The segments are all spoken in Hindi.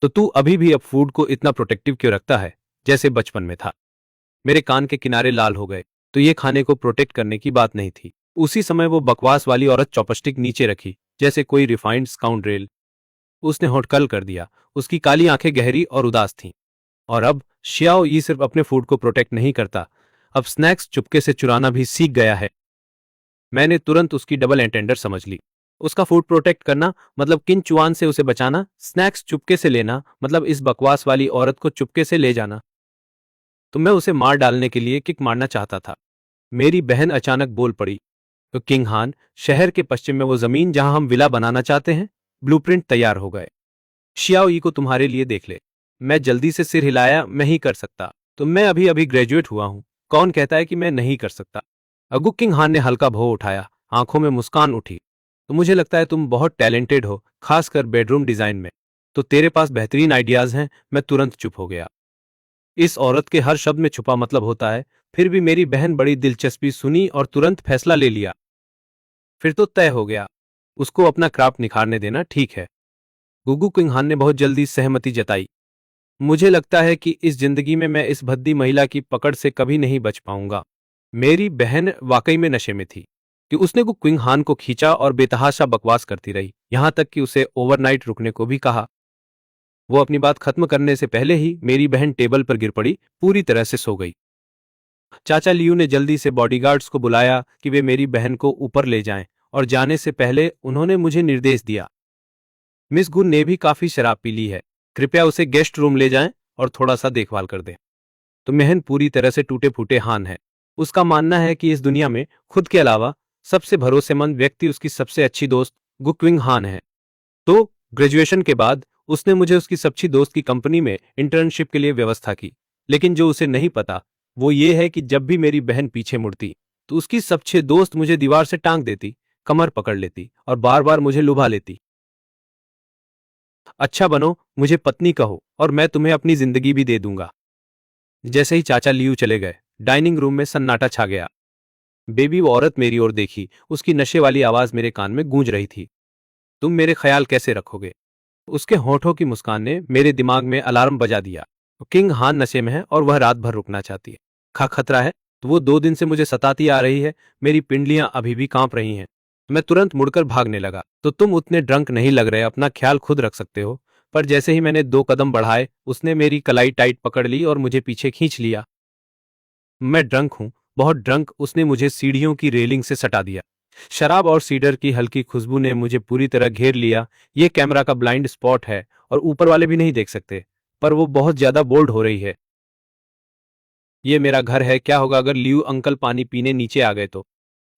तो तू अभी भी अब फूड को इतना प्रोटेक्टिव क्यों रखता है, जैसे बचपन में था? मेरे कान के किनारे लाल हो गए। तो ये खाने को प्रोटेक्ट करने की बात नहीं थी। उसी समय वो बकवास वाली औरत चॉपस्टिक नीचे रखी, जैसे कोई रिफाइंड स्काउंड्रेल। उसने होठ कल कर दिया। उसकी काली आंखें गहरी और उदास थीं। और अब शियाओ ये सिर्फ अपने फूड को प्रोटेक्ट नहीं करता, अब स्नैक्स चुपके से चुराना भी सीख गया है। मैंने तुरंत उसकी डबल एंटेंडर समझ ली। उसका फूड प्रोटेक्ट करना मतलब किन चुआन से उसे बचाना, स्नैक्स चुपके से लेना मतलब इस बकवास वाली औरत को चुपके से ले जाना। तो मैं उसे मार डालने के लिए किक मारना चाहता था। मेरी बहन अचानक बोल पड़ी, तो किंग हान, शहर के पश्चिम में वो जमीन जहां हम विला बनाना चाहते हैं, ब्लूप्रिंट तैयार हो गए। शियाओ ई को तुम्हारे लिए देख ले। मैं जल्दी से सिर हिलाया, मैं ही कर सकता। तो मैं अभी अभी ग्रेजुएट हुआ हूं, कौन कहता है कि मैं नहीं कर सकता? अगु किंग हान ने हल्का भौं उठाया, आंखों में मुस्कान उठी। तो मुझे लगता है तुम बहुत टैलेंटेड हो, खासकर बेडरूम डिजाइन में। तो तेरे पास बेहतरीन आइडियाज हैं। मैं तुरंत चुप हो गया। इस औरत के हर शब्द में छुपा मतलब होता है। फिर भी मेरी बहन बड़ी दिलचस्पी सुनी और तुरंत फैसला ले लिया। फिर तो तय हो गया, उसको अपना क्राफ्ट निखारने देना। ठीक है। गुगु किंगहान ने बहुत जल्दी सहमति जताई। मुझे लगता है कि इस जिंदगी में मैं इस भद्दी महिला की पकड़ से कभी नहीं बच पाऊंगा। मेरी बहन वाकई में नशे में थी कि उसने को क्विंग हान को खींचा और बेतहाशा बकवास करती रही, यहां तक कि उसे ओवरनाइट रुकने को भी कहा। वो अपनी बात खत्म करने से पहले ही मेरी बहन टेबल पर गिर पड़ी, पूरी तरह से सो गई। चाचा लियू ने जल्दी से बॉडीगार्ड्स को बुलाया कि वे मेरी बहन को ऊपर ले जाएं, और जाने से पहले उन्होंने मुझे निर्देश दिया, मिस गुन ने भी काफी शराब पी ली है, कृपया उसे गेस्ट रूम ले जाएं और थोड़ा सा देखभाल कर दें। तो मेहन पूरी तरह से टूटे फूटे हान है। उसका मानना है कि इस दुनिया में खुद के अलावा सबसे भरोसेमंद व्यक्ति उसकी सबसे अच्छी दोस्त गुक्विंग हान है। तो ग्रेजुएशन के बाद उसने मुझे उसकी सबसे दोस्त की कंपनी में इंटर्नशिप के लिए व्यवस्था की। लेकिन जो उसे नहीं पता वो ये है कि जब भी मेरी बहन पीछे मुड़ती तो उसकी सबसे दोस्त मुझे दीवार से टांग देती, कमर पकड़ लेती और बार बार मुझे लुभा लेती। अच्छा बनो, मुझे पत्नी कहो और मैं तुम्हें अपनी जिंदगी भी दे दूंगा। जैसे ही चाचा लियू चले गए, डाइनिंग रूम में सन्नाटा छा गया। बेबी वो औरत मेरी ओर देखी, उसकी नशे वाली आवाज मेरे कान में गूंज रही थी। तुम मेरे ख्याल कैसे रखोगे? उसके होठों की मुस्कान ने मेरे दिमाग में अलार्म बजा दिया। किंग हान नशे में है और वह रात भर रुकना चाहती है। खतरा है तो वो 2 दिन से मुझे सताती आ रही है। मेरी पिंडलियां अभी भी कांप रही हैं। मैं तुरंत मुड़कर भागने लगा। तो तुम उतने ड्रंक नहीं लग रहे, अपना ख्याल खुद रख सकते हो। पर जैसे ही मैंने 2 कदम बढ़ाए, उसने मेरी कलाई टाइट पकड़ ली और मुझे पीछे खींच लिया। मैं ड्रंक हूं, बहुत ड्रंक। उसने मुझे सीढ़ियों की रेलिंग से सटा दिया। शराब और सीडर की हल्की खुशबू ने मुझे पूरी तरह घेर लिया। ये कैमरा का ब्लाइंड स्पॉट है और ऊपर वाले भी नहीं देख सकते, पर वो बहुत ज्यादा बोल्ड हो रही है। ये मेरा घर है। क्या होगा अगर लियू अंकल पानी पीने नीचे आ गए तो?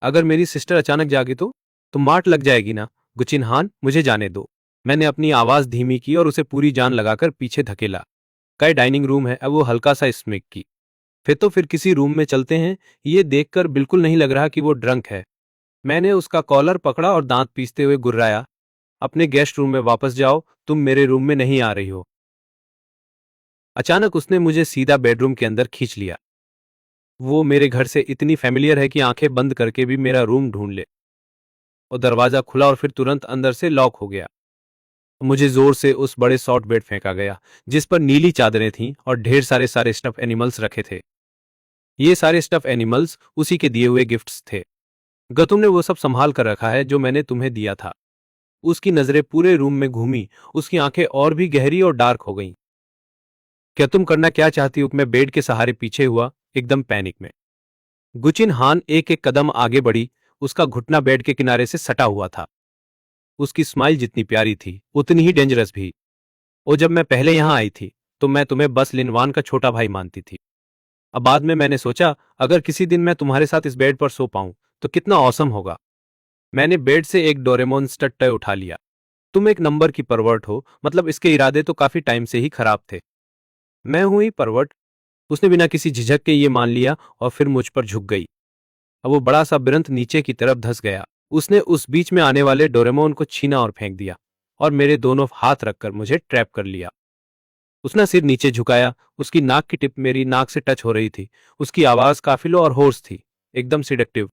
अगर मेरी सिस्टर अचानक जागी तो मार्ट लग जाएगी ना। गुचिनहान, मुझे जाने दो। मैंने अपनी आवाज धीमी की और उसे पूरी जान लगाकर पीछे धकेला। कई डाइनिंग रूम है। अब वो हल्का सा स्मिक की। फिर किसी रूम में चलते हैं। ये देखकर बिल्कुल नहीं लग रहा कि वो ड्रंक है। मैंने उसका कॉलर पकड़ा और दांत पीसते हुए गुर्राया, अपने गेस्ट रूम में वापस जाओ, तुम मेरे रूम में नहीं आ रही हो। अचानक उसने मुझे सीधा बेडरूम के अंदर खींच लिया। वो मेरे घर से इतनी फैमिलियर है कि आंखें बंद करके भी मेरा रूम ढूंढ ले। और दरवाजा खुला और फिर तुरंत अंदर से लॉक हो गया। मुझे जोर से उस बड़े सॉफ्ट बेड फेंका गया, जिस पर नीली चादरें थीं और ढेर सारे स्टफ एनिमल्स रखे थे। ये सारे स्टफ एनिमल्स उसी के दिए हुए गिफ्ट्स थे। गतुम ने वो सब संभाल कर रखा है जो मैंने तुम्हें दिया था। उसकी नजरें पूरे रूम में घूमी, उसकी आंखें और भी गहरी और डार्क हो गईं। क्या तुम करना क्या चाहती हो? मैं बेड के सहारे पीछे हुआ, एकदम पैनिक में। गुचिन हान एक एक कदम आगे बढ़ी। उसका घुटना बेड के किनारे से सटा हुआ था। उसकी स्माइल जितनी प्यारी थी उतनी ही डेंजरस भी। और जब मैं पहले यहां आई थी तो मैं तुम्हें बस लिनवान का छोटा भाई मानती थी। अब बाद में मैंने सोचा, अगर किसी दिन मैं तुम्हारे साथ इस बेड पर सो पाऊं तो कितना ऑसम होगा। मैंने बेड से एक डोरेमोन स्टड टॉय उठा लिया। तुम एक नंबर की परवर्ट हो, मतलब इसके इरादे तो काफी टाइम से ही खराब थे। मैं हूं ही परवर्ट। उसने बिना किसी झिझक के ये मान लिया और फिर मुझ पर झुक गई। अब वो बड़ा सा बिरंत नीचे की तरफ धंस गया। उसने उस बीच में आने वाले डोरेमोन को छीना और फेंक दिया और मेरे दोनों हाथ रखकर मुझे ट्रैप कर लिया। उसने सिर नीचे झुकाया। उसकी नाक की टिप मेरी नाक से टच हो रही थी। उसकी आवाज काफी लो और होर्स थी, एकदम सिडक्टिव।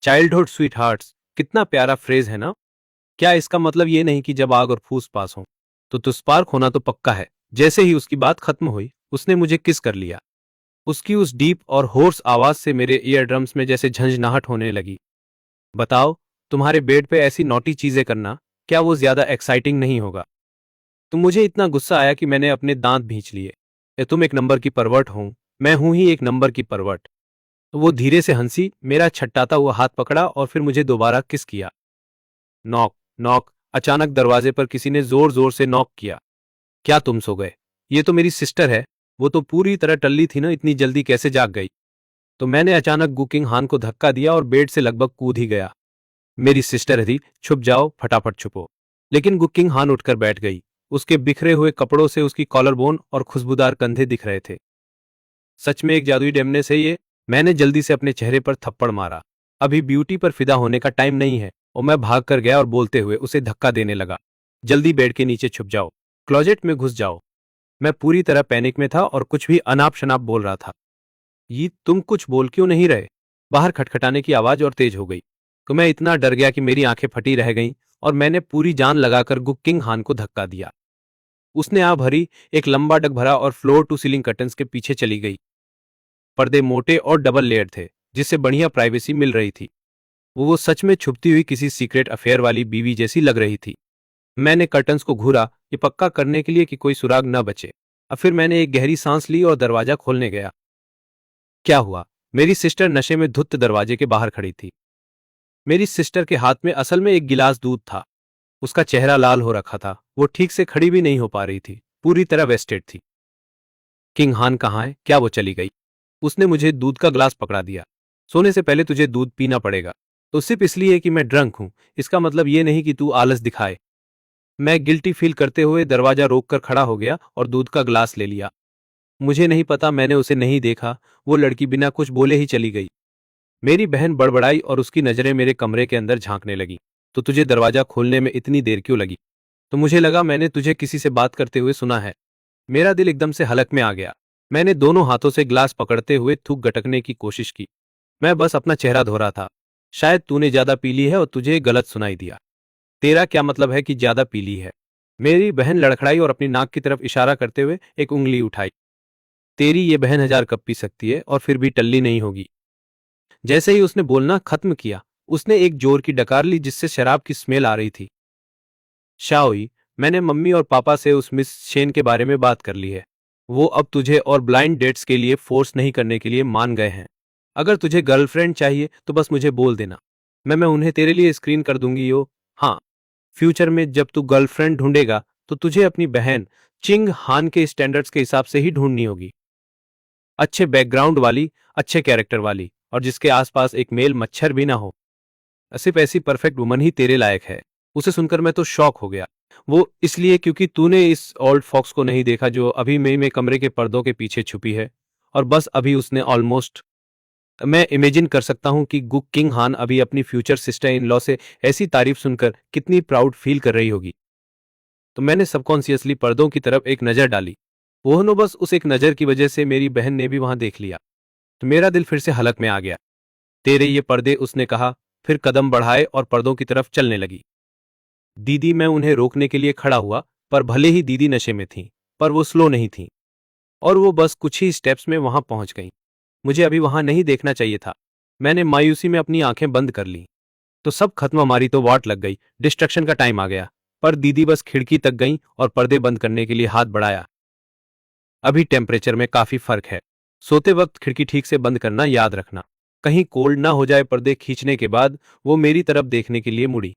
चाइल्डहुड स्वीट हार्ट्स, कितना प्यारा फ्रेज है ना? क्या इसका मतलब ये नहीं कि जब आग और फूस पास हो तो स्पार्क होना तो पक्का है। जैसे ही उसकी बात खत्म हुई उसने मुझे किस कर लिया। उसकी उस डीप और होर्स आवाज से मेरे ईयर ड्रम्स में जैसे झंझनाहट होने लगी। बताओ, तुम्हारे बेड पे ऐसी नॉटी चीजें करना, क्या वो ज्यादा एक्साइटिंग नहीं होगा? तो मुझे इतना गुस्सा आया कि मैंने अपने दांत भींच लिए। तुम एक नंबर की परवर्ट हो, मैं हूं ही एक नंबर की परवर्ट। तो वो धीरे से हंसी, मेरा छटपटाता हुआ हाथ पकड़ा और फिर मुझे दोबारा किस किया। Knock knock. अचानक दरवाजे पर किसी ने जोर जोर से नॉक किया। क्या तुम सो गए? ये तो मेरी सिस्टर है। वो तो पूरी तरह टल्ली थी ना, इतनी जल्दी कैसे जाग गई? तो मैंने अचानक गुकिंग हान को धक्का दिया और बेड से लगभग कूद ही गया। मेरी सिस्टर थी, छुप जाओ, फटाफट छुपो। लेकिन गुकिंग हान उठकर बैठ गई। उसके बिखरे हुए कपड़ों से उसकी कॉलर बोन और खुशबूदार कंधे दिख रहे थे। सच में एक जादुई डेमनेस है ये। मैंने जल्दी से अपने चेहरे पर थप्पड़ मारा। अभी ब्यूटी पर फिदा होने का टाइम नहीं है। और मैं भाग कर गया और बोलते हुए उसे धक्का देने लगा। जल्दी बेड के नीचे छुप जाओ, क्लोजेट में घुस जाओ। मैं पूरी तरह पैनिक में था और कुछ भी अनाप शनाप बोल रहा था। ये तुम कुछ बोल क्यों नहीं रहे? बाहर खटखटाने की आवाज और तेज हो गई। तो मैं इतना डर गया कि मेरी आंखें फटी रह गईं और मैंने पूरी जान लगाकर गुकिंग हान को धक्का दिया। उसने आ भरी, एक लंबा डग भरा और फ्लोर टू सीलिंग कर्टन्स के पीछे चली गई। पर्दे मोटे और डबल लेयर थे, जिससे बढ़िया प्राइवेसी मिल रही थी। वो सच में छुपती हुई किसी सीक्रेट अफेयर वाली बीवी जैसी लग रही थी। मैंने कर्टन्स को घूरा, ये पक्का करने के लिए कि कोई सुराग न बचे। अब फिर मैंने एक गहरी सांस ली और दरवाजा खोलने गया। क्या हुआ? मेरी सिस्टर नशे में धुत दरवाजे के बाहर खड़ी थी। मेरी सिस्टर के हाथ में असल में एक गिलास दूध था। उसका चेहरा लाल हो रखा था। वो ठीक से खड़ी भी नहीं हो पा रही थी, पूरी तरह वेस्टेड थी। किंग हान कहाँ है? क्या वो चली गई? उसने मुझे दूध का ग्लास पकड़ा दिया। सोने से पहले तुझे दूध पीना पड़ेगा। तो सिर्फ इसलिए कि मैं ड्रंक हूं, इसका मतलब ये नहीं कि तू आलस दिखाए। मैं गिल्टी फील करते हुए दरवाजा रोककर खड़ा हो गया और दूध का ग्लास ले लिया। मुझे नहीं पता, मैंने उसे नहीं देखा। वो लड़की बिना कुछ बोले ही चली गई। मेरी बहन बड़बड़ाई और उसकी नजरें मेरे कमरे के अंदर झांकने लगी। तो तुझे दरवाजा खोलने में इतनी देर क्यों लगी? तो मुझे लगा मैंने तुझे किसी से बात करते हुए सुना है। मेरा दिल एकदम से हलक में आ गया। मैंने दोनों हाथों से ग्लास पकड़ते हुए थूक गटकने की कोशिश की। मैं बस अपना चेहरा धो रहा था। शायद तूने ज्यादा पी ली है और तुझे गलत सुनाई दिया। तेरा क्या मतलब है कि ज्यादा पी ली है? मेरी बहन लड़खड़ाई और अपनी नाक की तरफ इशारा करते हुए एक उंगली उठाई। तेरी ये बहन 1000 कप पी सकती है और फिर भी टल्ली नहीं होगी। जैसे ही उसने बोलना खत्म किया, उसने एक जोर की डकार ली जिससे शराब की स्मेल आ रही थी। शाओई, मैंने मम्मी और पापा से उस मिस शेन के बारे में बात कर ली है। वो अब तुझे और ब्लाइंड डेट्स के लिए फोर्स नहीं करने के लिए मान गए हैं। अगर तुझे गर्लफ्रेंड चाहिए तो बस मुझे बोल देना। मैं उन्हें तेरे लिए स्क्रीन कर दूंगी यो। हाँ, फ्यूचर में जब तू गर्लफ्रेंड ढूंढेगा तो तुझे अपनी बहन चिंग हान के स्टैंडर्ड्स के हिसाब से ही ढूंढनी होगी। अच्छे बैकग्राउंड वाली, अच्छे कैरेक्टर वाली और जिसके आसपास एक मेल मच्छर भी ना हो। सिर्फ ऐसी परफेक्ट वुमन ही तेरे लायक है। उसे सुनकर मैं तो शॉक हो गया। वो इसलिए क्योंकि तूने इस ओल्ड फॉक्स को नहीं देखा जो अभी में कमरे के पर्दों के पीछे छुपी है। और बस अभी उसने ऑलमोस्ट, मैं इमेजिन कर सकता हूं कि गुक किंग हान अभी अपनी फ्यूचर सिस्टर इन लॉ से ऐसी तारीफ सुनकर कितनी प्राउड फील कर रही होगी। तो मैंने सबकॉन्शियसली पर्दों की तरफ एक नजर डाली। वो नो बस उस एक नजर की वजह से मेरी बहन ने भी वहां देख लिया। तो मेरा दिल फिर से हलक में आ गया। तेरे ये पर्दे, उसने कहा, फिर कदम बढ़ाए और पर्दों की तरफ चलने लगी। दीदी, मैं उन्हें रोकने के लिए खड़ा हुआ, पर भले ही दीदी नशे में थी, पर वो स्लो नहीं थी। और वो बस कुछ ही स्टेप्स में वहां पहुंच गई। मुझे अभी वहां नहीं देखना चाहिए था। मैंने मायूसी में अपनी आंखें बंद कर ली। तो सब खत्म, हमारी तो वाट लग गई, डिस्ट्रक्शन का टाइम आ गया। पर दीदी बस खिड़की तक गई और पर्दे बंद करने के लिए हाथ बढ़ाया। अभी टेम्परेचर में काफी फर्क है। सोते वक्त खिड़की ठीक से बंद करना याद रखना, कहीं कोल्ड ना हो जाए। पर्दे खींचने के बाद वो मेरी तरफ देखने के लिए मुड़ी।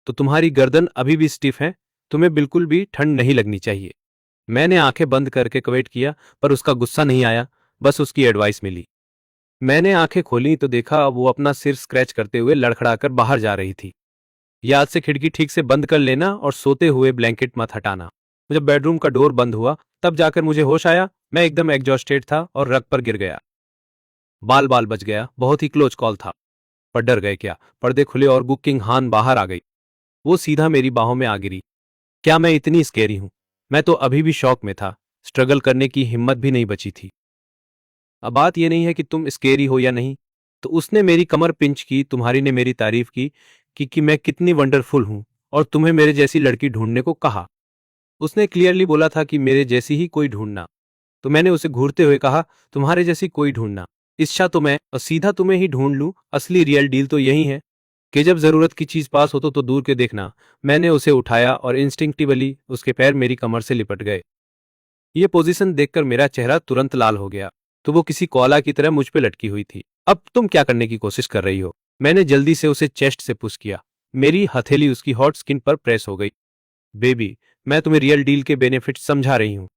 तो तुम्हारी गर्दन अभी भी स्टिफ है, तुम्हें बिल्कुल भी ठंड नहीं लगनी चाहिए। मैंने आंखें बंद करके कवेट किया, पर उसका गुस्सा नहीं आया, बस उसकी एडवाइस मिली। मैंने आंखें खोली तो देखा वो अपना सिर स्क्रैच करते हुए लड़खड़ाकर बाहर जा रही थी। याद से खिड़की ठीक से बंद कर लेना और सोते हुए ब्लैंकेट मत हटाना। जब बेडरूम का डोर बंद हुआ तब जाकर मुझे होश आया। मैं एकदम एग्जॉस्टेड था और रग पर गिर गया। बाल बाल बच गया, बहुत ही क्लोज कॉल था। पर डर गए क्या? पर्दे खुले और गुकिंग हान बाहर आ गई। वो सीधा मेरी बाहों में आ गिरी। क्या मैं इतनी स्केरी हूं? मैं तो अभी भी शॉक में था। स्ट्रगल करने की हिम्मत भी नहीं बची थी। अब बात यह नहीं है कि तुम स्केरी हो या नहीं। तो उसने मेरी कमर पिंच की, तुम्हारी ने मेरी तारीफ की कि मैं कितनी वंडरफुल हूं और तुम्हें मेरे जैसी लड़की ढूंढने को कहा। उसने क्लियरली बोला था कि मेरे जैसी ही कोई ढूंढना। तो मैंने उसे घूरते हुए कहा, तुम्हारे जैसी कोई ढूंढना, इच्छा तो मैं और सीधा तुम्हें ही ढूंढ लूं, असली रियल डील तो यही है कि जब जरूरत की चीज पास हो तो दूर के देखना। मैंने उसे उठाया और इंस्टिंक्टिवली उसके पैर मेरी कमर से लिपट गए। ये पोजीशन देखकर मेरा चेहरा तुरंत लाल हो गया। तो वो किसी कोला की तरह मुझ पे लटकी हुई थी। अब तुम क्या करने की कोशिश कर रही हो? मैंने जल्दी से उसे चेस्ट से पुश किया। मेरी हथेली उसकी हॉट स्किन पर प्रेस हो गई। बेबी, मैं तुम्हें रियल डील के बेनिफिट समझा रही हूँ।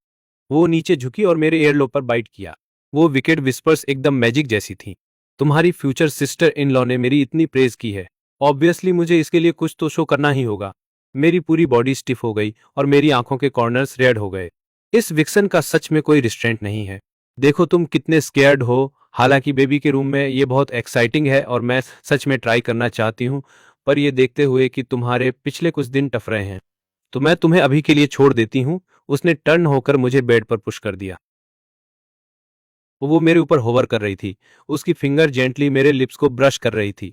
वो नीचे झुकी और मेरे एयरलोब पर बाइट किया। वो विकेड विस्पर्स एकदम मैजिक जैसी थी। तुम्हारी फ्यूचर सिस्टर इन लॉ ने मेरी इतनी प्रेज की है, ऑब्वियसली मुझे इसके लिए कुछ तो शो करना ही होगा। मेरी पूरी बॉडी स्टिफ हो गई और मेरी आंखों के कॉर्नर्स रेड हो गए। इस विक्सन का सच में कोई रिस्ट्रेंट नहीं है। देखो तुम कितने स्केयर्ड हो। हालांकि बेबी के रूम में ये बहुत एक्साइटिंग है और मैं सच में ट्राई करना चाहती हूँ, पर ये देखते हुए कि तुम्हारे पिछले कुछ दिन टफ रहे हैं, तो मैं तुम्हें अभी के लिए छोड़ देती हूँ। उसने टर्न होकर मुझे बेड पर पुश कर दिया। वो मेरे ऊपर होवर कर रही थी। उसकी फिंगर जेंटली मेरे लिप्स को ब्रश कर रही थी।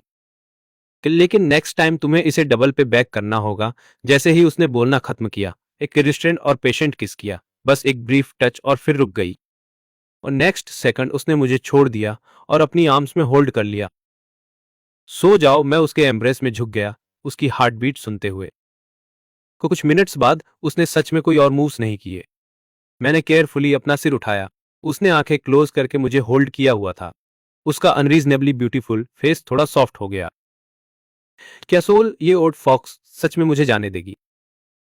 लेकिन नेक्स्ट टाइम तुम्हें इसे डबल पे बैक करना होगा। जैसे ही उसने बोलना खत्म किया, एक रिस्ट्रेंट और पेशेंट किस किया, बस एक ब्रीफ टच और फिर रुक गई। और नेक्स्ट सेकंड उसने मुझे छोड़ दिया और अपनी आर्म्स में होल्ड कर लिया। सो जाओ, मैं उसके एम्ब्रेस में झुक गया, उसकी हार्ट बीट सुनते हुए। कुछ मिनट्स बाद उसने सच में कोई और मूव्स नहीं किए। मैंने केयरफुली अपना सिर उठाया। उसने आंखें क्लोज करके मुझे होल्ड किया हुआ था। उसका अनरीजनेबली ब्यूटीफुल फेस थोड़ा सॉफ्ट हो गया। क्या सोल, ये ओल्ड फॉक्स सच में मुझे जाने देगी?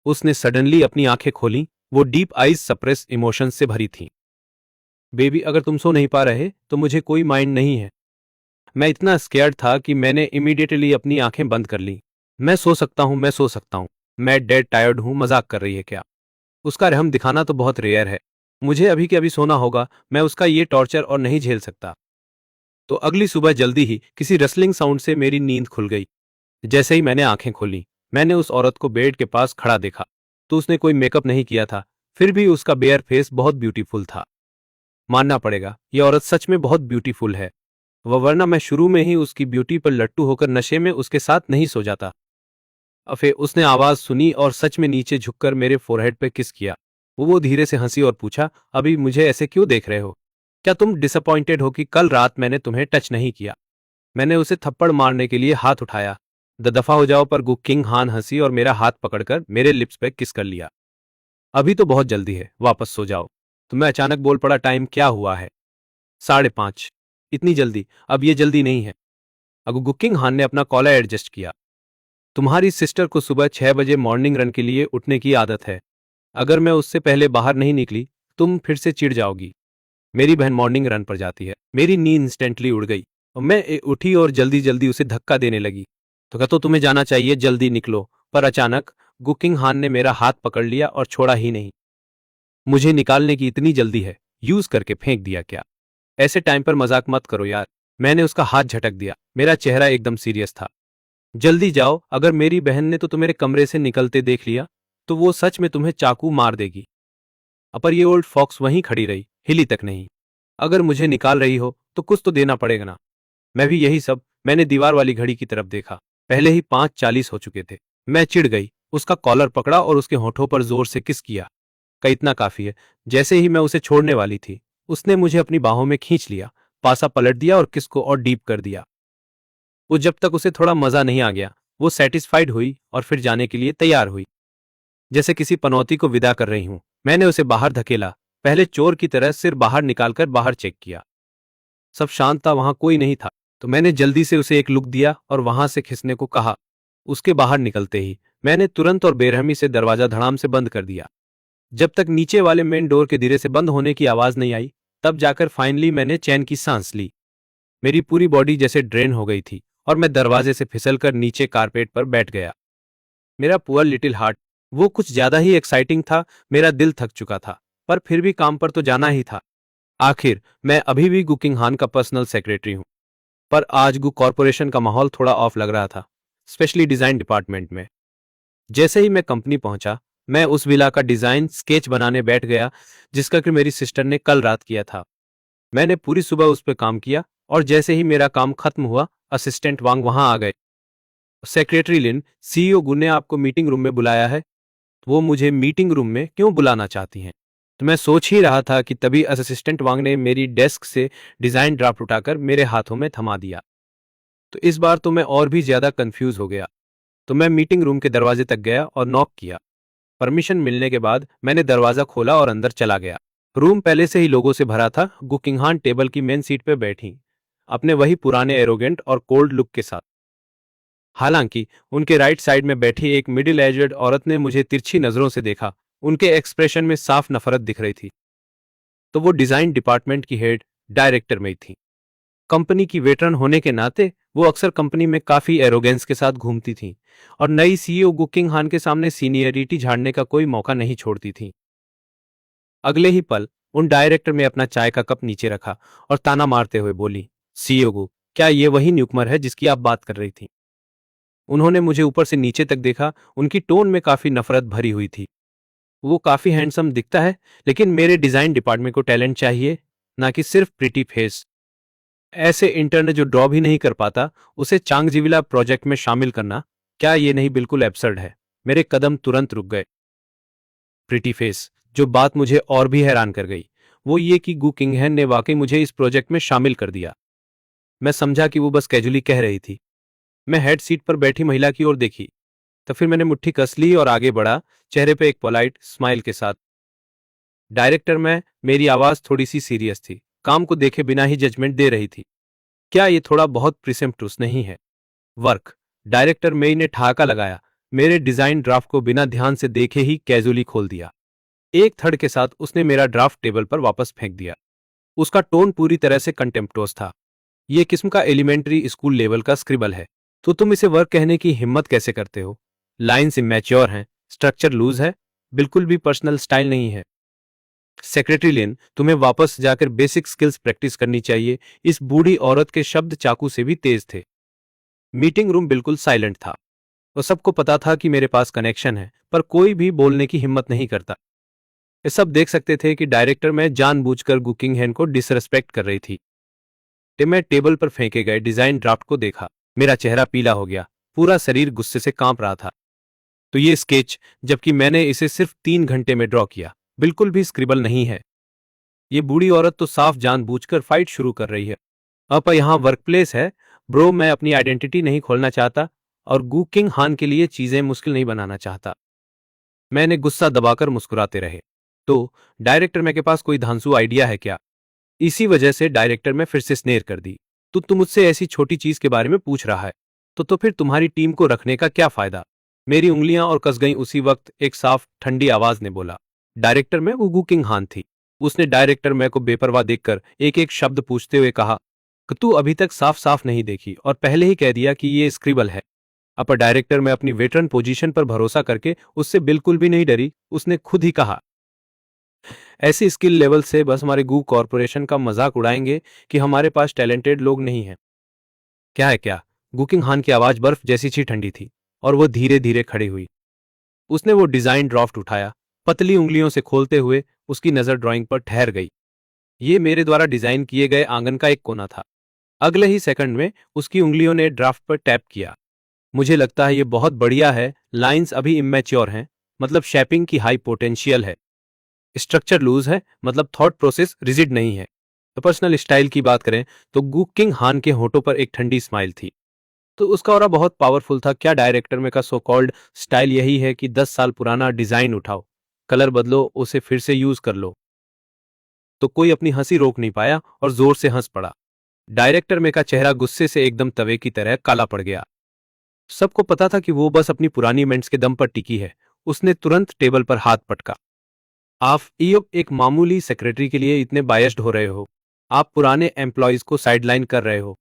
उसने सडनली अपनी आंखें खोली। वो डीप आईज सप्रेस इमोशंस से भरी थीं। बेबी, अगर तुम सो नहीं पा रहे तो मुझे कोई माइंड नहीं है। मैं इतना स्केयर्ड था कि मैंने इमीडिएटली अपनी आंखें बंद कर ली। मैं सो सकता हूं, मैं सो सकता हूं। मैं डेड टायर्ड हूं, मजाक कर रही है क्या? उसका रहम दिखाना तो बहुत रेयर है। मुझे अभी के अभी सोना होगा। मैं उसका ये टॉर्चर और नहीं झेल सकता। तो अगली सुबह जल्दी ही किसी रसलिंग साउंड से मेरी नींद खुल गई। जैसे ही मैंने आंखें खोली, मैंने उस औरत को बेड के पास खड़ा देखा। तो उसने कोई मेकअप नहीं किया था, फिर भी उसका बेयर फेस बहुत ब्यूटीफुल था। मानना पड़ेगा, ये औरत सच में बहुत ब्यूटीफुल है। वरना मैं शुरू में ही उसकी ब्यूटी पर लट्टू होकर नशे में उसके साथ नहीं सो जाता। फिर उसने आवाज सुनी और सच में नीचे झुककर मेरे फोरहेड पे किस किया। वो धीरे से हंसी और पूछा, अभी मुझे ऐसे क्यों देख रहे हो? क्या तुम डिसअपॉइंटेड हो कि कल रात मैंने तुम्हें टच नहीं किया? मैंने उसे थप्पड़ मारने के लिए हाथ उठाया। दफा हो जाओ, पर गुकिंग हान हंसी और मेरा हाथ पकड़कर मेरे लिप्स पे किस कर लिया। अभी तो बहुत जल्दी है, वापस सो जाओ। तो मैं अचानक बोल पड़ा, टाइम क्या हुआ है? 5:30। इतनी जल्दी? अब ये जल्दी नहीं है। अगु गुकिंग हान ने अपना कॉलर एडजस्ट किया। तुम्हारी सिस्टर को सुबह 6 बजे मॉर्निंग रन के लिए उठने की आदत है। अगर मैं उससे पहले बाहर नहीं निकली, तुम फिर से चिढ़ जाओगी। मेरी बहन मॉर्निंग रन पर जाती है। मेरी नींद इंस्टेंटली उड़ गई और मैं उठी और जल्दी जल्दी उसे धक्का देने लगी। तो क्या, तो तुम्हें जाना चाहिए, जल्दी निकलो। पर अचानक गुकिंग हान ने मेरा हाथ पकड़ लिया और छोड़ा ही नहीं। मुझे निकालने की इतनी जल्दी है, यूज करके फेंक दिया क्या? ऐसे टाइम पर मजाक मत करो यार। मैंने उसका हाथ झटक दिया। मेरा चेहरा एकदम सीरियस था। जल्दी जाओ, अगर मेरी बहन ने तो तुम्हारे कमरे से निकलते देख लिया तो वो सच में तुम्हें चाकू मार देगी। पर ये ओल्ड फॉक्स वहीं खड़ी रही, हिली तक नहीं। अगर मुझे निकाल रही हो तो कुछ तो देना पड़ेगा ना। मैं भी यही सब। मैंने दीवार वाली घड़ी की तरफ देखा। पहले ही 5:40 हो चुके थे। मैं चिढ़ गई, उसका कॉलर पकड़ा और उसके होठों पर जोर से किस किया। इतना काफी है। जैसे ही मैं उसे छोड़ने वाली थी, उसने मुझे अपनी बाहों में खींच लिया, पासा पलट दिया और किस को और डीप कर दिया। वो जब तक उसे थोड़ा मजा नहीं आ गया, वो सेटिस्फाइड हुई और फिर जाने के लिए तैयार हुई, जैसे किसी पनौती को विदा कर रही हूं। मैंने उसे बाहर धकेला, पहले चोर की तरह सिर बाहर निकालकर बाहर चेक किया। सब शांत था, वहां कोई नहीं था। तो मैंने जल्दी से उसे एक लुक दिया और वहां से खिसने को कहा। उसके बाहर निकलते ही मैंने तुरंत और बेरहमी से दरवाजा धड़ाम से बंद कर दिया। जब तक नीचे वाले मेन डोर के धीरे से बंद होने की आवाज नहीं आई, तब जाकर फाइनली मैंने चैन की सांस ली। मेरी पूरी बॉडी जैसे ड्रेन हो गई थी और मैं दरवाजे से फिसलकर नीचे कारपेट पर बैठ गया। मेरा पुअर लिटिल हार्ट, वो कुछ ज्यादा ही एक्साइटिंग था। मेरा दिल थक चुका था, पर फिर भी काम पर तो जाना ही था। आखिर मैं अभी भी गुकिंग हान का पर्सनल सेक्रेटरी हूं। पर आज गु कॉरपोरेशन का माहौल थोड़ा ऑफ लग रहा था, स्पेशली डिजाइन डिपार्टमेंट में। जैसे ही मैं कंपनी पहुंचा, मैं उस विला का डिजाइन स्केच बनाने बैठ गया, जिसका कि मेरी सिस्टर ने कल रात किया था। मैंने पूरी सुबह उस पर काम किया और जैसे ही मेरा काम खत्म हुआ, असिस्टेंट वांग वहां आ गए। सेक्रेटरी लिन, सीईओ गुन ने आपको मीटिंग रूम में बुलाया है। वो मुझे मीटिंग रूम में क्यों बुलाना चाहती हैं। तो मैं सोच ही रहा था कि तभी असिस्टेंट वांग ने मेरी डेस्क से डिजाइन ड्राफ्ट उठाकर मेरे हाथों में थमा दिया। तो इस बार तो मैं और भी ज्यादा कंफ्यूज हो गया। तो मैं मीटिंग रूम के दरवाजे तक गया और नॉक किया। परमिशन मिलने के बाद मैंने दरवाजा खोला और अंदर चला गया। रूम पहले से ही लोगों से भरा था। गु किंगहान टेबल की मेन सीट पर बैठी, अपने वही पुराने एरोगेंट और कोल्ड लुक के साथ। हालांकि उनके राइट साइड में बैठी एक मिडिल एजड औरत ने मुझे तिरछी नजरों से देखा। उनके एक्सप्रेशन में साफ नफरत दिख रही थी। तो वो डिजाइन डिपार्टमेंट की हेड डायरेक्टर में थी। कंपनी की वेटरन होने के नाते वो अक्सर कंपनी में काफी एरोगेंस के साथ घूमती थी और नई सीईओ गु किंगहान के सामने सीनियरिटी झाड़ने का कोई मौका नहीं छोड़ती थी। अगले ही पल उन डायरेक्टर में अपना चाय का कप नीचे रखा और ताना मारते हुए बोली, सीईओ गु, क्या ये वही न्यूकमर है जिसकी आप बात कर रही थी? उन्होंने मुझे ऊपर से नीचे तक देखा। उनकी टोन में काफी नफरत भरी हुई थी। वो काफी हैंडसम दिखता है, लेकिन मेरे डिजाइन डिपार्टमेंट को टैलेंट चाहिए, ना कि सिर्फ प्रिटी फेस। ऐसे इंटर्न जो ड्रॉ भी नहीं कर पाता, उसे चांगजीविला प्रोजेक्ट में शामिल करना, क्या ये नहीं बिल्कुल एब्सर्ड है? मेरे कदम तुरंत रुक गए। Pretty face. जो बात मुझे और भी हैरान कर गई वो ये कि गु किंगहैन ने वाकई मुझे इस प्रोजेक्ट में शामिल कर दिया। मैं समझा कि वो बस कैजुअली कह रही थी। मैं हेड सीट पर बैठी महिला की ओर देखी, तो फिर मैंने मुट्ठी कस ली और आगे बढ़ा, चेहरे पे एक पोलाइट स्माइल के साथ। डायरेक्टर में मेरी आवाज थोड़ी सी सीरियस थी, काम को देखे बिना ही जजमेंट दे रही थी। क्या ये थोड़ा बहुत प्रिसेम्प्टुस नहीं है? वर्क। डायरेक्टर मेई ने ठहाका लगाया। मेरे डिजाइन ड्राफ्ट को बिना ध्यान से देखे ही कैजुअली खोल दिया। एक थड़ के साथ उसने मेरा ड्राफ्ट टेबल पर वापस फेंक दिया। उसका टोन पूरी तरह से कंटेम्प्टुअस था। ये किस्म का एलिमेंट्री स्कूल लेवल का स्क्रिबल है, तो तुम इसे वर्क कहने की हिम्मत कैसे करते हो? लाइन्स इमैच्योर हैं, स्ट्रक्चर लूज है, बिल्कुल भी पर्सनल स्टाइल नहीं है। सेक्रेटरी लिन, तुम्हें वापस जाकर बेसिक स्किल्स प्रैक्टिस करनी चाहिए। इस बूढ़ी औरत के शब्द चाकू से भी तेज थे। मीटिंग रूम बिल्कुल साइलेंट था और सबको पता था कि मेरे पास कनेक्शन है, पर कोई भी बोलने की हिम्मत नहीं करता। ये सब देख सकते थे कि डायरेक्टर में जानबूझकर गु किंगहैन को डिसरेस्पेक्ट कर रही थी। मैं टेबल पर फेंके गए डिजाइन ड्राफ्ट को देखा। मेरा चेहरा पीला हो गया, पूरा शरीर गुस्से से कांप रहा था। तो ये स्केच, जबकि मैंने इसे सिर्फ 3 घंटे में ड्रॉ किया, बिल्कुल भी स्क्रिबल नहीं है। ये बूढ़ी औरत तो साफ जानबूझकर फाइट शुरू कर रही है। अब यहाँ वर्कप्लेस है ब्रो, मैं अपनी आइडेंटिटी नहीं खोलना चाहता और गु किंग हान के लिए चीजें मुश्किल नहीं बनाना चाहता। मैंने गुस्सा दबाकर मुस्कुराते रहे। तो डायरेक्टर में के पास कोई धांसू आइडिया है क्या? इसी वजह से डायरेक्टर में फिर से स्नेर कर दी। तो तुम मुझसे ऐसी छोटी चीज के बारे में पूछ रहा है, तो फिर तुम्हारी टीम को रखने का क्या फायदा? मेरी उंगलियां और कस गईं। उसी वक्त एक साफ ठंडी आवाज ने बोला। डायरेक्टर में वो गु किंग हान थी। उसने डायरेक्टर मैं को बेपरवाह देखकर एक एक शब्द पूछते हुए कहा कि तू अभी तक साफ साफ नहीं देखी और पहले ही कह दिया कि ये स्क्रिबल है। अपर डायरेक्टर में अपनी वेटरन पोजीशन पर भरोसा करके उससे बिल्कुल भी नहीं डरी। उसने खुद ही कहा, ऐसी स्किल लेवल से बस हमारे गू कॉरपोरेशन का मजाक उड़ाएंगे कि हमारे पास टैलेंटेड लोग नहीं हैं। क्या है क्या? गु किंग हान की आवाज बर्फ जैसी सी ठंडी थी और वो धीरे धीरे खड़ी हुई। उसने वो डिजाइन ड्राफ्ट उठाया, पतली उंगलियों से खोलते हुए उसकी नजर ड्राइंग पर ठहर गई। ये मेरे द्वारा डिजाइन किए गए आंगन का एक कोना था। अगले ही सेकंड में उसकी उंगलियों ने ड्राफ्ट पर टैप किया। मुझे लगता है ये बहुत बढ़िया है। लाइंस अभी इमेच्योर हैं, मतलब शेपिंग की हाई पोटेंशियल है। स्ट्रक्चर लूज है, मतलब थॉट प्रोसेस रिजिड नहीं है। तो पर्सनल स्टाइल की बात करें तो गु किंग हान के होठों पर एक ठंडी स्माइल थी। तो उसका ऑरा बहुत पावरफुल था। क्या डायरेक्टर में का सो कॉल्ड स्टाइल यही है कि 10 साल पुराना डिजाइन उठाओ, कलर बदलो, उसे फिर से यूज कर लो? तो कोई अपनी हंसी रोक नहीं पाया और जोर से हंस पड़ा। डायरेक्टर में का चेहरा गुस्से से एकदम तवे की तरह काला पड़ गया। सबको पता था कि वो बस अपनी पुरानी मेंट्स के दम पर टिकी है। उसने तुरंत टेबल पर हाथ पटका। आप एक मामूली सेक्रेटरी के लिए इतने बायस्ड हो रहे हो? आप पुराने एम्प्लॉयज को साइडलाइन कर रहे हो?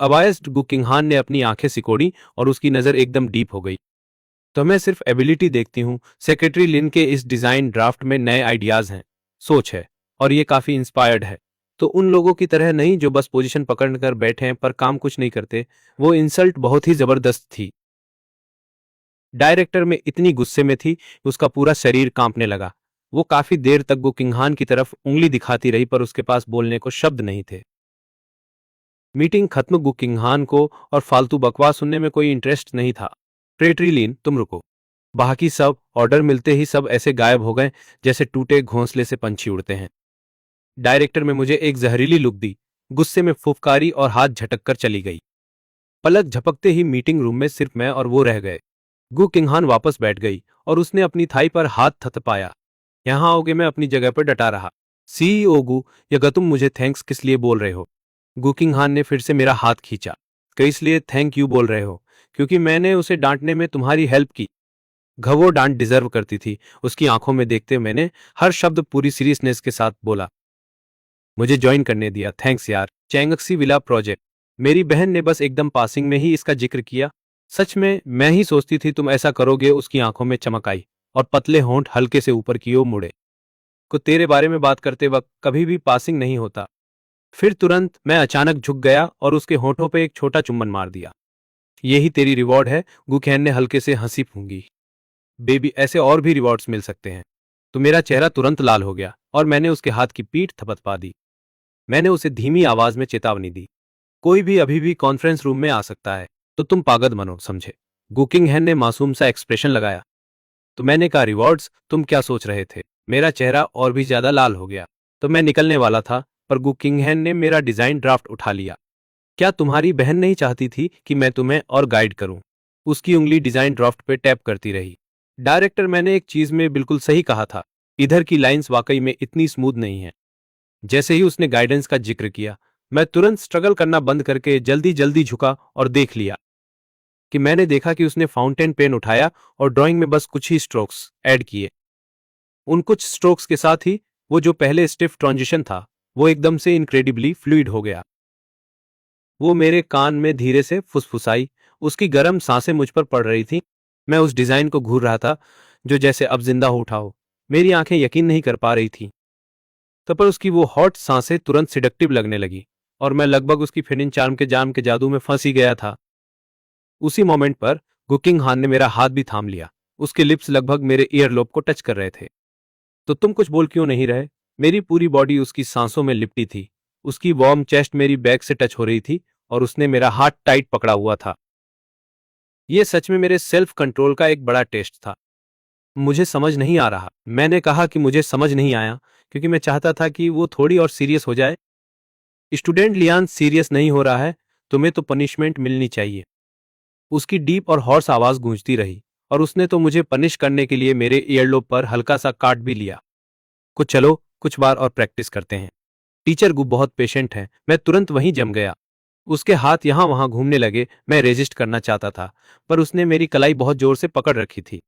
अबायस्ड गु किंगहान ने अपनी आंखें सिकोड़ी और उसकी नजर एकदम डीप हो गई। तो मैं सिर्फ एबिलिटी देखती हूँ। सेक्रेटरी लिन के इस डिजाइन ड्राफ्ट में नए आइडियाज हैं, सोच है, और ये काफी इंस्पायर्ड है। तो उन लोगों की तरह नहीं जो बस पोजीशन पकड़ कर बैठे हैं पर काम कुछ नहीं करते। वो इंसल्ट बहुत ही जबरदस्त थी। डायरेक्टर में इतनी गुस्से में थी कि उसका पूरा शरीर कांपने लगा। वो काफी देर तक गु किंगहान की तरफ उंगली दिखाती रही, पर उसके पास बोलने को शब्द नहीं थे। मीटिंग खत्म। गु किंगहान को और फालतू बकवास सुनने में कोई इंटरेस्ट नहीं था। सेक्रेटरी लिन, तुम रुको। बाकी सब ऑर्डर मिलते ही सब ऐसे गायब हो गए जैसे टूटे घोंसले से पंछी उड़ते हैं। डायरेक्टर में मुझे एक जहरीली लुक दी, गुस्से में फुफकारी और हाथ झटक कर चली गई। पलक झपकते ही मीटिंग रूम में सिर्फ मैं और वो रह गए। गु किंगहान वापस बैठ गई और उसने अपनी थाई पर हाथ थपथपाया। यहां आओगे? मैं अपनी जगह पर डटा रहा। सीईओ गु, यह तुम मुझे थैंक्स किस लिए बोल रहे हो? गु किंगहान ने फिर से मेरा हाथ खींचा। कई इसलिए थैंक यू बोल रहे हो क्योंकि मैंने उसे डांटने में तुम्हारी हेल्प की। घवो डांट डिजर्व करती थी, उसकी आंखों में देखते मैंने हर शब्द पूरी सीरियसनेस के साथ बोला। मुझे ज्वाइन करने दिया, थैंक्स यार। चैंगक्सी विला प्रोजेक्ट, मेरी बहन ने बस एकदम पासिंग में ही इसका जिक्र किया। सच में मैं ही सोचती थी तुम ऐसा करोगे। उसकी आंखों में चमक आई और पतले होंठ हल्के से ऊपर की ओर मुड़े। को तेरे बारे में बात करते वक्त कभी भी पासिंग नहीं होता। फिर तुरंत मैं अचानक झुक गया और उसके होंठों पे एक छोटा चुम्बन मार दिया। यही तेरी रिवॉर्ड है? गुखैन ने हल्के से हंसी फूंकी। बेबी, ऐसे और भी रिवॉर्ड्स मिल सकते हैं। तो मेरा चेहरा तुरंत लाल हो गया और मैंने उसके हाथ की पीठ थपथपा दी। मैंने उसे धीमी आवाज में चेतावनी दी, कोई भी अभी भी कॉन्फ्रेंस रूम में आ सकता है, तो तुम पागल बनो, समझे? गुकिंगहैन ने मासूम सा एक्सप्रेशन लगाया। तो मैंने कहा रिवॉर्ड्स? तुम क्या सोच रहे थे? मेरा चेहरा और भी ज्यादा लाल हो गया। तो मैं निकलने वाला था पर गुकिंगहैन ने मेरा डिजाइन ड्राफ्ट उठा लिया। क्या तुम्हारी बहन नहीं चाहती थी कि मैं तुम्हें और गाइड करूं? उसकी उंगली डिजाइन ड्राफ्ट पे टैप करती रही। डायरेक्टर, मैंने एक चीज में बिल्कुल सही कहा था, इधर की लाइंस वाकई में इतनी स्मूथ नहीं है। जैसे ही उसने गाइडेंस का जिक्र किया, मैं तुरंत स्ट्रगल करना बंद करके जल्दी जल्दी झुका और देख लिया कि मैंने देखा कि उसने फाउंटेन पेन उठाया और ड्राइंग में बस कुछ ही स्ट्रोक्स ऐड किए। उन कुछ स्ट्रोक्स के साथ ही वो जो पहले स्टिफ ट्रांजिशन था वो एकदम से इनक्रेडिबली फ्लूइड हो गया। वो मेरे कान में धीरे से फुसफुसाई, उसकी गर्म सांसें मुझ पर पड़ रही थीं। मैं उस डिजाइन को घूर रहा था जो जैसे अब जिंदा हो उठा हो। मेरी आंखें यकीन नहीं कर पा रही थीं। तब पर उसकी वो हॉट सांसें तुरंत सिडक्टिव लगने लगी और मैं लगभग उसकी फिनिंग चार्म के जाम के जादू में फंस ही गया था। उसी मोमेंट पर गुकिंग हान ने मेरा हाथ भी थाम लिया। उसके लिप्स लगभग मेरे ईयरलोब को टच कर रहे थे। तो तुम कुछ बोल क्यों नहीं रहे? मेरी पूरी बॉडी उसकी सांसों में लिपटी थी। उसकी वार्म चेस्ट मेरी बैक से टच हो रही थी और उसने मेरा हाथ टाइट पकड़ा हुआ था। यह सच में मेरे सेल्फ कंट्रोल का एक बड़ा टेस्ट था। मुझे समझ नहीं आ रहा। मैंने कहा कि मुझे समझ नहीं आया क्योंकि मैं चाहता था कि वो थोड़ी और सीरियस हो जाए। स्टूडेंट लियान सीरियस नहीं हो रहा है, तुम्हें तो पनिशमेंट मिलनी चाहिए। उसकी डीप और हॉर्स आवाज गूंजती रही और उसने तो मुझे पनिश करने के लिए मेरे ईयरलोब पर हल्का सा काट भी लिया। कुछ चलो कुछ बार और प्रैक्टिस करते हैं। टीचर गु बहुत पेशेंट है। मैं तुरंत वहीं जम गया। उसके हाथ यहां वहां घूमने लगे। मैं रेजिस्ट करना चाहता था पर उसने मेरी कलाई बहुत जोर से पकड़ रखी थी।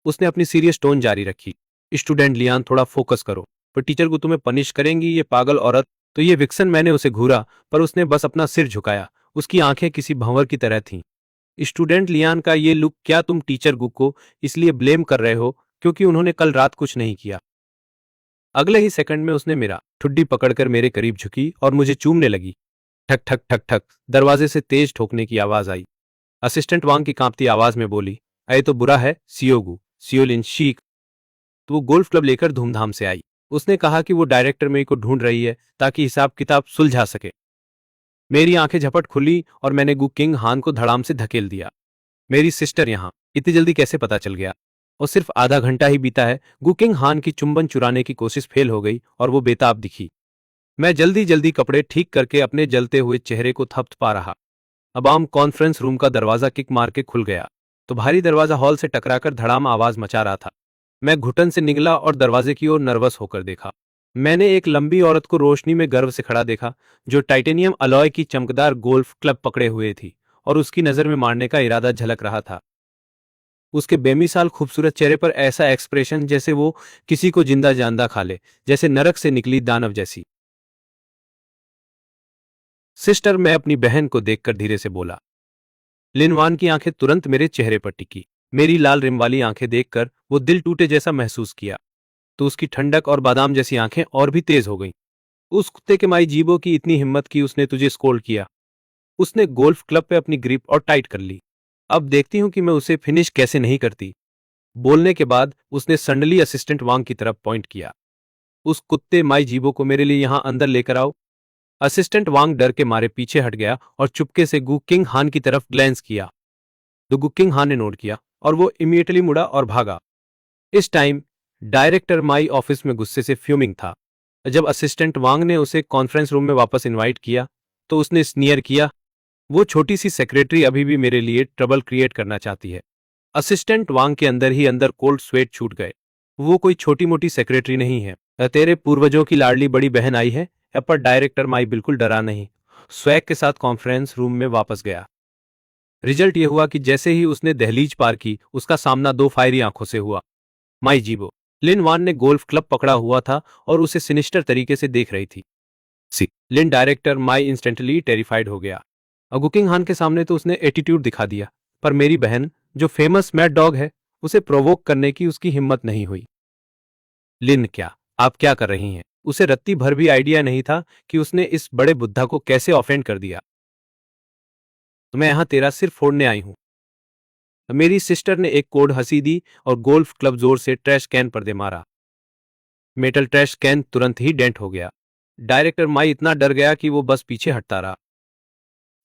उसने अपनी सीरियस टोन जारी रखी। स्टूडेंट लियान, थोड़ा फोकस करो। पर टीचर को तुम्हें पनिश करेंगी ये पागल औरत। तो ये विक्सन। मैंने उसे घूरा पर उसने बस अपना सिर झुकाया। उसकी आंखें किसी भंवर की तरह थीं। स्टूडेंट लियान का ये लुक, क्या तुम टीचर गु को इसलिए ब्लेम कर रहे हो क्योंकि उन्होंने कल रात कुछ नहीं किया? अगले ही सेकंड में उसने मेरा ठुड्डी पकड़कर मेरे करीब झुकी और मुझे चूमने लगी। ठक ठक ठक ठक दरवाजे से तेज ठोकने की आवाज आई। असिस्टेंट वांग की कांपती आवाज में बोली, अरे तो बुरा है सियोगु, सियोलिन शीक। तो वो गोल्फ क्लब लेकर धूमधाम से आई। उसने कहा कि वो डायरेक्टर मेरी को ढूंढ रही है ताकि हिसाब किताब सुलझा सके। मेरी आंखें झपट खुली और मैंने गु किंग हान को धड़ाम से धकेल दिया। मेरी सिस्टर यहाँ इतनी जल्दी कैसे पता चल गया? और सिर्फ आधा घंटा ही बीता है। गु किंग हान की चुंबन चुराने की कोशिश फेल हो गई और वो बेताब दिखी। मैं जल्दी जल्दी कपड़े ठीक करके अपने जलते हुए चेहरे को थपथपा रहा। अब आम कॉन्फ्रेंस रूम का दरवाजा किक मार के खुल गया तो भारी दरवाजा हॉल से टकराकर धड़ाम आवाज मचा रहा था। मैं घुटन से निकला और दरवाजे की ओर नर्वस होकर देखा। मैंने एक लंबी औरत को रोशनी में गर्व से खड़ा देखा जो टाइटेनियम अलॉय की चमकदार गोल्फ क्लब पकड़े हुए थी और उसकी नजर में मारने का इरादा झलक रहा था। उसके बेमिसाल खूबसूरत चेहरे पर ऐसा एक्सप्रेशन जैसे वो किसी को जिंदा जानदा खा ले, जैसे नरक से निकली दानव जैसी। सिस्टर, मैं अपनी बहन को देखकर धीरे से बोला। लिनवान की आंखें तुरंत मेरे चेहरे पर टिकी। मेरी लाल रिम वाली आंखें देखकर वो दिल टूटे जैसा महसूस किया। तो उसकी ठंडक और बादाम जैसी आंखें और भी तेज हो गईं। उस कुत्ते के माई जीबो की इतनी हिम्मत की उसने तुझे स्कोल्ड किया। उसने गोल्फ क्लब पे अपनी ग्रिप और टाइट कर ली। अब देखती हूं कि मैं उसे फिनिश कैसे नहीं करती। बोलने के बाद उसने सडनली असिस्टेंट वांग की तरफ पॉइंट किया। उस कुत्ते माई जीबो को मेरे लिए यहां अंदर लेकर आओ। असिस्टेंट वांग डर के मारे पीछे हट गया और चुपके से गु किंग हान की तरफ ग्लैंस किया। तो गु किंग हान ने नोट किया। और वो इमीडिएटली मुड़ा और भागा। इस टाइम डायरेक्टर माई ऑफिस में गुस्से से फ्यूमिंग था। जब असिस्टेंट वांग ने उसे कॉन्फ्रेंस रूम में वापस इनवाइट किया तो उसने स्नीयर किया, वो छोटी सी सेक्रेटरी अभी भी मेरे लिए ट्रबल क्रिएट करना चाहती है। असिस्टेंट वांग के अंदर ही अंदर कोल्ड स्वेट छूट गए। वो कोई छोटी मोटी सेक्रेटरी नहीं है, तेरे पूर्वजों की लाडली बड़ी बहन आई है। पर डायरेक्टर माई बिल्कुल डरा नहीं, स्वैग के साथ कॉन्फ्रेंस रूम में वापस गया। रिजल्ट ये हुआ कि जैसे ही उसने दहलीज पार की, उसका सामना दो फायरी आंखों से हुआ। माई जीबो लिन वान ने गोल्फ क्लब पकड़ा हुआ था और उसे सिनिस्टर तरीके से देख रही थी। लिन डायरेक्टर माई इंस्टेंटली टेरिफाइड हो गया। गुकिंग हान के सामने तो उसने एटीट्यूड दिखा दिया, पर मेरी बहन जो फेमस मैड डॉग है, उसे प्रोवोक करने की उसकी हिम्मत नहीं हुई। लिन, क्या आप क्या कर रही हैं? उसे रत्ती भर भी आइडिया नहीं था कि उसने इस बड़े बुद्धा को कैसे ऑफेंड कर दिया। तो मैं यहां तेरा सिर फोड़ने आई हूं। मेरी सिस्टर ने एक कोड हंसी दी और गोल्फ क्लब जोर से ट्रैश कैन पर दे मारा। मेटल ट्रैश कैन तुरंत ही डेंट हो गया। डायरेक्टर माई इतना डर गया कि वो बस पीछे हटता रहा।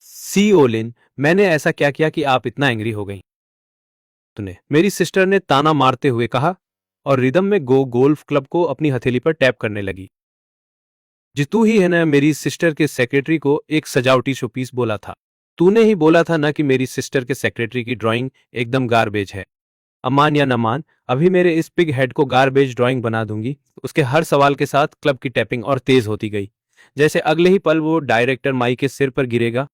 सीईओ लिन, मैंने ऐसा क्या किया कि आप इतना एंग्री हो गई? तूने, मेरी सिस्टर ने ताना मारते हुए कहा और रिदम में गोल्फ क्लब को अपनी हथेली पर टैप करने लगी। जितू ही है ना मेरी सिस्टर के सेक्रेटरी को एक सजावटी शोपीस बोला था। तूने ही बोला था ना कि मेरी सिस्टर के सेक्रेटरी की ड्राइंग एकदम गार्बेज है। अमान या न मान, अभी मेरे इस पिग हेड को गार्बेज ड्राइंग बना दूंगी। उसके हर सवाल के साथ क्लब की टैपिंग और तेज होती गई, जैसे अगले ही पल वो डायरेक्टर माई के सिर पर गिरेगा।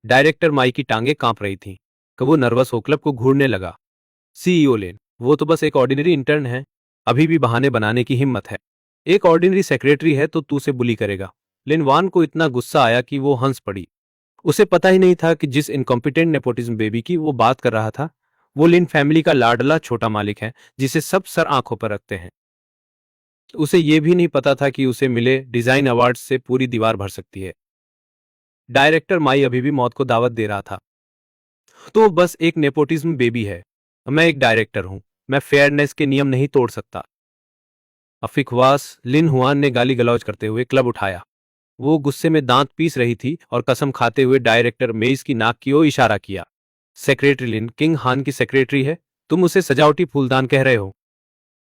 डायरेक्टर माई की टांगे कांप रही थीं। कब वो नर्वस हो क्लब को घूरने लगा। सीईओ लेन, वो तो बस एक ऑर्डिनरी इंटर्न है, अभी भी बहाने बनाने की हिम्मत है। एक ऑर्डिनरी सेक्रेटरी है तो तू उसे बुली करेगा? लिन वान को इतना गुस्सा आया कि वो हंस पड़ी। उसे पता ही नहीं था कि जिस इनकॉम्पिटेंट नेपोटिज्म बेबी की वो बात कर रहा था, वो लिन फैमिली का लाडला छोटा मालिक है, जिसे सब सर आंखों पर रखते हैं। उसे ये भी नहीं पता था कि उसे मिले डिजाइन अवार्ड्स से पूरी दीवार भर सकती है। डायरेक्टर माई अभी भी मौत को दावत दे रहा था। तो बस एक नेपोटिज्म बेबी है, मैं एक डायरेक्टर हूं, मैं फेयरनेस के नियम नहीं तोड़ सकता। अफिकवास, लिन हुआन ने गाली गलौज करते हुए क्लब उठाया। वो गुस्से में दांत पीस रही थी और कसम खाते हुए डायरेक्टर मेज की नाक की ओर इशारा किया। सेक्रेटरी लिन किंग हान की सेक्रेटरी है, तुम उसे सजावटी फूलदान कह रहे हो?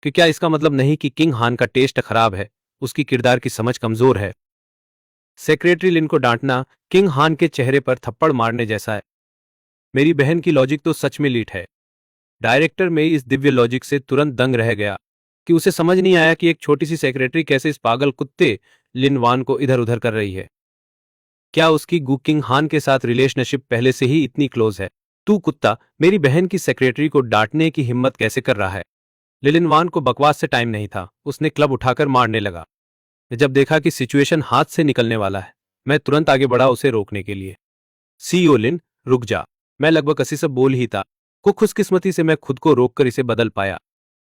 कि क्या इसका मतलब नहीं कि किंग हान का टेस्ट खराब है, उसकी किरदार की समझ कमजोर है? सेक्रेटरी लिन को डांटना किंग हान के चेहरे पर थप्पड़ मारने जैसा है। मेरी बहन की लॉजिक तो सच में लीट है। डायरेक्टर में इस दिव्य लॉजिक से तुरंत दंग रह गया कि उसे समझ नहीं आया कि एक छोटी सी सेक्रेटरी कैसे इस पागल कुत्ते लिन वान को इधर उधर कर रही है। क्या उसकी गु किंग हान के साथ रिलेशनशिप पहले से ही इतनी क्लोज है? तू कुत्ता मेरी बहन की सेक्रेटरी को डांटने की हिम्मत कैसे कर रहा है? लिलिन वान को बकवास से टाइम नहीं था, उसने क्लब उठाकर मारने लगा। जब देखा कि सिचुएशन हाथ से निकलने वाला है, मैं तुरंत आगे बढ़ा उसे रोकने के लिए। सीईओ लिन, रुक जा। मैं लगभग ऐसी सब बोल ही था को खुशकिस्मती से मैं खुद को रोककर इसे बदल पाया।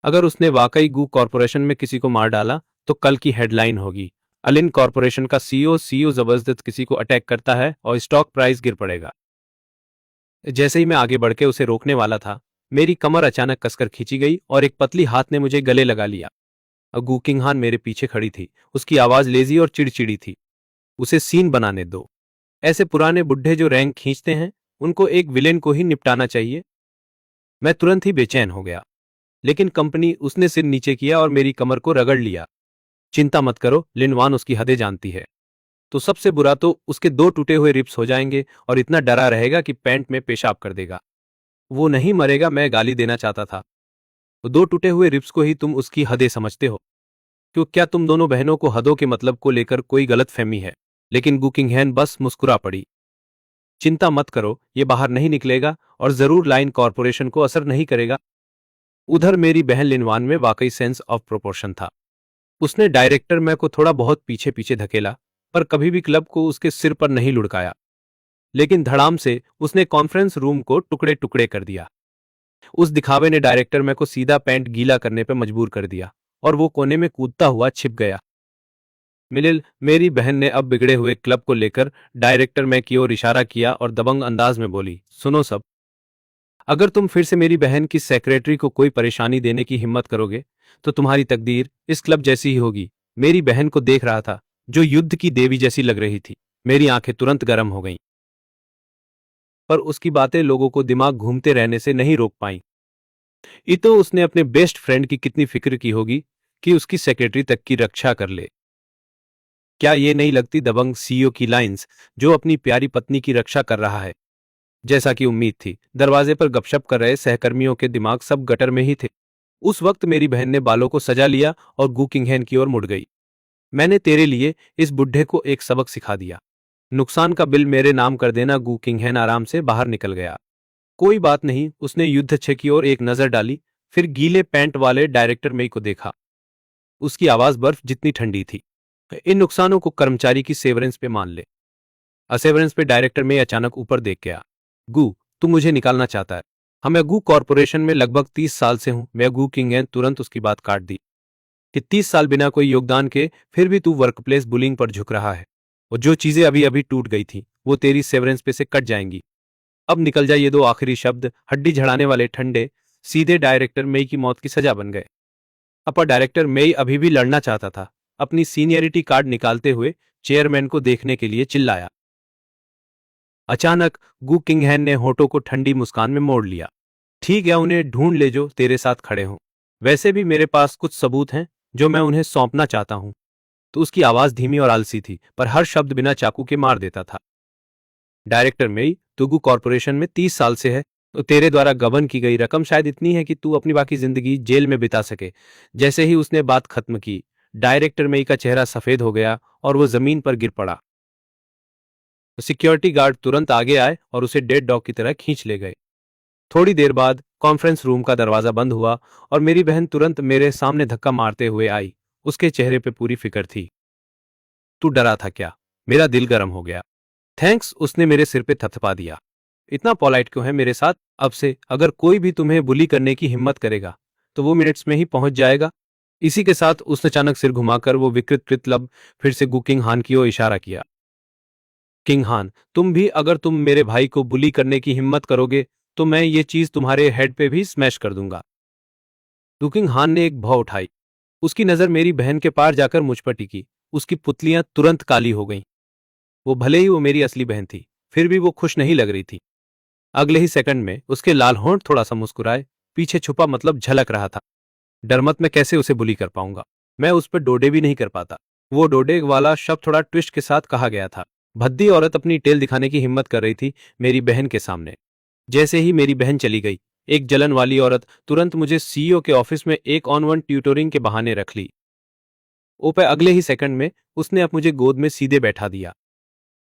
अगर उसने वाकई गू कॉर्पोरेशन में किसी को मार डाला तो कल की हेडलाइन होगी, अलिन कॉर्पोरेशन का सीईओ जबरदस्त किसी को अटैक करता है और स्टॉक प्राइस गिर पड़ेगा। जैसे ही मैं आगे बढ़ के उसे रोकने वाला था, मेरी कमर अचानक कसकर खींची गई और एक पतली हाथ ने मुझे गले लगा लिया। गू किंगहान मेरे पीछे खड़ी थी, उसकी आवाज लेजी और चिड़चिड़ी थी। उसे सीन बनाने दो। ऐसे पुराने बुढ़े जो रैंक खींचते हैं, उनको एक विलेन को ही निपटाना चाहिए। मैं तुरंत ही बेचैन हो गया, लेकिन कंपनी, उसने सिर नीचे किया और मेरी कमर को रगड़ लिया। चिंता मत करो, लिनवान उसकी हदें जानती है। तो सबसे बुरा तो उसके दो टूटे हुए रिब्स हो जाएंगे और इतना डरा रहेगा कि पैंट में पेशाब कर देगा। वो नहीं मरेगा, मैं गाली देना चाहता था। तो दो टूटे हुए रिब्स को ही तुम उसकी हदें समझते हो? क्यों, क्या तुम दोनों बहनों को हदों के मतलब को लेकर कोई गलतफहमी है? लेकिन गुकिंगहैन बस मुस्कुरा पड़ी। चिंता मत करो, ये बाहर नहीं निकलेगा और जरूर लाइन कॉर्पोरेशन को असर नहीं करेगा। उधर मेरी बहन लिनवान में वाकई सेंस ऑफ प्रोपोर्शन था। उसने डायरेक्टर मैं को थोड़ा बहुत पीछे पीछे धकेला, पर कभी भी क्लब को उसके सिर पर नहीं लुढ़काया। लेकिन धड़ाम से उसने कॉन्फ्रेंस रूम को टुकड़े टुकड़े कर दिया। उस दिखावे ने डायरेक्टर मैं को सीधा पैंट गीला करने पर मजबूर कर दिया और वो कोने में कूदता हुआ छिप गया। मिलिल, मेरी बहन ने अब बिगड़े हुए क्लब को लेकर डायरेक्टर मैं की ओर इशारा किया और दबंग अंदाज में बोली, सुनो सब, अगर तुम फिर से मेरी बहन की सेक्रेटरी को कोई परेशानी देने की हिम्मत करोगे तो तुम्हारी तकदीर इस क्लब जैसी ही होगी। मेरी बहन को देख रहा था, जो युद्ध की देवी जैसी लग रही थी। मेरी आंखें तुरंत गर्म हो गईं। पर उसकी बातें लोगों को दिमाग घूमते रहने से नहीं रोक पाई। ये तो उसने अपने बेस्ट फ्रेंड की कितनी फिक्र की होगी कि उसकी सेक्रेटरी तक की रक्षा कर ले। क्या ये नहीं लगती दबंग सीईओ की लाइंस, जो अपनी प्यारी पत्नी की रक्षा कर रहा है? जैसा कि उम्मीद थी, दरवाजे पर गपशप कर रहे सहकर्मियों के दिमाग सब गटर में ही थे। उस वक्त मेरी बहन ने बालों को सजा लिया और गू किंगहैन की ओर मुड़ गई। मैंने तेरे लिए इस बुढ़े को एक सबक सिखा दिया। नुकसान का बिल मेरे नाम कर देना। गू किंगहैन आराम से बाहर निकल गया। कोई बात नहीं, उसने युद्ध छे की ओर एक नजर डाली, फिर गीले पैंट वाले डायरेक्टर मई को देखा। उसकी आवाज बर्फ जितनी ठंडी थी। इन नुकसानों को कर्मचारी की सेवरेंस पे मान ले। असेवरेंस पे डायरेक्टर मई अचानक ऊपर देख गया। गू, तू मुझे निकालना चाहता है? हाँ, मैं गू कॉरपोरेशन में लगभग 30 साल से हूं। मैं गू किंगहैन तुरंत उसकी बात काट दी कि 30 साल बिना कोई योगदान के फिर भी तू वर्कप्लेस बुलिंग पर झुक रहा है। और जो चीजें अभी अभी टूट गई थी वो तेरी सेवरेंस पे से कट जाएंगी। अब निकल जा। ये दो आखिरी शब्द हड्डी झड़ाने वाले ठंडे सीधे डायरेक्टर मई की मौत की सजा बन गए। अपर डायरेक्टर मई अभी भी लड़ना चाहता था। अपनी सीनियरिटी कार्ड निकालते हुए चेयरमैन को देखने के लिए चिल्लाया। अचानक गू किंगहैन ने होठों को ठंडी मुस्कान में मोड़ लिया। ठीक है, उन्हें ढूंढ ले जो तेरे साथ खड़े हों। वैसे भी मेरे पास कुछ सबूत हैं जो मैं उन्हें सौंपना चाहता हूं। तो उसकी आवाज धीमी और आलसी थी, पर हर शब्द बिना चाकू के मार देता था। डायरेक्टर मेई, तू गू कॉरपोरेशन में 30 साल से है, तो तेरे द्वारा गबन की गई रकम शायद इतनी है कि तू अपनी बाकी जिंदगी जेल में बिता सके। जैसे ही उसने बात खत्म की, डायरेक्टर मेई का चेहरा सफेद हो गया और वो जमीन पर गिर पड़ा। सिक्योरिटी गार्ड तुरंत आगे आए और उसे डेड डॉग की तरह खींच ले गए। थोड़ी देर बाद कॉन्फ्रेंस रूम का दरवाजा बंद हुआ और मेरी बहन तुरंत मेरे सामने धक्का मारते हुए आई। उसके चेहरे पे पूरी फिक्र थी। तू डरा था क्या? मेरा दिल गर्म हो गया। थैंक्स, उसने मेरे सिर पे थपथपा दिया। इतना पोलाइट क्यों है मेरे साथ? अब से अगर कोई भी तुम्हें बुली करने की हिम्मत करेगा तो वो मिनट्स में ही पहुंच जाएगा। इसी के साथ उसने अचानक सिर घुमाकर वो विकृत कृत लब फिर से गू किंग हान की ओर इशारा किया। किंग हान, तुम भी अगर तुम मेरे भाई को बुली करने की हिम्मत करोगे तो मैं ये चीज तुम्हारे हेड पे भी स्मैश कर दूंगा। किंग हान ने एक भौ उठाई। उसकी नजर मेरी बहन के पार जाकर मुझ पर टिकी। उसकी पुतलियां तुरंत काली हो गईं। वो भले ही वो मेरी असली बहन थी, फिर भी वो खुश नहीं लग रही थी। अगले ही सेकंड में उसके लाल होंठ थोड़ा सा मुस्कुराए, पीछे छुपा मतलब झलक रहा था। डर मत, मैं कैसे उसे बुली कर पाऊंगा? मैं उस पर डोडे भी नहीं कर पाता। वो डोडे वाला शब्द थोड़ा ट्विस्ट के साथ कहा गया था। भद्दी औरत अपनी टेल दिखाने की हिम्मत कर रही थी मेरी बहन के सामने। जैसे ही मेरी बहन चली गई, एक जलन वाली औरत तुरंत मुझे सीईओ के ऑफिस में एक ऑन वन ट्यूटोरिंग के बहाने रख ली। ओपे अगले ही सेकंड में उसने अब मुझे गोद में सीधे बैठा दिया।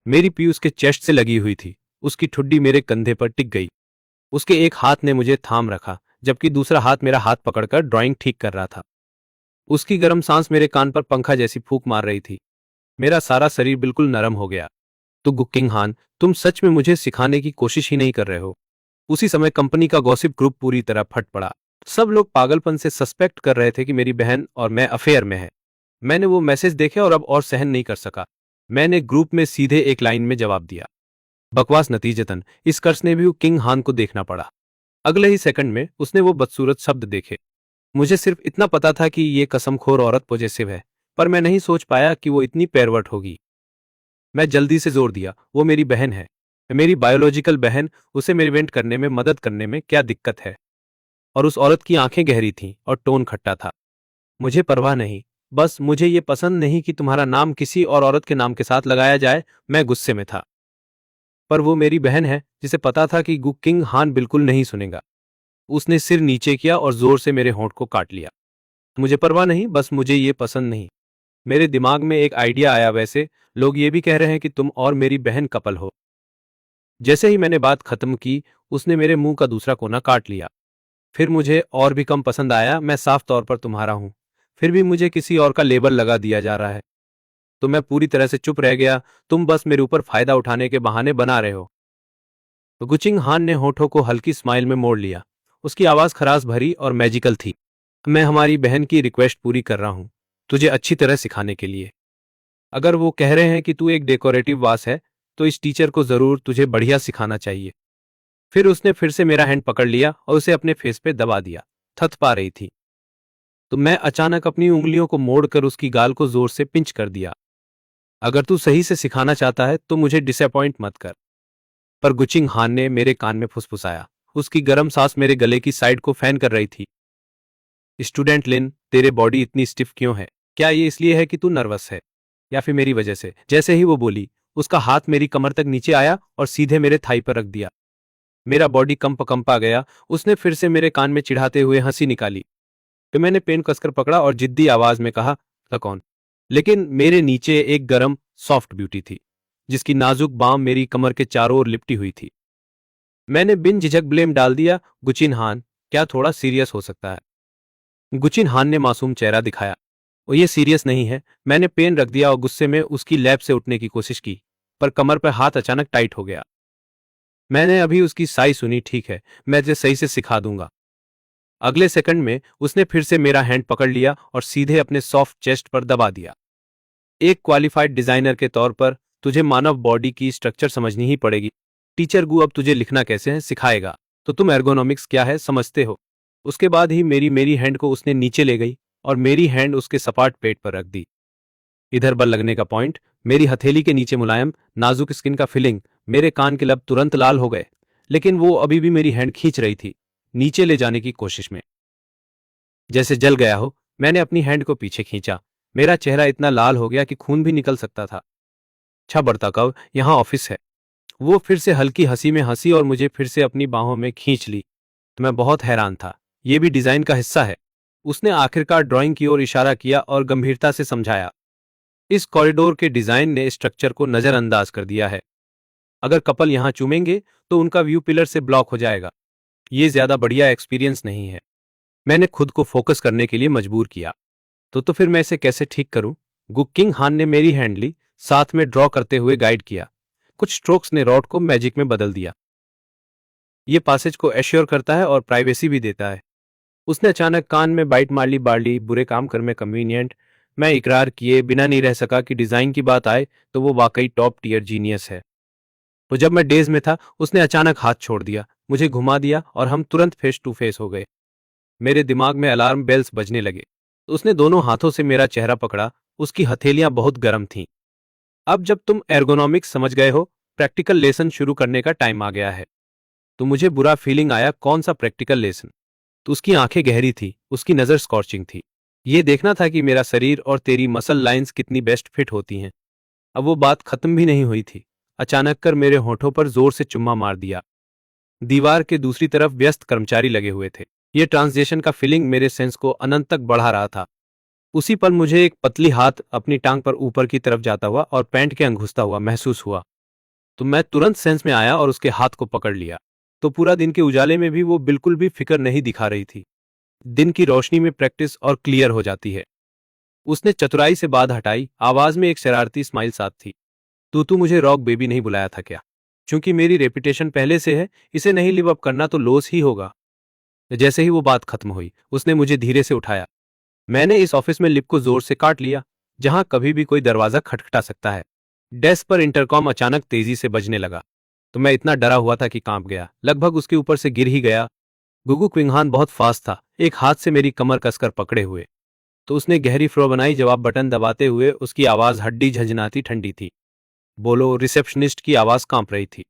मेरी पी उसके चेस्ट से लगी हुई थी। उसकी ठुड्डी मेरे कंधे पर टिक गई। उसके एक हाथ ने मुझे थाम रखा, जबकि दूसरा हाथ मेरा हाथ पकड़कर ड्राइंग ठीक कर रहा था। उसकी गर्म सांस मेरे कान पर पंखा जैसी फूंक मार रही थी। मेरा सारा शरीर बिल्कुल नरम हो गया। तो गुकिंग हान, तुम सच में मुझे सिखाने की कोशिश ही नहीं कर रहे हो? उसी समय कंपनी का गॉसिप ग्रुप पूरी तरह फट पड़ा। सब लोग पागलपन से सस्पेक्ट कर रहे थे कि मेरी बहन और मैं अफेयर में है। मैंने वो मैसेज देखे और अब और सहन नहीं कर सका। मैंने ग्रुप में सीधे एक लाइन में जवाब दिया। बकवास। नतीजतन इस कर्स ने भी किंग हान को देखना पड़ा। अगले ही सेकंड में उसने वो बदसूरत शब्द देखे। मुझे सिर्फ इतना पता था कि ये कसमखोर औरत पॉजेसिव है, पर मैं नहीं सोच पाया कि वो इतनी पैरवट होगी। मैं जल्दी से जोर दिया, वो मेरी बहन है, मेरी बायोलॉजिकल बहन। उसे मेरिवेंट करने में मदद करने में क्या दिक्कत है? और उस औरत की आंखें गहरी थीं और टोन खट्टा था। मुझे परवाह नहीं, बस मुझे ये पसंद नहीं कि तुम्हारा नाम किसी और औरत के नाम के साथ लगाया जाए। मैं गुस्से में था, पर वो मेरी बहन है जिसे पता था कि गु किंग हान बिल्कुल नहीं सुनेगा। उसने सिर नीचे किया और जोर से मेरे होंठ को काट लिया। मुझे परवाह नहीं, बस मुझे ये पसंद नहीं। मेरे दिमाग में एक आइडिया आया। वैसे लोग ये भी कह रहे हैं कि तुम और मेरी बहन कपल हो। जैसे ही मैंने बात खत्म की, उसने मेरे मुंह का दूसरा कोना काट लिया। फिर मुझे और भी कम पसंद आया। मैं साफ तौर पर तुम्हारा हूं, फिर भी मुझे किसी और का लेबल लगा दिया जा रहा है। तो मैं पूरी तरह से चुप रह गया। तुम बस मेरे ऊपर फायदा उठाने के बहाने बना रहे हो। तो गुचिंग हान ने होठों को हल्की स्माइल में मोड़ लिया। उसकी आवाज खराश भरी और मैजिकल थी। मैं हमारी बहन की रिक्वेस्ट पूरी कर रहा हूं, तुझे अच्छी तरह सिखाने के लिए। अगर वो कह रहे हैं कि तू एक डेकोरेटिव वास है, तो इस टीचर को जरूर तुझे बढ़िया सिखाना चाहिए। फिर उसने फिर से मेरा हैंड पकड़ लिया और उसे अपने फेस पे दबा दिया। थथपा रही थी। तो मैं अचानक अपनी उंगलियों को मोड़कर उसकी गाल को जोर से पिंच कर दिया। अगर तू सही से सिखाना चाहता है तो मुझे डिसअपॉइंट मत कर। पर गुचिंग हान ने मेरे कान में फुसफुसाया। उसकी गर्म सांस मेरे गले की साइड को फैन कर रही थी। स्टूडेंट लिन, तेरे बॉडी इतनी स्टिफ क्यों है? क्या ये इसलिए है कि तू नर्वस है या फिर मेरी वजह से? जैसे ही वो बोली, उसका हाथ मेरी कमर तक नीचे आया और सीधे मेरे थाई पर रख दिया। मेरा बॉडी कंपा गया। उसने फिर से मेरे कान में चिढ़ाते हुए हंसी निकाली। फिर मैंने पेन कसकर पकड़ा और जिद्दी आवाज में कहा, कौन? लेकिन मेरे नीचे एक गरम सॉफ्ट ब्यूटी थी, जिसकी नाजुक बाम मेरी कमर के चारों ओर लिपटी हुई थी। मैंने बिन झिझक ब्लेम डाल दिया, गुचिन हान, क्या थोड़ा सीरियस हो सकता है? गुचिन हान ने मासूम चेहरा दिखाया। और ये सीरियस नहीं है। मैंने पेन रख दिया और गुस्से में उसकी लैब से उठने की कोशिश की, पर कमर पर हाथ अचानक टाइट हो गया। मैंने अभी उसकी साई सुनी, ठीक है, मैं तुझे सही से सिखा दूंगा। अगले सेकंड में उसने फिर से मेरा हैंड पकड़ लिया और सीधे अपने सॉफ्ट चेस्ट पर दबा दिया। एक क्वालिफाइड डिजाइनर के तौर पर तुझे मानव बॉडी की स्ट्रक्चर समझनी ही पड़ेगी। टीचर गु अब तुझे लिखना कैसे है सिखाएगा, तो तुम एर्गोनॉमिक्स क्या है समझते हो? उसके बाद ही मेरी हैंड को उसने नीचे ले गई और मेरी हैंड उसके सपाट पेट पर रख दी। इधर बल लगने का पॉइंट, मेरी हथेली के नीचे मुलायम नाजुक स्किन का फीलिंग। मेरे कान के लब तुरंत लाल हो गए, लेकिन वो अभी भी मेरी हैंड खींच रही थी, नीचे ले जाने की कोशिश में। जैसे जल गया हो, मैंने अपनी हैंड को पीछे खींचा। मेरा चेहरा इतना लाल हो गया कि खून भी निकल सकता था। अच्छा बढ़ता कब, यहाँ ऑफिस है। वो फिर से हल्की हंसी में हंसी और मुझे फिर से अपनी बाहों में खींच ली। तो मैं बहुत हैरान था, ये भी डिजाइन का हिस्सा है। उसने आखिरकार ड्राइंग की ओर इशारा किया और गंभीरता से समझाया, इस कॉरिडोर के डिजाइन ने स्ट्रक्चर को नजरअंदाज कर दिया है। अगर कपल यहां चूमेंगे तो उनका व्यू पिलर से ब्लॉक हो जाएगा। ये ज्यादा बढ़िया एक्सपीरियंस नहीं है। मैंने खुद को फोकस करने के लिए मजबूर किया। तो फिर मैं इसे कैसे ठीक करूं? गुकिंग हान ने मेरी हैंड ली, साथ में ड्रॉ करते हुए गाइड किया। कुछ स्ट्रोक्स ने रॉड को मैजिक में बदल दिया। ये पासेज को एश्योर करता है और प्राइवेसी भी देता है। उसने अचानक कान में बाइट मार ली, बार्ली बुरे काम कर में कन्वीनियंट। मैं इकरार किए बिना नहीं रह सका कि डिजाइन की बात आए तो वो वाकई टॉप टीयर जीनियस है। तो जब मैं डेज में था, उसने अचानक हाथ छोड़ दिया, मुझे घुमा दिया और हम तुरंत फेस टू फेस हो गए। मेरे दिमाग में अलार्म बेल्स बजने लगे। उसने दोनों हाथों से मेरा चेहरा पकड़ा। उसकी हथेलियां बहुत गर्म थीं। अब जब तुम एर्गोनॉमिक्स समझ गए हो, प्रैक्टिकल लेसन शुरू करने का टाइम आ गया है। तो मुझे बुरा फीलिंग आया, कौन सा प्रैक्टिकल लेसन? तो उसकी आंखें गहरी थी, उसकी नजर स्कॉर्चिंग थी। ये देखना था कि मेरा शरीर और तेरी मसल लाइंस कितनी बेस्ट फिट होती हैं। अब वो बात खत्म भी नहीं हुई थी। अचानक कर मेरे होठों पर जोर से चुम्मा मार दिया। दीवार के दूसरी तरफ व्यस्त कर्मचारी लगे हुए थे। ये ट्रांसलेशन का फीलिंग मेरे सेंस को अनंत तक बढ़ा रहा था। उसी पल मुझे एक पतली हाथ अपनी टांग पर ऊपर की तरफ जाता हुआ और पैंट के अंग घुसता हुआ महसूस हुआ। तो मैं तुरंत सेंस में आया और उसके हाथ को पकड़ लिया। तो पूरा दिन के उजाले में भी वो बिल्कुल भी फिक्र नहीं दिखा रही थी। दिन की रोशनी में प्रैक्टिस और क्लियर हो जाती है। उसने चतुराई से बात हटाई, आवाज में एक शरारती स्माइल साथ थी। तू मुझे रॉक बेबी नहीं बुलाया था क्या? क्योंकि मेरी रेपुटेशन पहले से है, इसे नहीं लिव अप करना तो लॉस ही होगा। जैसे ही वो बात खत्म हुई, उसने मुझे धीरे से उठाया। मैंने इस ऑफिस में लिप को जोर से काट लिया, जहां कभी भी कोई दरवाजा खटखटा सकता है। डेस्क पर इंटरकॉम अचानक तेजी से बजने लगा। तो मैं इतना डरा हुआ था कि कांप गया, लगभग उसके ऊपर से गिर ही गया। गुगु क्विंगहान बहुत फास्ट था, एक हाथ से मेरी कमर कसकर पकड़े हुए। तो उसने गहरी फ्लो बनाई, जवाब बटन दबाते हुए। उसकी आवाज हड्डी झंझनाती ठंडी थी। बोलो, रिसेप्शनिस्ट की आवाज कांप रही थी।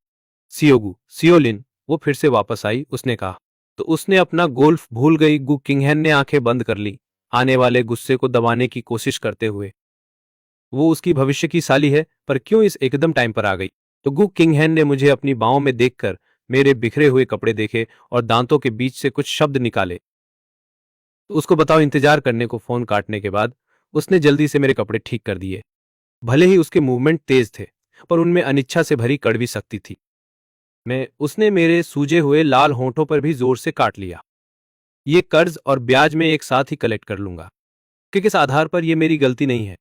सियोगु, सियोलिन, वो फिर से वापस आई, उसने कहा। तो उसने अपना गोल्फ भूल गई। गु किंगहैन ने आंखें बंद कर ली, आने वाले गुस्से को दबाने की कोशिश करते हुए। वो उसकी भविष्य की साली है, पर क्यों इस एकदम टाइम पर आ गई? तो गु किंगहैन ने मुझे अपनी बाहों में देखकर मेरे बिखरे हुए कपड़े देखे और दांतों के बीच से कुछ शब्द निकाले। तो उसको बताओ। इंतजार करने को फोन काटने के बाद उसने जल्दी से मेरे कपड़े ठीक कर दिए। भले ही उसके मूवमेंट तेज थे, पर उनमें अनिच्छा से भरी कड़वी शक्ति थी। उसने मेरे सूजे हुए लाल होंठों पर भी जोर से काट लिया। ये कर्ज और ब्याज में एक साथ ही कलेक्ट कर लूंगा, कि किस आधार पर यह मेरी गलती नहीं है।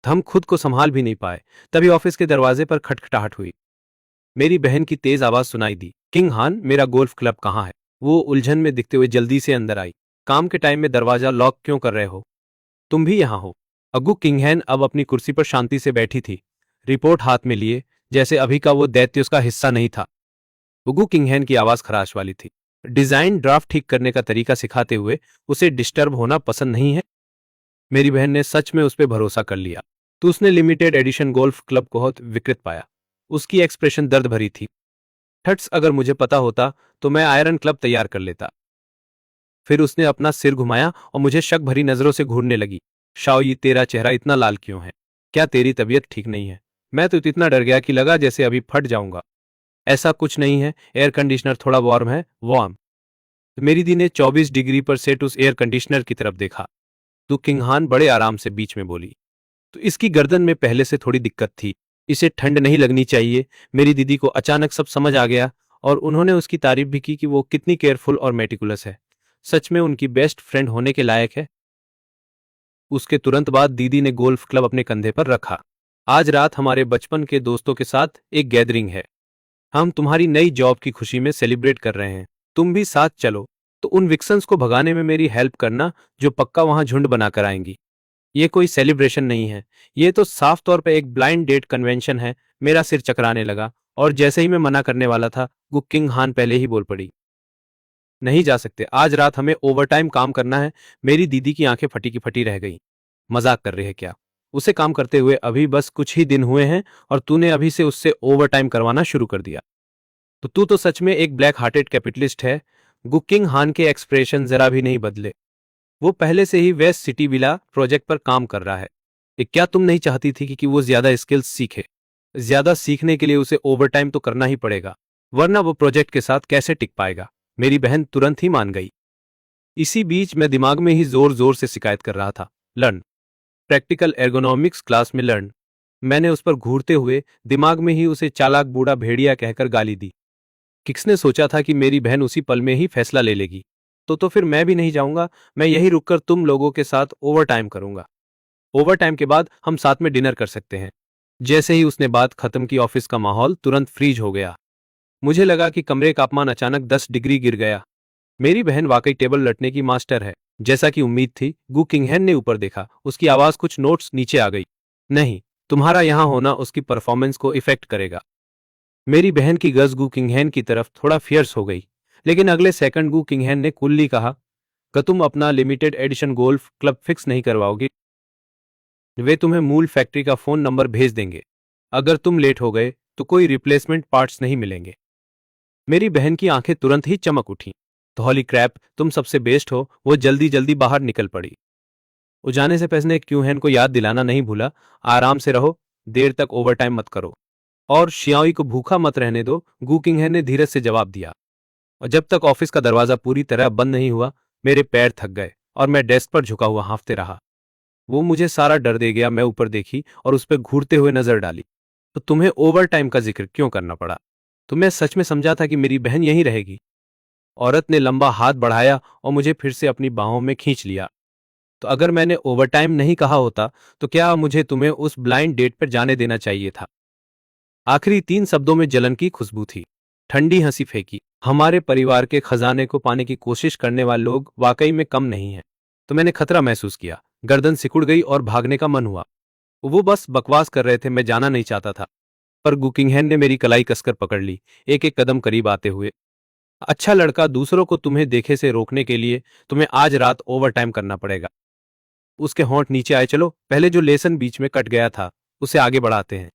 हम खुद को संभाल भी नहीं पाए, तभी ऑफिस के दरवाजे पर खटखटाहट हुई। मेरी बहन की तेज आवाज सुनाई दी, किंग हान, मेरा गोल्फ क्लब कहाँ है? वो उलझन में दिखते हुए जल्दी से अंदर आई। काम के टाइम में दरवाजा लॉक क्यों कर रहे हो? तुम भी यहां हो? अगु किंगहैन अब अपनी कुर्सी पर शांति से बैठी थी, रिपोर्ट हाथ में लिए, जैसे अभी का वो दैत्य उसका हिस्सा नहीं था। उगु किंगहैन की आवाज खराश वाली थी। डिजाइन ड्राफ्ट ठीक करने का तरीका सिखाते हुए उसे डिस्टर्ब होना पसंद नहीं है। मेरी बहन ने सच में उस पर भरोसा कर लिया। तो उसने लिमिटेड एडिशन गोल्फ क्लब को बहुत विकृत पाया। उसकी एक्सप्रेशन दर्द भरी थी। ठट्स, अगर मुझे पता होता तो मैं आयरन क्लब तैयार कर लेता। फिर उसने अपना सिर घुमाया और मुझे शक भरी नजरों से घूरने लगी। शाओ, तेरा चेहरा इतना लाल क्यों है? क्या तेरी तबीयत ठीक नहीं है? मैं तो इतना डर गया कि लगा जैसे अभी फट जाऊंगा। ऐसा कुछ नहीं है, एयर कंडीशनर थोड़ा वार्म है। वार्म? मेरी दी ने 24 डिग्री पर सेट उस एयर कंडीशनर की तरफ देखा। तो किंगहान बड़े आराम से बीच में बोली, तो इसकी गर्दन में पहले से थोड़ी दिक्कत थी, इसे ठंड नहीं लगनी चाहिए। मेरी दीदी को अचानक सब समझ आ गया और उन्होंने उसकी तारीफ भी की कि वो कितनी केयरफुल और मेटिकुलस है। सच में उनकी बेस्ट फ्रेंड होने के लायक है। उसके तुरंत बाद दीदी ने गोल्फ क्लब अपने कंधे पर रखा। आज रात हमारे बचपन के दोस्तों के साथ एक गैदरिंग है। हम तुम्हारी नई जॉब की खुशी में सेलिब्रेट कर रहे हैं। तुम भी साथ चलो तो उन विक्सन्स को भगाने में मेरी हेल्प करना, जो पक्का वहां झुंड बनाकर आएंगी। ये कोई सेलिब्रेशन नहीं है, ये तो साफ तौर पे एक ब्लाइंड डेट कन्वेंशन है। मेरा सिर चकराने लगा और जैसे ही मैं मना करने वाला था, किंग हान पहले ही बोल पड़ी, नहीं जा सकते, आज रात हमें ओवरटाइम काम करना है। मेरी दीदी की आंखें फटी की फटी रह गई। मजाक कर रहे हैं क्या? उसे काम करते हुए अभी बस कुछ ही दिन हुए हैं और तूने अभी से उससे ओवरटाइम करवाना शुरू कर दिया। तो तू तो सच में एक ब्लैक हार्टेड कैपिटलिस्ट है। गुकिंग हान के एक्सप्रेशन जरा भी नहीं बदले। वो पहले से ही वेस्ट सिटी विला प्रोजेक्ट पर काम कर रहा है। क्या तुम नहीं चाहती थी कि वो ज्यादा स्किल्स सीखे? ज्यादा सीखने के लिए उसे ओवरटाइम तो करना ही पड़ेगा, वरना वो प्रोजेक्ट के साथ कैसे टिक पाएगा? मेरी बहन तुरंत ही मान गई। इसी बीच मैं दिमाग में ही जोर जोर से शिकायत कर रहा था, लर्न, प्रैक्टिकल एर्गोनॉमिक्स क्लास में लर्न। मैंने उस पर घूरते हुए दिमाग में ही उसे चालाक बूढ़ा भेड़िया कहकर गाली दी। किक्स ने सोचा था कि मेरी बहन उसी पल में ही फैसला ले लेगी। तो फिर मैं भी नहीं जाऊंगा, मैं यही रुककर तुम लोगों के साथ ओवरटाइम करूंगा। ओवरटाइम के बाद हम साथ में डिनर कर सकते हैं। जैसे ही उसने बात खत्म की, ऑफिस का माहौल तुरंत फ्रीज हो गया। मुझे लगा कि कमरे का तापमान अचानक 10 डिग्री गिर गया। मेरी बहन वाकई टेबल लटने की मास्टर है। जैसा कि उम्मीद थी, गु किंगहैन ने ऊपर देखा। उसकी आवाज कुछ नोट्स नीचे आ गई। नहीं, तुम्हारा यहां होना उसकी परफॉर्मेंस को इफेक्ट करेगा। मेरी बहन की गज गु किंगहैन की तरफ थोड़ा फियर्स हो गई, लेकिन अगले सेकंड गु किंगहैन ने कुल्ली कहा कि तुम अपना limited edition golf club fix नहीं करवाओगे। वे तुम्हें मूल फैक्ट्री का फोन नंबर भेज देंगे। अगर तुम लेट हो गए तो कोई रिप्लेसमेंट पार्ट्स नहीं मिलेंगे। मेरी बहन की आंखें तुरंत ही चमक उठीं। तो हॉली क्रैप, तुम सबसे बेस्ट हो। वो जल्दी जल्दी बाहर निकल पड़ी। वो जाने से पहले क्यूहैन को याद दिलाना नहीं भूला, आराम से रहो, देर तक ओवरटाइम मत करो और शियाओई को भूखा मत रहने दो। गु किंगहैन ने धीरज से जवाब दिया। और जब तक ऑफिस का दरवाजा पूरी तरह बंद नहीं हुआ, मेरे पैर थक गए और मैं डेस्क पर झुका हुआ हाँफते रहा। वो मुझे सारा डर दे गया। मैं ऊपर देखी और उस पर घूरते हुए नजर डाली। तो तुम्हें ओवर टाइम का जिक्र क्यों करना पड़ा? तो मैं सच में समझा था कि मेरी बहन यहीं रहेगी। औरत ने लंबा हाथ बढ़ाया और मुझे फिर से अपनी बाहों में खींच लिया। तो अगर मैंने ओवरटाइम नहीं कहा होता तो क्या मुझे तुम्हें उस ब्लाइंड डेट पर जाने देना चाहिए था? आखिरी 3 शब्दों में जलन की खुशबू थी। ठंडी हंसी फेंकी। हमारे परिवार के खजाने को पाने की कोशिश करने वाले लोग वाकई में कम नहीं हैं। तो मैंने खतरा महसूस किया, गर्दन सिकुड़ गई और भागने का मन हुआ। वो बस बकवास कर रहे थे, मैं जाना नहीं चाहता था। पर गुकिंगहैन ने मेरी कलाई कसकर पकड़ ली, एक एक कदम करीब आते हुए। अच्छा लड़का, दूसरों को तुम्हें देखे से रोकने के लिए तुम्हें आज रात ओवरटाइम करना पड़ेगा। उसके होंठ नीचे आए। चलो, पहले जो लेसन बीच में कट गया था उसे आगे बढ़ाते हैं।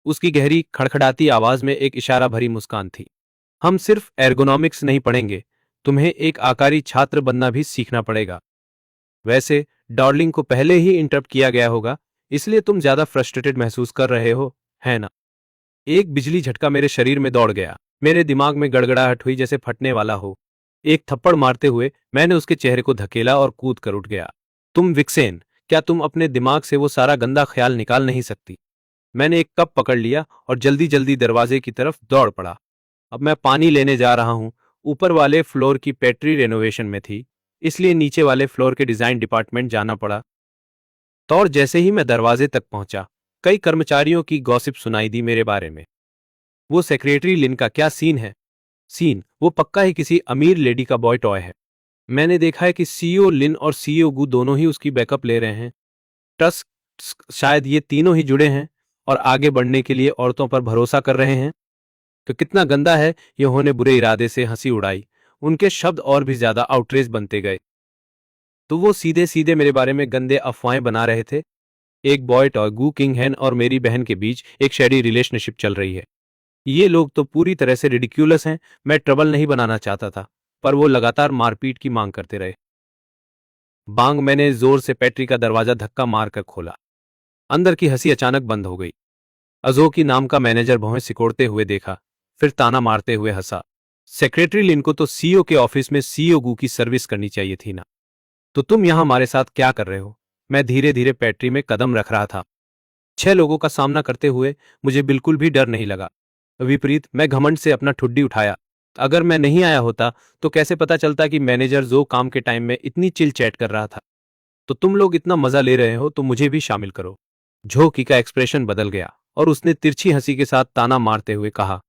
उसकी गहरी खड़खड़ाती आवाज में एक इशारा भरी मुस्कान थी। हम सिर्फ एर्गोनॉमिक्स नहीं पढ़ेंगे, तुम्हें एक आकारी छात्र बनना भी सीखना पड़ेगा। वैसे डार्लिंग को पहले ही इंटरप्ट किया गया होगा, इसलिए तुम ज्यादा फ्रस्ट्रेटेड महसूस कर रहे हो, है ना? एक बिजली झटका मेरे शरीर में दौड़ गया। मेरे दिमाग में गड़गड़ाहट हुई जैसे फटने वाला हो। एक थप्पड़ मारते हुए मैंने उसके चेहरे को धकेला और कूद कर उठ गया। तुम विक्सेन, क्या तुम अपने दिमाग से वो सारा गंदा ख्याल निकाल नहीं सकती? मैंने एक कप पकड़ लिया और जल्दी जल्दी दरवाजे की तरफ दौड़ पड़ा। अब मैं पानी लेने जा रहा हूं। ऊपर वाले फ्लोर की पेट्री रेनोवेशन में थी, इसलिए नीचे वाले फ्लोर के डिजाइन डिपार्टमेंट जाना पड़ा। तो और जैसे ही मैं दरवाजे तक पहुंचा, कई कर्मचारियों की गॉसिप सुनाई दी मेरे बारे में। वो सेक्रेटरी लिन का क्या सीन है? सीन? वो पक्का ही किसी अमीर लेडी का बॉय टॉय है। मैंने देखा है कि सीईओ लिन और सीईओ गु दोनों ही उसकी बैकअप ले रहे हैं। ट्रस्ट, शायद ये तीनों ही जुड़े हैं और आगे बढ़ने के लिए औरतों पर भरोसा कर रहे हैं। तो कितना गंदा है। ये उन्होंने बुरे इरादे से हंसी उड़ाई। उनके शब्द और भी ज्यादा आउटरेज बनते गए। तो वो सीधे सीधे मेरे बारे में गंदे अफवाहें बना रहे थे। एक बॉय टॉय गु किंगहैन और मेरी बहन के बीच एक शेडी रिलेशनशिप चल रही है। ये लोग तो पूरी तरह से रिडिक्यूलस हैं। मैं ट्रबल नहीं बनाना चाहता था, पर वो लगातार मारपीट की मांग करते रहे। बांग, मैंने जोर से पेट्री का दरवाजा धक्का मारकर खोला। अंदर की हंसी अचानक बंद हो गई। अजोकी नाम का मैनेजर भौहें सिकोड़ते हुए देखा, फिर ताना मारते हुए हंसा। सेक्रेटरी लिन को तो सीईओ के ऑफिस में सीईओ गू की सर्विस करनी चाहिए थी ना। तो तुम यहां हमारे साथ क्या कर रहे हो? मैं धीरे धीरे पेट्री में कदम रख रहा था। 6 लोगों का सामना करते हुए मुझे बिल्कुल भी डर नहीं लगा। विपरीत, मैं घमंड से अपना ठुड्डी उठाया। अगर मैं नहीं आया होता तो कैसे पता चलता कि मैनेजर जो काम के टाइम में इतनी चिल चैट कर रहा था। तो तुम लोग इतना मजा ले रहे हो तो मुझे भी शामिल करो। झोंकी का एक्सप्रेशन बदल गया और उसने तिरछी हंसी के साथ ताना मारते हुए कहा,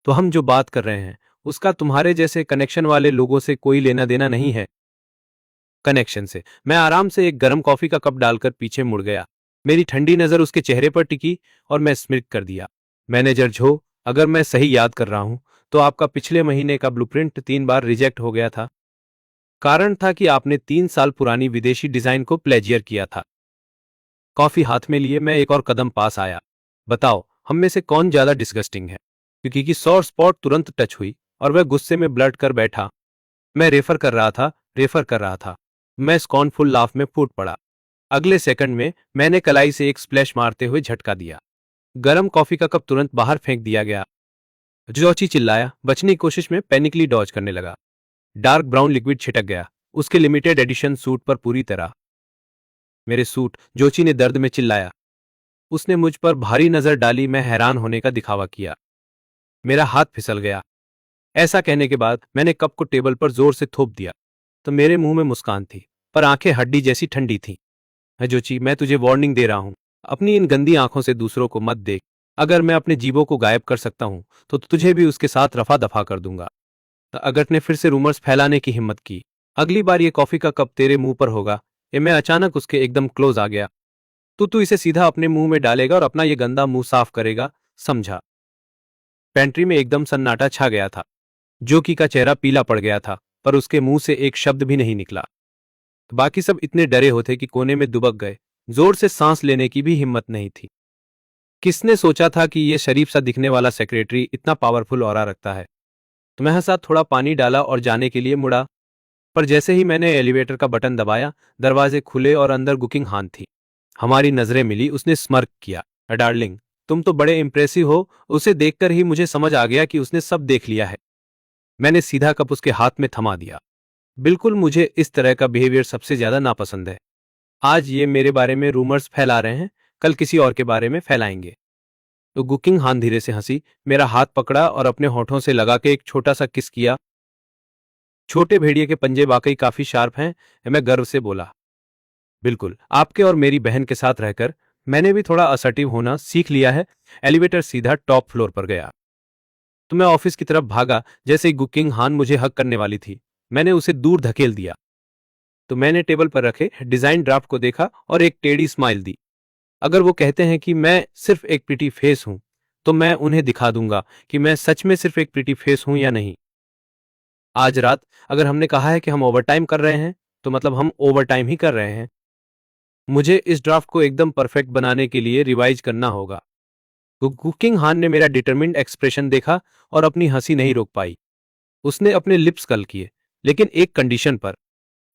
तो हम जो बात कर रहे हैं उसका तुम्हारे जैसे कनेक्शन वाले लोगों से कोई लेना देना नहीं है। कनेक्शन से? मैं आराम से एक गर्म कॉफी का कप डालकर पीछे मुड़ गया। मेरी ठंडी नजर उसके चेहरे पर टिकी और मैं स्मित कर दिया। मैनेजर झो, अगर मैं सही याद कर रहा हूं तो आपका पिछले महीने का ब्लूप्रिंट 3 बार रिजेक्ट हो गया था। कारण था कि आपने 3 साल पुरानी विदेशी डिजाइन को प्लेजियर किया था। कॉफी हाथ में लिए मैं एक और कदम पास आया। बताओ, हम में से कौन ज्यादा डिस्गस्टिंग है? क्योंकि की सॉर स्पॉट तुरंत टच हुई और वह गुस्से में ब्लड कर बैठा। मैं रेफर कर रहा था। मैं स्कॉर्नफुल लाफ में फूट पड़ा। अगले सेकंड में मैंने कलाई से एक स्प्लैश मारते हुए झटका दिया। गरम कॉफी का कप तुरंत बाहर फेंक दिया गया। जोची चिल्लाया, बचने की कोशिश में पैनिकली डॉज करने लगा। डार्क ब्राउन लिक्विड छिटक गया उसके लिमिटेड एडिशन सूट पर पूरी तरह। मेरे सूट, जोची ने दर्द में चिल्लाया। उसने मुझ पर भारी नजर डाली। मैं हैरान होने का दिखावा किया। मेरा हाथ फिसल गया। ऐसा कहने के बाद मैंने कप को टेबल पर जोर से थोप दिया। तो मेरे मुंह में मुस्कान थी, पर आंखें हड्डी जैसी ठंडी थीं। जोची, मैं तुझे वार्निंग दे रहा हूं, अपनी इन गंदी आंखों से दूसरों को मत देख। अगर मैं अपने जीवों को गायब कर सकता हूं तो तुझे भी उसके साथ रफा दफा कर दूंगा। अगट ने फिर से रूमर्स फैलाने की हिम्मत की। अगली बार ये कॉफी का कप तेरे मुंह पर होगा। ये मैं अचानक उसके एकदम क्लोज आ गया। तू इसे सीधा अपने मुंह में डालेगा और अपना ये गंदा मुंह साफ करेगा, समझा? पेंट्री में एकदम सन्नाटा छा गया था। जोकी का चेहरा पीला पड़ गया था, पर उसके मुंह से एक शब्द भी नहीं निकला। बाकी सब इतने डरे होते कि कोने में दुबक गए। जोर से सांस लेने की भी हिम्मत नहीं थी। किसने सोचा था कि ये शरीफ सा दिखने वाला सेक्रेटरी इतना पावरफुल ऑरा रखता है? तो मैं हंसा, थोड़ा पानी डाला और जाने के लिए मुड़ा। पर जैसे ही मैंने एलिवेटर का बटन दबाया, दरवाजे खुले और अंदर गुकिंग हान थी। हमारी नजरें मिली। उसने स्मर्क किया। डार्लिंग, तुम तो बड़े इंप्रेसिव हो। उसे देखकर ही मुझे समझ आ गया कि उसने सब देख लिया है। मैंने सीधा कप उसके हाथ में थमा दिया। बिल्कुल, मुझे इस तरह का बिहेवियर सबसे ज्यादा नापसंद है। आज ये मेरे बारे में रूमर्स फैला रहे हैं, कल किसी और के बारे में फैलाएंगे। तो गुकिंग हान धीरे से हंसी, मेरा हाथ पकड़ा और अपने होठों से लगा के एक छोटा सा किस किया। छोटे भेड़िए के पंजे वाकई काफी शार्प हैं, मैं गर्व से बोला। बिल्कुल, आपके और मेरी बहन के साथ रहकर मैंने भी थोड़ा असर्टिव होना सीख लिया है। एलिवेटर सीधा टॉप फ्लोर पर गया। तो मैं ऑफिस की तरफ भागा। जैसे ही गुकिंग हान मुझे हक करने वाली थी, मैंने उसे दूर धकेल दिया। तो मैंने टेबल पर रखे डिजाइन ड्राफ्ट को देखा और एक टेढ़ी स्माइल दी। अगर वो कहते हैं कि मैं सिर्फ एक प्रिटी फेस हूं, तो मैं उन्हें दिखा दूंगा कि मैं सच में सिर्फ एक प्रिटी फेस हूं या नहीं। आज रात अगर हमने कहा है कि हम ओवरटाइम कर रहे हैं, तो मतलब हम ओवरटाइम ही कर रहे हैं। मुझे इस ड्राफ्ट को एकदम परफेक्ट बनाने के लिए रिवाइज करना होगा। कुकिंग हान ने मेरा डिटरमिन्ड एक्सप्रेशन देखा और अपनी हंसी नहीं रोक पाई। उसने अपने लिप्स कर्ल किए, लेकिन एक कंडीशन पर।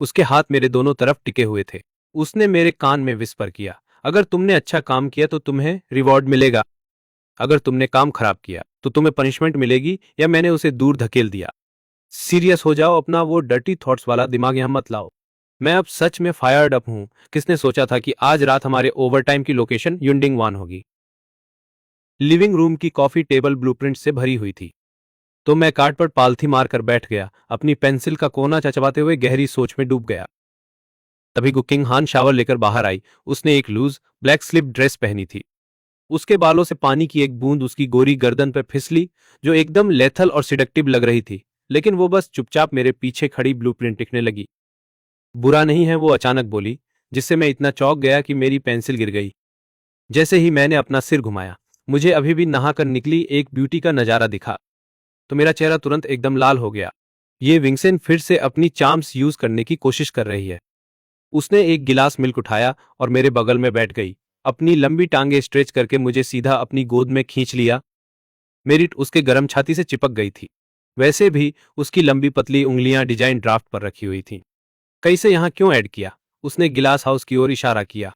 उसके हाथ मेरे दोनों तरफ टिके हुए थे। उसने मेरे कान में विस्पर किया, अगर तुमने अच्छा काम किया तो तुम्हें रिवॉर्ड मिलेगा। अगर तुमने काम खराब किया तो तुम्हें पनिशमेंट मिलेगी। या मैंने उसे दूर धकेल दिया। सीरियस हो जाओ, अपना वो डर्टी थॉट्स वाला दिमाग यहां मत लाओ। मैं अब सच में फायर्ड अप हूं। किसने सोचा था कि आज रात हमारे ओवरटाइम की लोकेशन युंडिंग वान होगी? लिविंग रूम की कॉफी टेबल ब्लूप्रिंट से भरी हुई थी। तो मैं कार्ड पर पालथी मारकर बैठ गया, अपनी पेंसिल का कोना चचवाते हुए गहरी सोच में डूब गया। तभी कुकिंग हान शावर लेकर बाहर आई। उसने एक लूज ब्लैक स्लिप ड्रेस पहनी थी। उसके बालों से पानी की एक बूंद उसकी गोरी गर्दन पर फिसली, जो एकदम लेथल और सिडक्टिव लग रही थी। लेकिन वो बस चुपचाप मेरे पीछे खड़ी ब्लूप्रिंट लिखने लगी। बुरा नहीं है, वो अचानक बोली, जिससे मैं इतना चौंक गया कि मेरी पेंसिल गिर गई। जैसे ही मैंने अपना सिर घुमाया, मुझे अभी भी नहाकर निकली एक ब्यूटी का नजारा दिखा। तो मेरा चेहरा तुरंत एकदम लाल हो गया। ये विंगसेन फिर से अपनी चार्म्स यूज करने की कोशिश कर रही है। उसने एक गिलास मिल्क उठाया और मेरे बगल में बैठ गई। अपनी लंबी टांगे स्ट्रेच करके मुझे सीधा अपनी गोद में खींच लिया। मेरी उसके गर्म छाती से चिपक गई थी। वैसे भी उसकी लंबी पतली उंगलियां डिजाइन ड्राफ्ट पर रखी हुई थीं। कैसे यहाँ क्यों ऐड किया? उसने गिलास हाउस की ओर इशारा किया।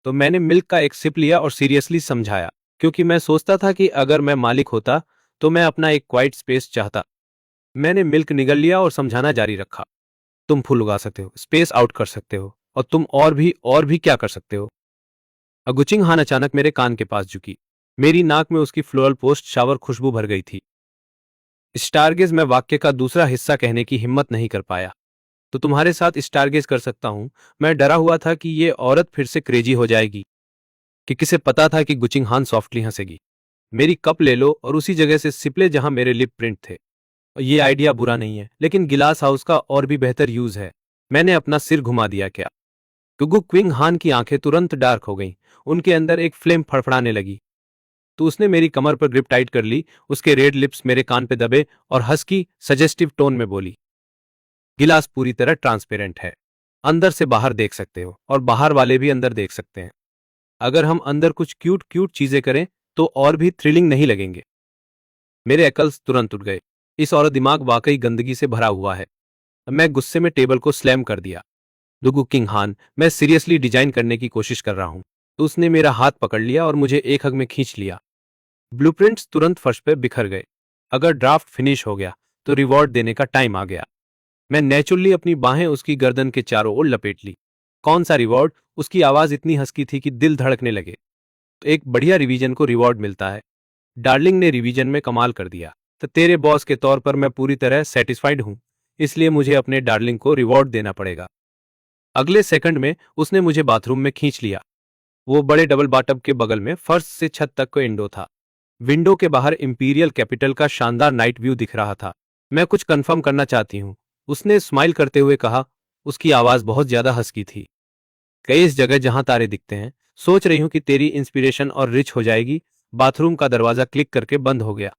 तो मैंने मिल्क का एक सिप लिया और सीरियसली समझाया, क्योंकि मैं सोचता था कि अगर मैं मालिक होता तो मैं अपना एक क्वाइट स्पेस चाहता। मैंने मिल्क निगल लिया और समझाना जारी रखा। तुम फूल उगा सकते हो, स्पेस आउट कर सकते हो, और तुम और भी क्या कर सकते हो? अगुचिंग हान अचानक मेरे कान के पास झुकी। मेरी नाक में उसकी फ्लोरल पोस्ट शावर खुशबू भर गई थी। स्टारगेज मैं वाक्य का दूसरा हिस्सा कहने की हिम्मत नहीं कर पाया। तो तुम्हारे साथ स्टारगेज कर सकता हूं। मैं डरा हुआ था कि ये औरत फिर से क्रेजी हो जाएगी, कि किसे पता था कि गुचिंग हान सॉफ्टली हंसेगी। मेरी कप ले लो और उसी जगह से सिपले जहां मेरे लिप प्रिंट थे। और ये आइडिया बुरा नहीं है, लेकिन गिलास हाउस का और भी बेहतर यूज है। मैंने अपना सिर घुमा दिया। क्या? गुगु क्विंग हान की आंखें तुरंत डार्क हो गईं। उनके अंदर एक फ्लेम फड़फड़ाने लगी। तो उसने मेरी कमर पर ग्रिप टाइट कर ली। उसके रेड लिप्स मेरे कान पे दबे और हस्की सजेस्टिव टोन में बोली, गिलास पूरी तरह ट्रांसपेरेंट है। अंदर से बाहर देख सकते हो और बाहर वाले भी अंदर देख सकते हैं। अगर हम अंदर कुछ क्यूट क्यूट चीजें करें तो और भी थ्रिलिंग नहीं लगेंगे? मेरे एकल्स तुरंत उठ गए। इस औरत दिमाग वाकई गंदगी से भरा हुआ है। मैं गुस्से में टेबल को स्लैम कर दिया। दुगु किंग हान, मैं सीरियसली डिजाइन करने की कोशिश कर रहा हूं। तो उसने मेरा हाथ पकड़ लिया और मुझे एक हग में खींच लिया। ब्लूप्रिंट्स तुरंत फर्श पर बिखर गए। अगर ड्राफ्ट फिनिश हो गया तो रिवॉर्ड देने का टाइम आ गया। मैं नेचुरली अपनी बाहें उसकी गर्दन के चारों ओर लपेट ली। कौन सा रिवॉर्ड? उसकी आवाज इतनी हंसकी थी कि दिल धड़कने लगे। तो एक बढ़िया रिवीजन को रिवॉर्ड मिलता है। डार्लिंग ने रिवीजन में कमाल कर दिया। तो तेरे बॉस के तौर पर मैं पूरी तरह सेटिस्फाइड हूं, इसलिए मुझे अपने डार्लिंग को रिवॉर्ड देना पड़ेगा। अगले सेकंड में उसने मुझे बाथरूम में खींच लिया। वो बड़े डबल बाटब के बगल में फर्श से छत तक को विंडो था। विंडो के बाहर इंपीरियल कैपिटल का शानदार नाइट व्यू दिख रहा था। मैं कुछ कंफर्म करना चाहती हूँ, उसने स्माइल करते हुए कहा। उसकी आवाज बहुत ज्यादा हस्की थी। कई इस जगह जहां तारे दिखते हैं, सोच रही हूं कि तेरी इंस्पिरेशन और रिच हो जाएगी। बाथरूम का दरवाजा क्लिक करके बंद हो गया।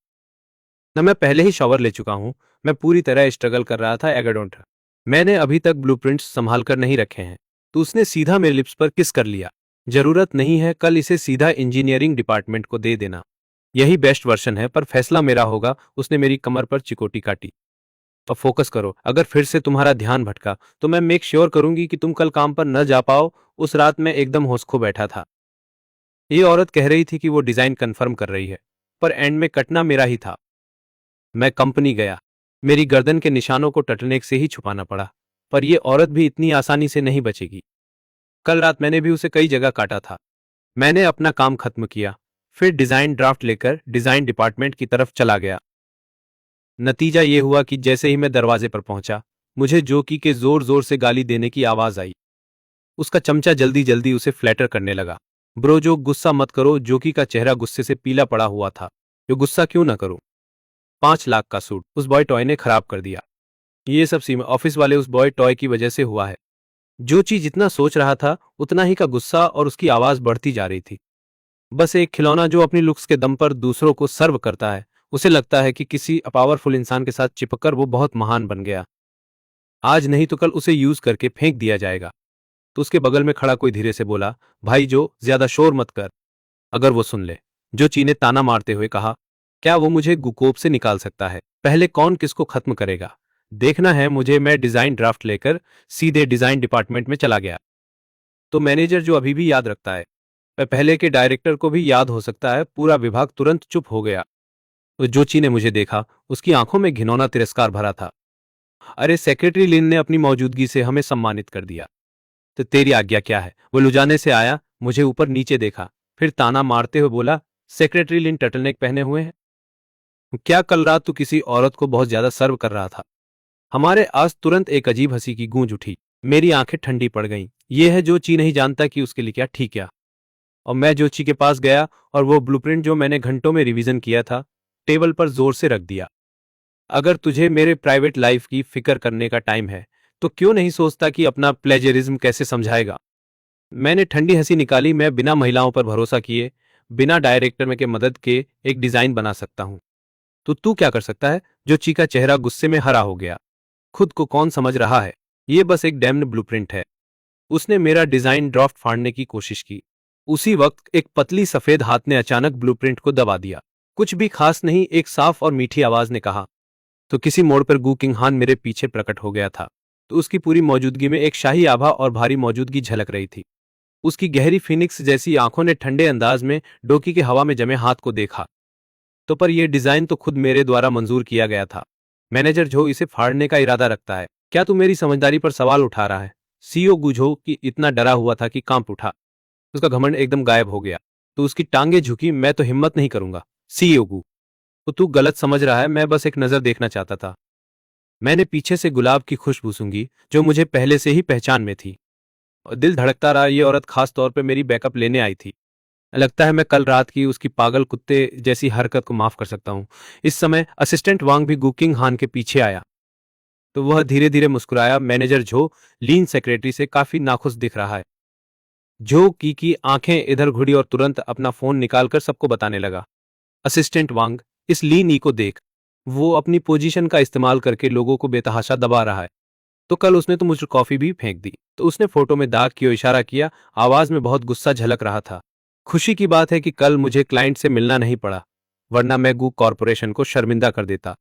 न मैं पहले ही शॉवर ले चुका हूं। मैं पूरी तरह स्ट्रगल कर रहा था। एगाडोंट, मैंने अभी तक ब्लूप्रिंट्स संभाल कर नहीं रखे हैं। तो उसने सीधा मेरे लिप्स पर किस कर लिया। जरूरत नहीं है, कल इसे सीधा इंजीनियरिंग डिपार्टमेंट को दे देना। यही बेस्ट वर्जन है, पर फैसला मेरा होगा। उसने मेरी कमर पर चिकोटी काटी। अब फोकस करो। अगर फिर से तुम्हारा ध्यान भटका तो मैं मेक श्योर करूंगी कि तुम कल काम पर न जा पाओ। उस रात मैं एकदम होश खो बैठा था। ये औरत कह रही थी कि वो डिजाइन कंफर्म कर रही है, पर एंड में कटना मेरा ही था। मैं कंपनी गया। मेरी गर्दन के निशानों को टटनेक से ही छुपाना पड़ा, पर यह औरत भी इतनी आसानी से नहीं बचेगी। कल रात मैंने भी उसे कई जगह काटा था। मैंने अपना काम खत्म किया, फिर डिजाइन ड्राफ्ट लेकर डिजाइन डिपार्टमेंट की तरफ चला गया। नतीजा ये हुआ कि जैसे ही मैं दरवाजे पर पहुंचा, मुझे जोकी के जोर जोर से गाली देने की आवाज आई। उसका चमचा जल्दी जल्दी उसे फ्लैटर करने लगा। ब्रो जो गुस्सा मत करो। जोकी का चेहरा गुस्से से पीला पड़ा हुआ था। जो गुस्सा क्यों ना करूं? 5 लाख का सूट उस बॉय टॉय ने खराब कर दिया। ये सब सीमा ऑफिस वाले उस बॉय टॉय की वजह से हुआ है। जोची जितना सोच रहा था उतना ही का गुस्सा और उसकी आवाज बढ़ती जा रही थी। बस एक खिलौना जो अपनी लुक्स के दम पर दूसरों को सर्व करता है, उसे लगता है कि किसी पावरफुल इंसान के साथ चिपककर वो बहुत महान बन गया। आज नहीं तो कल उसे यूज करके फेंक दिया जाएगा। तो उसके बगल में खड़ा कोई धीरे से बोला, भाई जो, ज्यादा शोर मत कर, अगर वो सुन ले। जोची ने ताना मारते हुए कहा, क्या वो मुझे गुकोप से निकाल सकता है? पहले कौन किसको खत्म करेगा देखना है मुझे। मैं डिजाइन ड्राफ्ट लेकर सीधे डिजाइन डिपार्टमेंट में चला गया। तो मैनेजर जो अभी भी याद रखता है, वह पहले के डायरेक्टर को भी याद हो सकता है। पूरा विभाग तुरंत चुप हो गया। तो जोची ने मुझे देखा। उसकी आंखों में घिनौना तिरस्कार भरा था। अरे सेक्रेटरी लिन ने अपनी मौजूदगी से हमें सम्मानित कर दिया। तो तेरी आज्ञा क्या है? वो लुजाने से आया, मुझे ऊपर नीचे देखा, फिर ताना मारते हुए बोला, सेक्रेटरी लिन टर्टलनेक पहने हुए हैं। क्या कल रात तू किसी औरत को बहुत ज्यादा सर्व कर रहा था? हमारे आस तुरंत एक अजीब हंसी की गूंज उठी। मेरी आंखें ठंडी पड़ गईं। यह है जोची नहीं जानता कि उसके लिए क्या ठीक क्या। और मैं जोची के पास गया और वो ब्लूप्रिंट जो मैंने घंटों में रिवीजन किया था, टेबल पर जोर से रख दिया। अगर तुझे मेरे प्राइवेट लाइफ की फिक्र करने का टाइम है तो क्यों नहीं सोचता कि अपना प्लेजरिज्म कैसे समझाएगा? मैंने ठंडी हंसी निकाली। मैं बिना महिलाओं पर भरोसा किए, बिना डायरेक्टर में के मदद के एक डिजाइन बना सकता हूं। तो तू क्या कर सकता है? जोची का चेहरा गुस्से में हरा हो गया। खुद को कौन समझ रहा है? ये बस एक डैम्ड ब्लूप्रिंट है। उसने मेरा डिजाइन ड्राफ्ट फाड़ने की कोशिश की। उसी वक्त एक पतली सफेद हाथ ने अचानक ब्लूप्रिंट को दबा दिया। कुछ भी खास नहीं, एक साफ और मीठी आवाज ने कहा। तो किसी मोड़ पर गू किंग हान मेरे पीछे प्रकट हो गया था। तो उसकी पूरी मौजूदगी में एक शाही आभा और भारी मौजूदगी झलक रही थी। उसकी गहरी फिनिक्स जैसी आंखों ने ठंडे अंदाज में डोकी के हवा में जमे हाथ को देखा। तो पर यह डिजाइन तो खुद मेरे द्वारा मंजूर किया गया था। मैनेजर झो इसे फाड़ने का इरादा रखता है। क्या तू मेरी समझदारी पर सवाल उठा रहा है? सीईओ गुझो की इतना डरा हुआ था कि कांप उठा। उसका घमंड एकदम गायब हो गया। तो उसकी टांगे झुकी। मैं तो हिम्मत नहीं करूंगा सीईओ गु। तो तू गलत समझ रहा है, मैं बस एक नजर देखना चाहता था। मैंने पीछे से गुलाब की खुशबू सूंघी जो मुझे पहले से ही पहचान में थी। और दिल धड़कता रहा, ये औरत खास तौर पे मेरी बैकअप लेने आई थी। लगता है मैं कल रात की उसकी पागल कुत्ते जैसी हरकत को माफ कर सकता हूँ। इस समय असिस्टेंट वांग भी गुकिंग हान के पीछे आया। तो वह धीरे धीरे मुस्कुराया। मैनेजर झो लीन सेक्रेटरी से काफी नाखुश दिख रहा है। झो की आंखें इधर घुड़ी और तुरंत अपना फोन निकालकर सबको बताने लगा। असिस्टेंट वांग, इस लीन ई को देख। वो अपनी पोजीशन का इस्तेमाल करके लोगों को बेतहाशा दबा रहा है। तो कल उसने तो मुझे कॉफी भी फेंक दी। तो उसने फोटो में दाग की ओर इशारा किया। आवाज में बहुत गुस्सा झलक रहा था। खुशी की बात है कि कल मुझे क्लाइंट से मिलना नहीं पड़ा, वरना मैं गू कॉरपोरेशन को शर्मिंदा कर देता।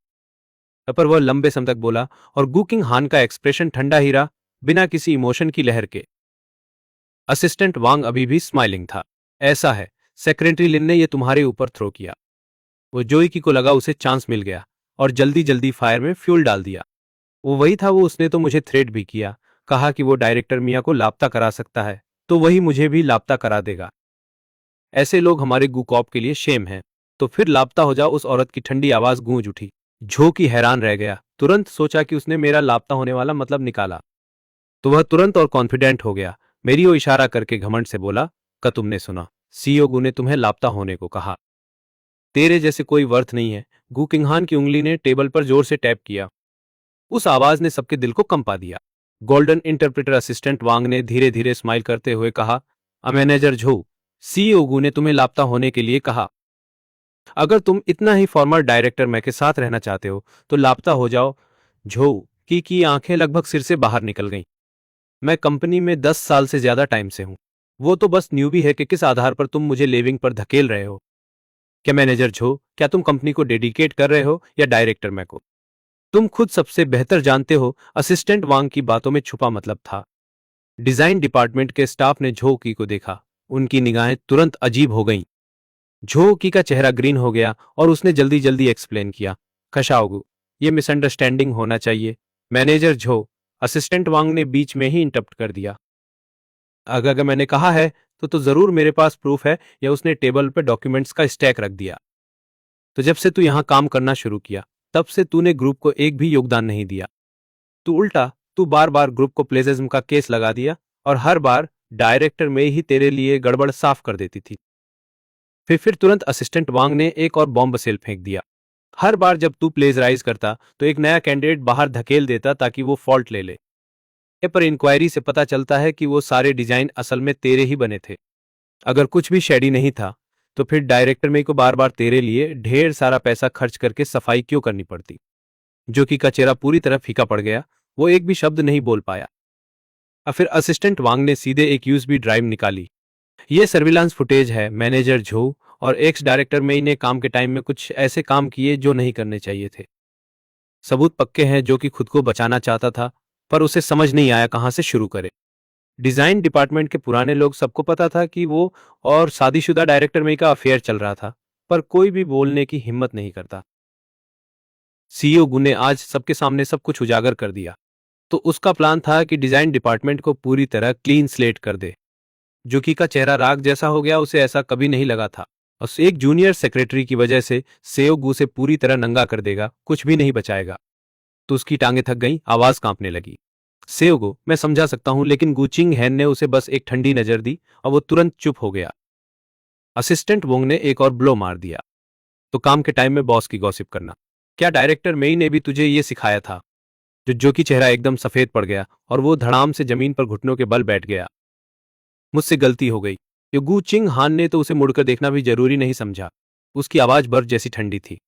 पर वह लंबे समय तक बोला और गू किंग हान का एक्सप्रेशन ठंडा ही रहा, बिना किसी इमोशन की लहर के। असिस्टेंट वांग अभी भी स्माइलिंग था। ऐसा है, सेक्रेटरी लिन ने यह तुम्हारे ऊपर थ्रो किया। वो जोईकी को लगा उसे चांस मिल गया और जल्दी जल्दी फायर में फ्यूल डाल दिया। वो वही था, वो उसने तो मुझे थ्रेट भी किया। कहा कि वो डायरेक्टर मिया को लापता करा सकता है तो वही मुझे भी लापता करा देगा। ऐसे लोग हमारे गुकॉप के लिए शेम हैं। तो फिर लापता हो जाओ। उस औरत की ठंडी आवाज गूंज उठी। झो की हैरान रह गया। तुरंत सोचा कि उसने मेरा लापता होने वाला मतलब निकाला। तो वह तुरंत और कॉन्फिडेंट हो गया। मेरी ओर इशारा करके घमंड से बोला, का तुमने सुना? सीईओ गु ने तुम्हें लापता होने को कहा। तेरे जैसे कोई वर्थ नहीं है। गु किंगहान की उंगली ने टेबल पर जोर से टैप किया। उस आवाज ने सबके दिल को कंपा दिया। गोल्डन इंटरप्रेटर असिस्टेंट वांग ने धीरे धीरे स्माइल करते हुए कहा, मैनेजर झो, सीईओ गु ने तुम्हें लापता होने के लिए कहा। अगर तुम इतना ही फॉर्मर डायरेक्टर मैं के साथ रहना चाहते हो तो लापता हो जाओ। झो की आंखें लगभग सिर से बाहर निकल गईं। मैं कंपनी में 10 साल से ज्यादा टाइम से हूं। वो तो बस न्यूबी है कि किस आधार पर तुम मुझे लेविंग पर धकेल रहे हो? क्या मैनेजर झो, क्या तुम कंपनी को डेडिकेट कर रहे हो या डायरेक्टर मैं को? तुम खुद सबसे बेहतर जानते हो। असिस्टेंट वांग की बातों में छुपा मतलब था। डिजाइन डिपार्टमेंट के स्टाफ ने झो की को देखा। उनकी निगाहें तुरंत अजीब हो गईं। झो की का चेहरा ग्रीन हो गया और उसने जल्दी जल्दी एक्सप्लेन किया, खशाओगु, ये मिसअंडरस्टैंडिंग होना चाहिए। मैनेजर झो, असिस्टेंट वांग ने बीच में ही इंटरप्ट कर दिया। अगर मैंने कहा है तो जरूर मेरे पास प्रूफ है। या उसने टेबल पर डॉक्यूमेंट्स का स्टैक रख दिया। तो जब से तू यहां काम करना शुरू किया तब से तूने ग्रुप को एक भी योगदान नहीं दिया। तू बार बार ग्रुप को प्लेजेज्म का केस लगा दिया और हर बार डायरेक्टर में ही तेरे लिए गड़बड़ साफ कर देती थी। फिर तुरंत असिस्टेंट वांग ने एक और बॉम्ब सेल फेंक दिया। हर बार जब तू प्लेजराइज करता तो एक नया कैंडिडेट बाहर धकेल देता ताकि वो फॉल्ट ले ले। पर इंक्वायरी से पता चलता है कि वो सारे डिजाइन असल में तेरे ही बने थे। अगर कुछ भी शेडी नहीं था तो फिर डायरेक्टर में को बार बार तेरे लिए ढेर सारा पैसा खर्च करके सफाई क्यों करनी पड़ती? जो कि का चेहरा पूरी तरह फीका पड़ गया। वो एक भी शब्द नहीं बोल पाया। और फिर असिस्टेंट वांग ने सीधे एक यूएसबी ड्राइव निकाली। ये सर्विलांस फुटेज है। मैनेजर झो और एक्स डायरेक्टर मेई ने काम के टाइम में कुछ ऐसे काम किए जो नहीं करने चाहिए थे। सबूत पक्के हैं। जो कि खुद को बचाना चाहता था पर उसे समझ नहीं आया कहां से शुरू करे। डिजाइन डिपार्टमेंट के पुराने लोग सबको पता था कि वो और शादीशुदा डायरेक्टर मेई का अफेयर चल रहा था, पर कोई भी बोलने की हिम्मत नहीं करता। सीईओ गु ने आज सबके सामने सब कुछ उजागर कर दिया। तो उसका प्लान था कि डिजाइन डिपार्टमेंट को पूरी तरह क्लीन स्लेट कर दे। जुकी का चेहरा राग जैसा हो गया। उसे ऐसा कभी नहीं लगा था और एक जूनियर सेक्रेटरी की वजह से सेओ गु से पूरी तरह नंगा कर देगा, कुछ भी नहीं बचाएगा। तो उसकी टांगें थक गईं, आवाज कांपने लगी। सेओ गु, मैं समझा सकता हूं, लेकिन गुचिंग हैन ने उसे बस एक ठंडी नजर दी और वो तुरंत चुप हो गया। असिस्टेंट वोंग ने एक और ब्लो मार दिया। तो काम के टाइम में बॉस की गॉसिप करना, क्या डायरेक्टर मेई ने भी तुझे ये सिखाया था? जो की चेहरा एकदम सफेद पड़ गया और वो धड़ाम से जमीन पर घुटनों के बल बैठ गया। मुझसे गलती हो गई। ये गु चिंग हान ने तो उसे मुड़कर देखना भी जरूरी नहीं समझा। उसकी आवाज बर्फ जैसी ठंडी थी।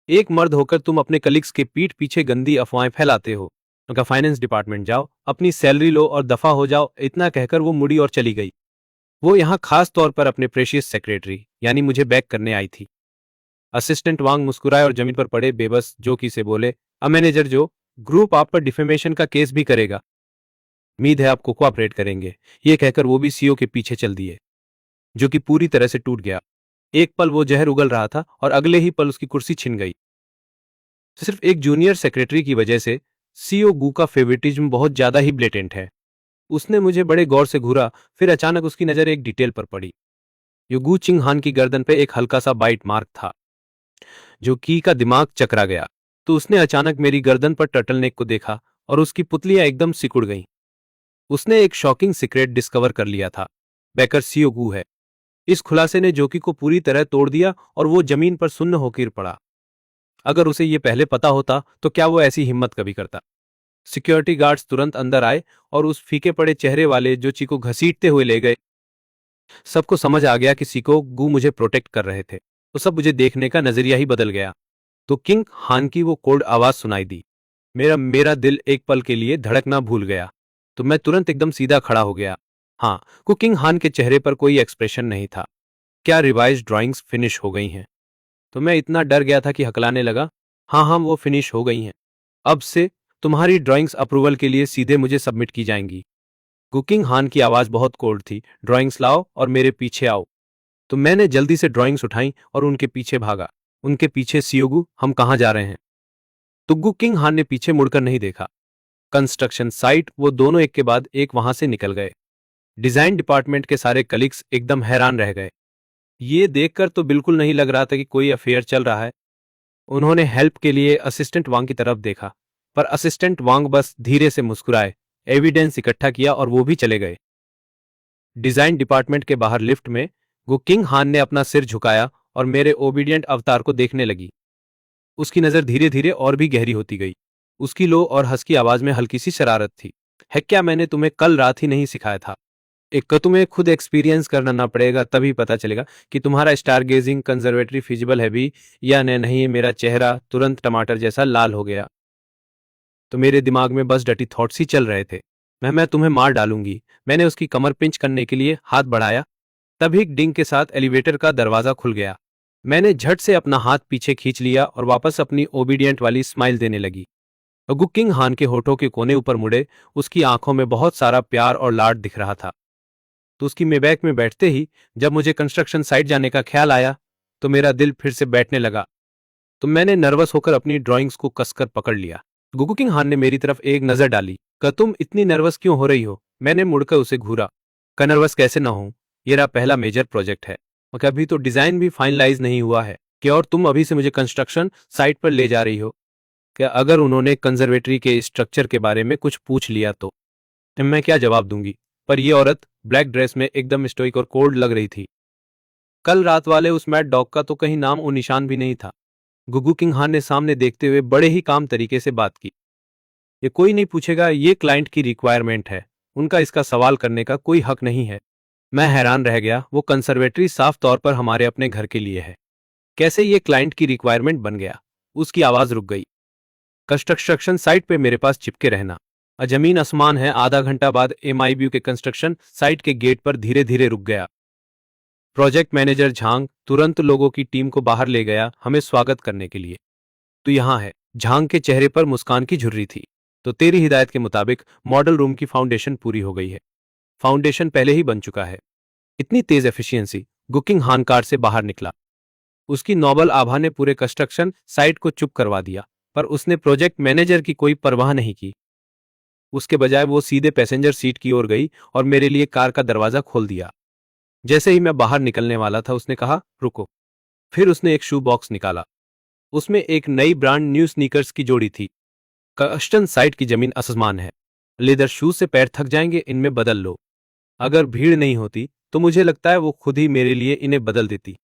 एक मर्द होकर तुम अपने कलीग्स के पीठ पीछे गंदी अफवाहें फैलाते हो। उनका फाइनेंस डिपार्टमेंट जाओ, अपनी सैलरी लो और दफा हो जाओ। इतना कहकर वो मुड़ी और चली गई। वो यहां खास तौर पर अपने प्रेशियस सेक्रेटरी यानी मुझे बैक करने आई थी। असिस्टेंट वांग मुस्कुराए और जमीन पर पड़े बेबस जोकी से बोले, अ मैनेजर जो, ग्रुप आप पर डिफेमेशन का केस भी करेगा। उम्मीद है आपको कोऑपरेट करेंगे। ये कहकर वो भी सीईओ के पीछे चल दिए, जो कि पूरी तरह से टूट गया। एक पल वो जहर उगल रहा था और अगले ही पल उसकी कुर्सी छिन गई। सिर्फ एक जूनियर सेक्रेटरी की वजह से सीईओ गू का फेवरेटिज्म बहुत ज्यादा ही ब्लेटेंट है। उसने मुझे बड़े गौर से घूरा, फिर अचानक उसकी नजर एक डिटेल पर पड़ी। युगू चिंग हान की गर्दन पे एक हल्का सा बाइट मार्क था, जो की का दिमाग चकरा गया। तो उसने अचानक मेरी गर्दन पर टर्टलनेक को देखा और उसकी पुतलियां एकदम सिकुड़ गईं। उसने एक शॉकिंग सीक्रेट डिस्कवर कर लिया था। बैकर सीईओ गू है। इस खुलासे ने जोकी को पूरी तरह तोड़ दिया और वो जमीन पर सुन्न होकर पड़ा। अगर उसे ये पहले पता होता तो क्या वो ऐसी हिम्मत कभी करता। सिक्योरिटी गार्ड्स तुरंत अंदर आए और उस फीके पड़े चेहरे वाले जोची को घसीटते हुए ले गए। सबको समझ आ गया कि सीको गू मुझे प्रोटेक्ट कर रहे थे, तो सब मुझे देखने का नजरिया ही बदल गया। तो किंग हान की वो कोल्ड आवाज सुनाई दी। मेरा मेरा दिल एक पल के लिए धड़कना भूल गया। तो मैं तुरंत एकदम सीधा खड़ा हो गया। हाँ, कुकिंग हान के चेहरे पर कोई एक्सप्रेशन नहीं था। क्या रिवाइज ड्राइंग्स फिनिश हो गई हैं? तो मैं इतना डर गया था कि हकलाने लगा। हाँ हाँ, वो फिनिश हो गई हैं। अब से तुम्हारी ड्राइंग्स अप्रूवल के लिए सीधे मुझे सबमिट की जाएंगी। कुकिंग हान की आवाज बहुत कोल्ड थी। ड्राइंग्स लाओ और मेरे पीछे आओ। तो मैंने जल्दी से ड्राइंग्स उठाई और उनके पीछे भागा। उनके पीछे सियोगू, हम कहाँ जा रहे हैं? तो कुकिंग हान ने पीछे मुड़कर नहीं देखा। कंस्ट्रक्शन साइट, वो दोनों एक के बाद एक वहां से निकल गए। डिजाइन डिपार्टमेंट के सारे कलीग्स एकदम हैरान रह गए। ये देखकर तो बिल्कुल नहीं लग रहा था कि कोई अफेयर चल रहा है। उन्होंने हेल्प के लिए असिस्टेंट वांग की तरफ देखा, पर असिस्टेंट वांग बस धीरे से मुस्कुराए, एविडेंस इकट्ठा किया और वो भी चले गए। डिजाइन डिपार्टमेंट के बाहर लिफ्ट में गुकिंग हान ने अपना सिर झुकाया और मेरे ओबीडियंट अवतार को देखने लगी। उसकी नजर धीरे धीरे और भी गहरी होती गई। उसकी लो और हंसकी आवाज में हल्की सी शरारत थी। है क्या मैंने तुम्हें कल रात ही नहीं सिखाया था? एक तो तुम्हें खुद एक्सपीरियंस करना ना पड़ेगा, तभी पता चलेगा कि तुम्हारा स्टार गेजिंग कंजर्वेटरी फिजिबल है भी या नहीं। मेरा चेहरा तुरंत टमाटर जैसा लाल हो गया। तो मेरे दिमाग में बस डटी थॉट्स ही चल रहे थे। मैं तुम्हें मार डालूंगी। मैंने उसकी कमर पिंच करने के लिए हाथ बढ़ाया, तभी एक डिंग के साथ एलिवेटर का दरवाजा खुल गया। मैंने झट से अपना हाथ पीछे खींच लिया और वापस अपनी ओबीडियंट वाली स्माइल देने लगी। गुकिंग हान के होठों के कोने ऊपर मुड़े, उसकी आंखों में बहुत सारा प्यार और लाड दिख रहा था। तो उसकी मेबैक में बैठते ही जब मुझे कंस्ट्रक्शन साइट जाने का ख्याल आया, तो मेरा दिल फिर से बैठने लगा। तो मैंने नर्वस होकर अपनी ड्राइंग्स को कसकर पकड़ लिया। गुगुकिंग हान ने मेरी तरफ एक नजर डाली। का तुम इतनी नर्वस क्यों हो रही हो? मैंने मुड़कर उसे घूरा। का नर्वस कैसे ना हूं? ये रहा पहला मेजर प्रोजेक्ट है और अभी तो डिजाइन भी फाइनलाइज नहीं हुआ है। क्या और तुम अभी से मुझे कंस्ट्रक्शन साइट पर ले जा रही हो? क्या अगर उन्होंने कंजर्वेटरी के स्ट्रक्चर के बारे में कुछ पूछ लिया तो मैं क्या जवाब दूंगी? पर यह औरत ब्लैक ड्रेस में एकदम स्टोइक और कोल्ड लग रही थी। कल रात वाले उस मैड डॉग का तो कहीं नाम और निशान भी नहीं था। गुगू किंग हान ने सामने देखते हुए बड़े ही काम तरीके से बात की। ये कोई नहीं पूछेगा, ये क्लाइंट की रिक्वायरमेंट है। उनका इसका सवाल करने का कोई हक नहीं है। मैं हैरान रह गया। वो कंजर्वेटरी साफ तौर पर हमारे अपने घर के लिए है, कैसे ये क्लाइंट की रिक्वायरमेंट बन गया? उसकी आवाज रुक गई। कंस्ट्रक्शन साइट पे मेरे पास चिपके रहना। जमीन आसमान है। आधा घंटा बाद एमआईबी के कंस्ट्रक्शन साइट के गेट पर धीरे धीरे रुक गया। प्रोजेक्ट मैनेजर झांग तुरंत लोगों की टीम को बाहर ले गया हमें स्वागत करने के लिए। तो यहाँ है। झांग के चेहरे पर मुस्कान की झुर्री थी। तो तेरी हिदायत के मुताबिक मॉडल रूम की फाउंडेशन पूरी हो गई है। फाउंडेशन पहले ही बन चुका है। इतनी तेज एफिशिएंसी। गुकिंग हान कार से बाहर निकला। उसकी नोबल आभा ने पूरे कंस्ट्रक्शन साइट को चुप करवा दिया, पर उसने प्रोजेक्ट मैनेजर की कोई परवाह नहीं की। उसके बजाय वो सीधे पैसेंजर सीट की ओर गई और मेरे लिए कार का दरवाजा खोल दिया। जैसे ही मैं बाहर निकलने वाला था, उसने कहा, रुको। फिर उसने एक शू बॉक्स निकाला। उसमें एक नई ब्रांड न्यू स्नीकर्स की जोड़ी थी। कंस्ट्रक्शन साइट की जमीन आसमान है। लेदर शूज से पैर थक जाएंगे, इनमें बदल लो। अगर भीड़ नहीं होती तो मुझे लगता है वो खुद ही मेरे लिए इन्हें बदल देती।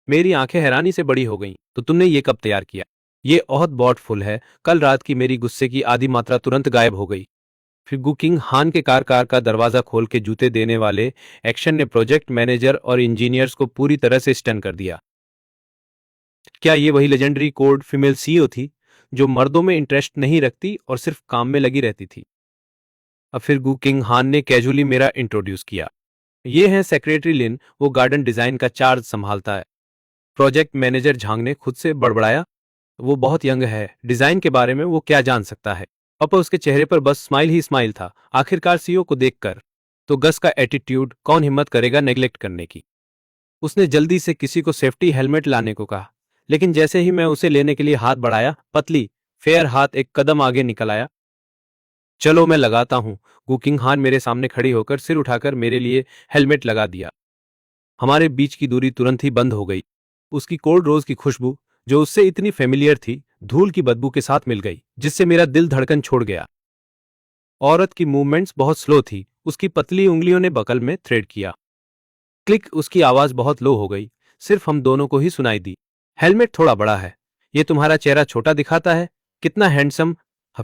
मेरी आंखें हैरानी से बड़ी हो गईं। तो तुमने ये कब तैयार किया? ये बहुत बॉटफुल है। कल रात की मेरी गुस्से की आधी मात्रा तुरंत गायब हो गई। फिर गुकिंग हान के कार का दरवाजा खोल के जूते देने वाले एक्शन ने प्रोजेक्ट मैनेजर और इंजीनियर्स को पूरी तरह से स्टन कर दिया। क्या ये वही लेजेंडरी कोड फीमेल सीईओ थी, जो मर्दों में इंटरेस्ट नहीं रखती और सिर्फ काम में लगी रहती थी? अब फिर गुकिंग हान ने कैजुअली मेरा इंट्रोड्यूस किया। ये है सेक्रेटरी लिन, वो गार्डन डिजाइन का चार्ज संभालता है। प्रोजेक्ट मैनेजर झांग ने खुद से बड़बड़ाया। वो बहुत यंग है, डिजाइन के बारे में वो क्या जान सकता है। पापा उसके चेहरे पर बस स्माइल ही स्माइल था। आखिरकार सीईओ को देखकर तो गस का एटीट्यूड कौन हिम्मत करेगा नेग्लेक्ट करने की। उसने जल्दी से किसी को सेफ्टी हेलमेट लाने को कहा, लेकिन जैसे ही मैं उसे लेने के लिए हाथ बढ़ाया, पतली फेयर हाथ एक कदम आगे निकल आया। चलो मैं लगाता हूं। कुकिंग हान मेरे सामने खड़ी होकर सिर उठाकर मेरे लिए हेलमेट लगा दिया। हमारे बीच की दूरी तुरंत ही बंद हो गई। उसकी कोल्ड रोज की खुशबू, जो उससे इतनी फेमिलियर थी, धूल की बदबू के साथ मिल गई, जिससे मेरा दिल धड़कन छोड़ गया। औरत की मूवमेंट्स बहुत स्लो थी। उसकी पतली उंगलियों ने बकल में थ्रेड किया। क्लिक। उसकी आवाज बहुत लो हो गई, सिर्फ हम दोनों को ही सुनाई दी। हेलमेट थोड़ा बड़ा है, ये तुम्हारा चेहरा छोटा दिखाता है। कितना हैंडसम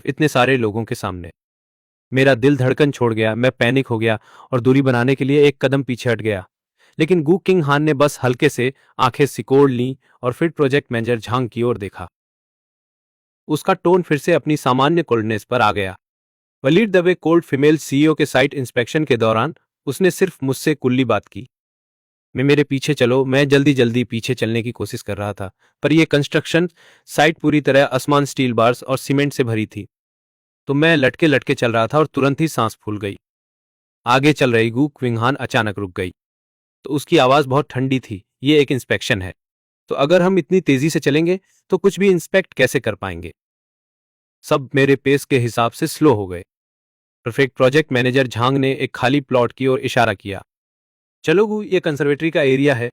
इतने सारे लोगों के सामने। मेरा दिल धड़कन छोड़ गया। मैं पैनिक हो गया और दूरी बनाने के लिए एक कदम पीछे हट गया। लेकिन गु किंग हान ने बस हल्के से आंखें सिकोड़ लीं और फिर प्रोजेक्ट मैनेजर झांग की ओर देखा। उसका टोन फिर से अपनी सामान्य कोल्डनेस पर आ गया। वलीड दवे कोल्ड फीमेल सीईओ के साइट इंस्पेक्शन के दौरान उसने सिर्फ मुझसे कुल्ली बात की। मैं मेरे पीछे चलो। मैं जल्दी जल्दी पीछे चलने की कोशिश कर रहा था, पर यह कंस्ट्रक्शन साइट पूरी तरह आसमान स्टील बार्स और सीमेंट से भरी थी। तो मैं लटके लटके चल रहा था और तुरंत ही सांस फूल गई। आगे चल रही गु क्विंगहान अचानक रुक गई। तो उसकी आवाज बहुत ठंडी थी। ये एक इंस्पेक्शन है, तो अगर हम इतनी तेजी से चलेंगे तो कुछ भी इंस्पेक्ट कैसे कर पाएंगे। सब मेरे पेस के हिसाब से स्लो हो गए। परफेक्ट। प्रोजेक्ट मैनेजर झांग ने एक खाली प्लॉट की ओर इशारा किया। चलो गु, ये कंजर्वेटरी का एरिया है।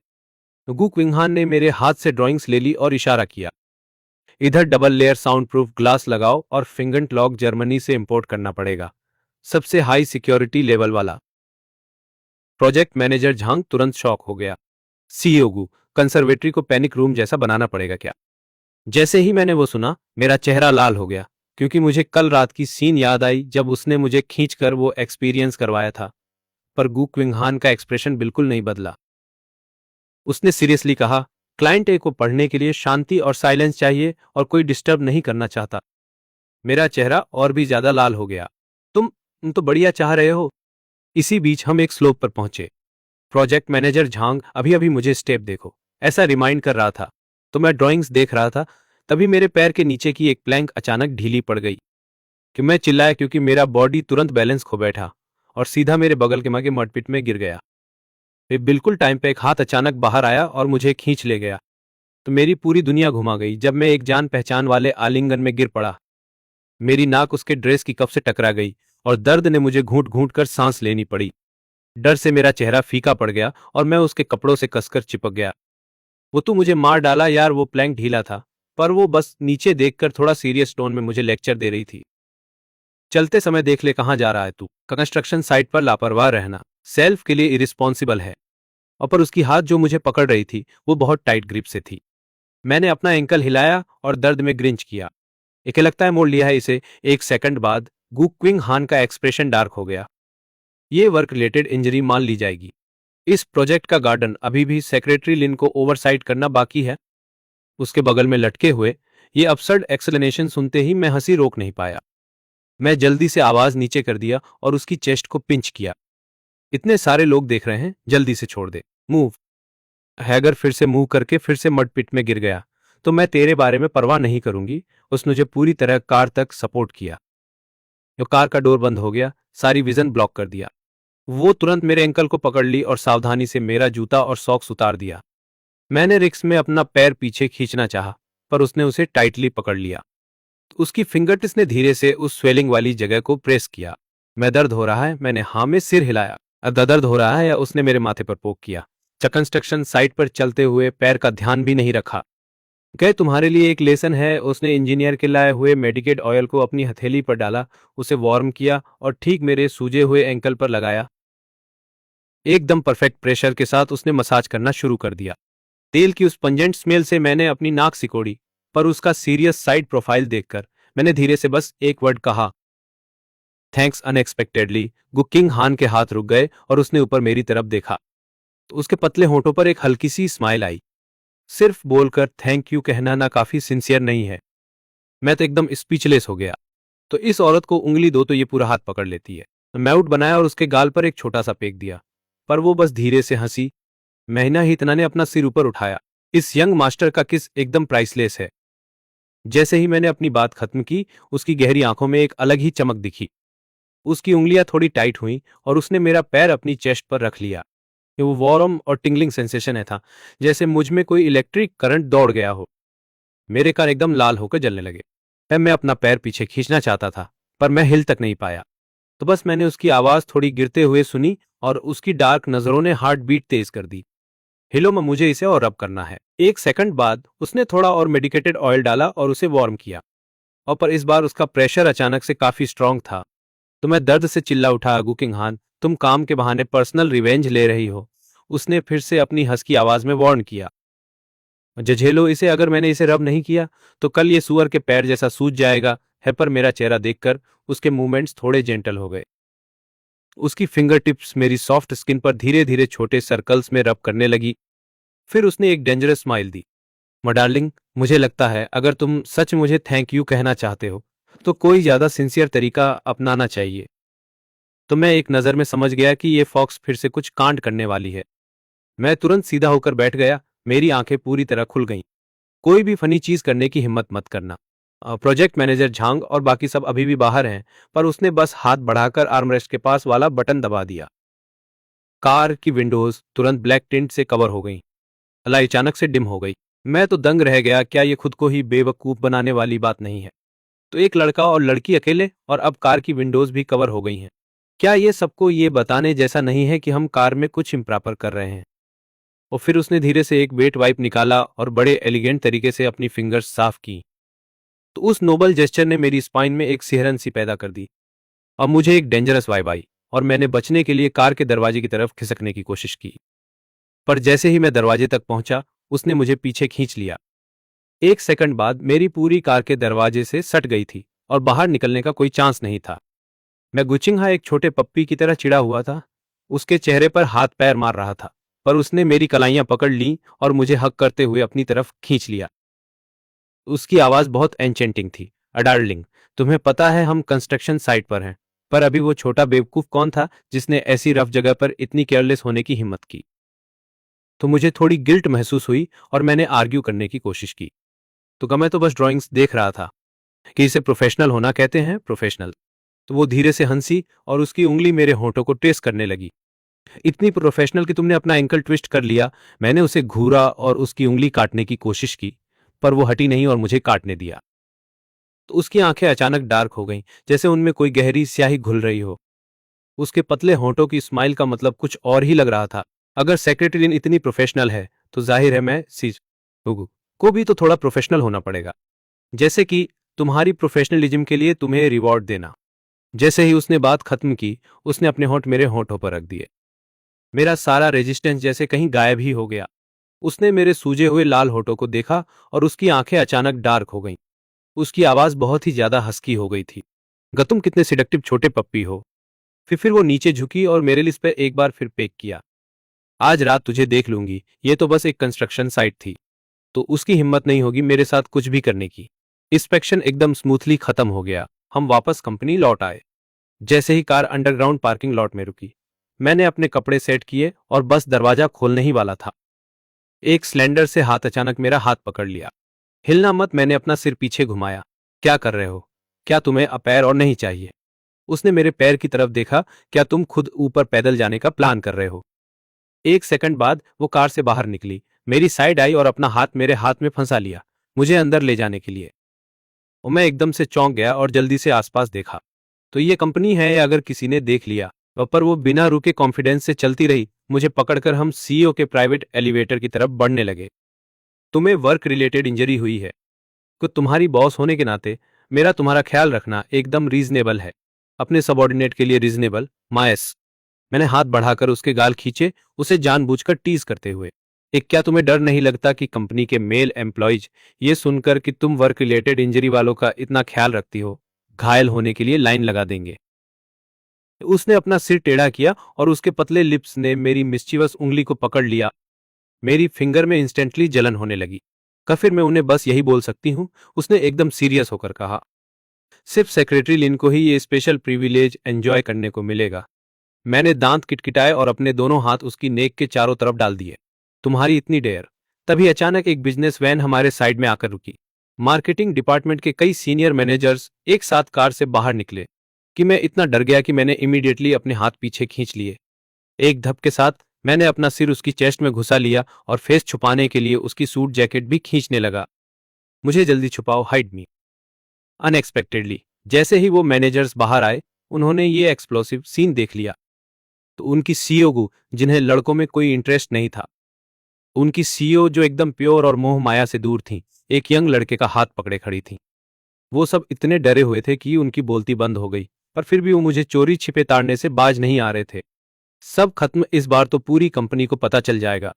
गु क्विंगहान ने मेरे हाथ से ड्राइंग्स ले ली और इशारा किया। इधर double layer sound proof glass लगाओ और फिंगर्ड लॉक जर्मनी से इंपोर्ट करना पड़ेगा, सबसे हाई सिक्योरिटी लेवल वाला। प्रोजेक्ट मैनेजर झांग तुरंत शॉक हो गया। सीईओ गु, कंजर्वेटरी को पैनिक रूम जैसा बनाना पड़ेगा क्या? जैसे ही मैंने वो सुना, मेरा चेहरा लाल हो गया, क्योंकि मुझे कल रात की सीन याद आई जब उसने मुझे खींचकर वो एक्सपीरियंस करवाया था। पर गु क्विंगहान का एक्सप्रेशन बिल्कुल नहीं बदला। उसने सीरियसली कहा, क्लाइंट ए को पढ़ने के लिए शांति और साइलेंस चाहिए और कोई डिस्टर्ब नहीं करना चाहता। मेरा चेहरा और भी ज्यादा लाल हो गया। तुम तो बढ़िया चाह रहे हो। इसी बीच हम एक स्लोप पर पहुंचे। प्रोजेक्ट मैनेजर झांग अभी अभी मुझे स्टेप देखो ऐसा रिमाइंड कर रहा था, तो मैं ड्राइंग्स देख रहा था। तभी मेरे पैर के नीचे की एक प्लैंक अचानक ढीली पड़ गई कि मैं चिल्लाया, क्योंकि मेरा बॉडी तुरंत बैलेंस खो बैठा और सीधा मेरे बगल के मगे मडपिट में गिर गया। वे बिल्कुल टाइम पे एक हाथ अचानक बाहर आया और मुझे खींच ले गया। तो मेरी पूरी दुनिया घुमा गई जब मैं एक जान पहचान वाले आलिंगन में गिर पड़ा। मेरी नाक उसके ड्रेस की कप से टकरा गई और दर्द ने मुझे घूंट घूंट कर सांस लेनी पड़ी। डर से मेरा चेहरा फीका पड़ गया और मैं उसके कपड़ों से कसकर चिपक गया। वो तू मुझे मार डाला यार। वो प्लैंक ढीला था, पर वो बस नीचे देखकर थोड़ा सीरियस टोन में मुझे लेक्चर दे रही थी। चलते समय देख ले कहां जा रहा है तू। कंस्ट्रक्शन साइट पर लापरवाह रहना सेल्फ के लिए इरिस्पॉन्सिबल है। और पर उसकी हाथ जो मुझे पकड़ रही थी वो बहुत टाइट ग्रिप से थी। मैंने अपना एंकल हिलाया और दर्द में ग्रिंच किया। एक लगता है मोड़ लिया है इसे। एक सेकंड बाद गु क्विंग हान का एक्सप्रेशन डार्क हो गया। ये वर्क रिलेटेड इंजरी मान ली जाएगी। इस प्रोजेक्ट का गार्डन अभी भी सेक्रेटरी लिन को ओवरसाइट करना बाकी है। उसके बगल में लटके हुए ये अपसर्ड एक्सप्लेनेशन सुनते ही मैं हंसी रोक नहीं पाया। मैं जल्दी से आवाज नीचे कर दिया और उसकी चेस्ट को पिंच किया। इतने सारे लोग देख रहे हैं, जल्दी से छोड़ दे। मूव। हैगर फिर से मूव करके फिर से मड पिट में गिर गया। तो मैं तेरे बारे में परवाह नहीं करूंगी। उसने मुझे पूरी तरह कार तक सपोर्ट किया। जो कार का डोर बंद हो गया, सारी विजन ब्लॉक कर दिया। वो तुरंत मेरे एंकल को पकड़ ली और सावधानी से मेरा जूता और सॉक्स उतार दिया। मैंने रिक्स में अपना पैर पीछे खींचना चाहा, पर उसने उसे टाइटली पकड़ लिया। उसकी फिंगरटिप्स ने धीरे से उस स्वेलिंग वाली जगह को प्रेस किया। मैं दर्द हो रहा है, मैंने हाँ में सिर हिलाया। दर्द हो रहा है या उसने मेरे माथे पर पोक किया। कंस्ट्रक्शन साइट पर चलते हुए पैर का ध्यान भी नहीं रखा। गए तुम्हारे लिए एक लेसन है। उसने इंजीनियर के लाए हुए मेडिकेट ऑयल को अपनी हथेली पर डाला, उसे वार्म किया और ठीक मेरे सूजे हुए एंकल पर लगाया। एकदम परफेक्ट प्रेशर के साथ उसने मसाज करना शुरू कर दिया। तेल की उस पंजेंट स्मेल से मैंने अपनी नाक सिकोड़ी, पर उसका सीरियस साइड प्रोफाइल देखकर मैंने धीरे से बस एक वर्ड कहा, थैंक्स। अनएक्सपेक्टेडली गु किंग हान के हाथ रुक गए और उसने ऊपर मेरी तरफ देखा। तो उसके पतले होंठों पर एक हल्की सी स्माइल आई। सिर्फ बोलकर थैंक यू कहना ना काफी सिंसियर नहीं है। मैं तो एकदम स्पीचलेस हो गया। तो इस औरत को उंगली दो तो ये पूरा हाथ पकड़ लेती है। मैं आउट बनाया और उसके गाल पर एक छोटा सा पेक दिया, पर वो बस धीरे से हंसी। महीना ही इतना ने अपना सिर ऊपर उठाया। इस यंग मास्टर का किस एकदम प्राइसलेस है। जैसे ही मैंने अपनी बात खत्म की, उसकी गहरी आंखों में एक अलग ही चमक दिखी। उसकी उंगलियां थोड़ी टाइट हुईं और उसने मेरा पैर अपनी चेस्ट पर रख लिया। ये वो वार्म और टिंगलिंग सेंसेशन है था, जैसे मुझ में कोई इलेक्ट्रिक करंट दौड़ गया हो। मेरे कान एकदम लाल होकर जलने लगे। मैं अपना पैर पीछे खींचना चाहता था, पर मैं हिल तक नहीं पाया। तो बस मैंने उसकी आवाज थोड़ी गिरते हुए सुनी और उसकी डार्क नजरों ने हार्ट बीट तेज कर दी। हिलो में मुझे इसे और रब करना है। एक सेकंड बाद उसने थोड़ा और मेडिकेटेड ऑयल डाला और उसे वार्म किया। और पर इस बार उसका प्रेशर अचानक से काफी स्ट्रांग था। तो मैं दर्द से चिल्ला उठा, गुकिंगहान, तुम काम के बहाने पर्सनल रिवेंज ले रही हो। उसने फिर से अपनी हंसकी आवाज में वार्न किया। जझेलो इसे, अगर मैंने इसे रब नहीं किया तो कल ये सुअर के पैर जैसा सूज जाएगा है। पर मेरा चेहरा देखकर उसके मूवमेंट्स थोड़े जेंटल हो गए। उसकी फिंगर टिप्स मेरी सॉफ्ट स्किन पर धीरे धीरे छोटे सर्कल्स में रब करने लगी। फिर उसने एक डेंजरस स्माइल दी। डार्लिंग, मुझे लगता है अगर तुम सच मुझे थैंक यू कहना चाहते हो तो कोई ज्यादा सिंसियर तरीका अपनाना चाहिए। तो मैं एक नजर में समझ गया कि ये फॉक्स फिर से कुछ कांड करने वाली है। मैं तुरंत सीधा होकर बैठ गया। मेरी आंखें पूरी तरह खुल गईं। कोई भी फनी चीज करने की हिम्मत मत करना। प्रोजेक्ट मैनेजर झांग और बाकी सब अभी भी बाहर हैं, पर उसने बस हाथ बढ़ाकर आर्मरेस्ट के पास वाला बटन दबा दिया। कार की विंडोज तुरंत ब्लैक टिंट से कवर हो गईं। लाइट अचानक से डिम हो गई। मैं तो दंग रह गया। क्या ये खुद को ही बेवकूफ बनाने वाली बात नहीं है? तो एक लड़का और लड़की अकेले, और अब कार की विंडोज भी कवर हो गई हैं। क्या ये सबको ये बताने जैसा नहीं है कि हम कार में कुछ इम्प्रॉपर कर रहे हैं? और फिर उसने धीरे से एक वेट वाइप निकाला और बड़े एलिगेंट तरीके से अपनी फिंगर्स साफ की। तो उस नोबल जेस्चर ने मेरी स्पाइन में एक सिहरन सी पैदा कर दी। अब मुझे एक डेंजरस वाइब आई और मैंने बचने के लिए कार के दरवाजे की तरफ खिसकने की कोशिश की। पर जैसे ही मैं दरवाजे तक पहुंचा, उसने मुझे पीछे खींच लिया। एक सेकंड बाद मेरी पूरी कार के दरवाजे से सट गई थी और बाहर निकलने का कोई चांस नहीं था। मैं गुचिंगहा एक छोटे पप्पी की तरह चिढ़ा हुआ था। उसके चेहरे पर हाथ पैर मार रहा था, पर उसने मेरी कलाइयां पकड़ ली और मुझे हक करते हुए अपनी तरफ खींच लिया। उसकी आवाज बहुत एन्चेंटिंग थी। डार्लिंग, तुम्हें पता है हम कंस्ट्रक्शन साइट पर हैं, पर अभी वो छोटा बेवकूफ कौन था जिसने ऐसी रफ जगह पर इतनी केयरलेस होने की हिम्मत की? तो मुझे थोड़ी गिल्ट महसूस हुई और मैंने आर्ग्यू करने की कोशिश की। तो मैं तो बस ड्राइंग्स देख रहा था कि इसे प्रोफेशनल होना कहते हैं, प्रोफेशनल। तो वो धीरे से हंसी और उसकी उंगली मेरे होठों को ट्रेस करने लगी। इतनी प्रोफेशनल कि तुमने अपना एंकल ट्विस्ट कर लिया। मैंने उसे घूरा और उसकी उंगली काटने की कोशिश की, पर वो हटी नहीं और मुझे काटने दिया। तो उसकी आंखें अचानक डार्क हो गईं, जैसे उनमें कोई गहरी स्याही घुल रही हो। उसके पतले होठों की स्माइल का मतलब कुछ और ही लग रहा था। अगर सेक्रेटरी इतनी प्रोफेशनल है तो जाहिर है मैं सीज को भी तो थोड़ा प्रोफेशनल होना पड़ेगा। जैसे कि तुम्हारी प्रोफेशनलिज्म के लिए तुम्हें रिवॉर्ड देना। जैसे ही उसने बात खत्म की, उसने अपने होंठ मेरे होंठों पर रख दिए। मेरा सारा रेजिस्टेंस जैसे कहीं गायब ही हो गया। उसने मेरे सूजे हुए लाल होठों को देखा और उसकी आंखें अचानक डार्क हो गईं। उसकी आवाज बहुत ही ज्यादा हस्की हो गई थी। तुम कितने सिडक्टिव छोटे पप्पी हो। फिर वो नीचे झुकी और मेरे लिप्स पे एक बार फिर पेक किया। आज रात तुझे देख लूंगी। ये तो बस एक कंस्ट्रक्शन साइट थी, तो उसकी हिम्मत नहीं होगी मेरे साथ कुछ भी करने की। इंस्पेक्शन एकदम स्मूथली खत्म हो गया। हम वापस कंपनी लौट आए। जैसे ही कार अंडरग्राउंड पार्किंग लॉट में रुकी, मैंने अपने कपड़े सेट किए और बस दरवाजा खोलने ही वाला था। एक स्लेंडर से हाथ अचानक मेरा हाथ पकड़ लिया। हिलना मत। मैंने अपना सिर पीछे घुमाया। क्या कर रहे हो? क्या तुम्हें पैर और नहीं चाहिए? उसने मेरे पैर की तरफ देखा। क्या तुम खुद ऊपर पैदल जाने का प्लान कर रहे हो? एक सेकंड बाद वो कार से बाहर निकली, मेरी साइड आई और अपना हाथ मेरे हाथ में फंसा लिया, मुझे अंदर ले जाने के लिए। और मैं एकदम से चौंक गया और जल्दी से आसपास देखा। तो ये कंपनी है या अगर किसी ने देख लिया? पर वो बिना रुके कॉन्फिडेंस से चलती रही। मुझे पकड़कर हम सीईओ के प्राइवेट एलिवेटर की तरफ बढ़ने लगे। तुम्हें वर्क रिलेटेड इंजरी हुई है। कुछ तुम्हारी बॉस होने के नाते मेरा तुम्हारा ख्याल रखना एकदम रीजनेबल है। अपने सबॉर्डिनेट के लिए रीजनेबल, मायस। मैंने हाथ बढ़ाकर उसके गाल खींचे, उसे जानबूझकर टीज करते हुए। एक, क्या तुम्हें डर नहीं लगता कि कंपनी के मेल एम्प्लॉयज ये सुनकर कि तुम वर्क रिलेटेड इंजरी वालों का इतना ख्याल रखती हो, घायल होने के लिए लाइन लगा देंगे? उसने अपना सिर टेढ़ा किया और उसके पतले लिप्स ने मेरी मिस्चीवस उंगली को पकड़ लिया। मेरी फिंगर में इंस्टेंटली जलन होने लगी। फिर मैं उन्हें बस यही बोल सकती हूँ, उसने एकदम सीरियस होकर कहा। सिर्फ सेक्रेटरी लिन को ही ये स्पेशल प्रिविलेज एंजॉय करने को मिलेगा। मैंने दांत किटकिटाए और अपने दोनों हाथ उसकी नेक के चारों तरफ डाल दिए। तुम्हारी इतनी डेयर, तभी अचानक एक बिजनेस वैन हमारे साइड में आकर रुकी। मार्केटिंग डिपार्टमेंट के कई सीनियर मैनेजर्स एक साथ कार से बाहर निकले कि मैं इतना डर गया कि मैंने इमीडिएटली अपने हाथ पीछे खींच लिए। एक धप के साथ मैंने अपना सिर उसकी चेस्ट में घुसा लिया और फेस छुपाने के लिए उसकी सूट जैकेट भी खींचने लगा। मुझे जल्दी छुपाओ, हाइड मी। अनएक्सपेक्टेडली जैसे ही वो मैनेजर्स बाहर आए, उन्होंने ये एक्सप्लोसिव सीन देख लिया। तो उनकी सीईओ, जिन्हें लड़कों में कोई इंटरेस्ट नहीं था, उनकी सीईओ जो एकदम प्योर और मोह माया से दूर थी, एक यंग लड़के का हाथ पकड़े खड़ी थी। वो सब इतने डरे हुए थे कि उनकी बोलती बंद हो गई, पर फिर भी वो मुझे चोरी छिपे ताड़ने से बाज नहीं आ रहे थे। सब खत्म, इस बार तो पूरी कंपनी को पता चल जाएगा।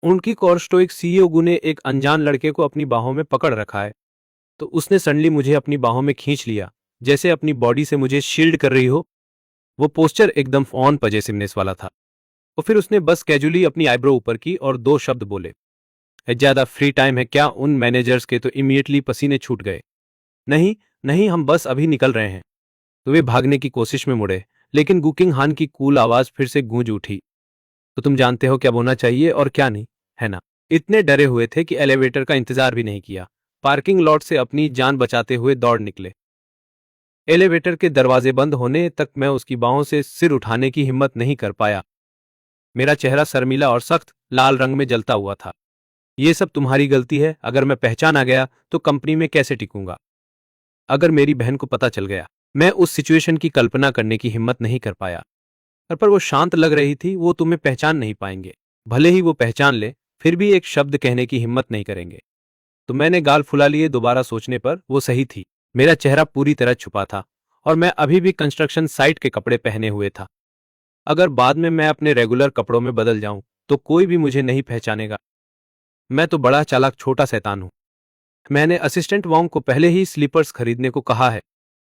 उनकी कॉर्स्टोइक सीईओ ने एक अनजान लड़के को अपनी बाहों में पकड़ रखा है। तो उसने सडनली मुझे अपनी बाहों में खींच लिया, जैसे अपनी बॉडी से मुझे शील्ड कर रही हो। वो पोस्चर एकदम ऑन पजेसिवनेस वाला था। और फिर उसने बस कैजुअली अपनी आईब्रो ऊपर की और दो शब्द बोले, ज्यादा फ्री टाइम है क्या? उन मैनेजर्स के तो इमीडिएटली पसीने छूट गए। नहीं नहीं, हम बस अभी निकल रहे हैं। तो वे भागने की कोशिश में मुड़े, लेकिन गुकिंग हान की कूल आवाज फिर से गूंज उठी, तो तुम जानते हो क्या बोलना चाहिए और क्या नहीं, है ना? इतने डरे हुए थे कि एलिवेटर का इंतजार भी नहीं किया। पार्किंग लॉट से अपनी जान बचाते हुए दौड़ निकले। एलिवेटर के दरवाजे बंद होने तक मैं उसकी बाहों से सिर उठाने की हिम्मत नहीं कर पाया। मेरा चेहरा शर्मीला और सख्त लाल रंग में जलता हुआ था। ये सब तुम्हारी गलती है। अगर मैं पहचान आ गया तो कंपनी में कैसे टिकूंगा? अगर मेरी बहन को पता चल गया? मैं उस सिचुएशन की कल्पना करने की हिम्मत नहीं कर पाया। पर वो शांत लग रही थी। वो तुम्हें पहचान नहीं पाएंगे। भले ही वो पहचान ले, फिर भी एक शब्द कहने की हिम्मत नहीं करेंगे। तो मैंने गाल फुला लिए। दोबारा सोचने पर वो सही थी। मेरा चेहरा पूरी तरह छुपा था और मैं अभी भी कंस्ट्रक्शन साइट के कपड़े पहने हुए था। अगर बाद में मैं अपने रेगुलर कपड़ों में बदल जाऊं तो कोई भी मुझे नहीं पहचानेगा। मैं तो बड़ा चालाक छोटा शैतान हूं। मैंने असिस्टेंट वोंग को पहले ही स्लीपर्स खरीदने को कहा है,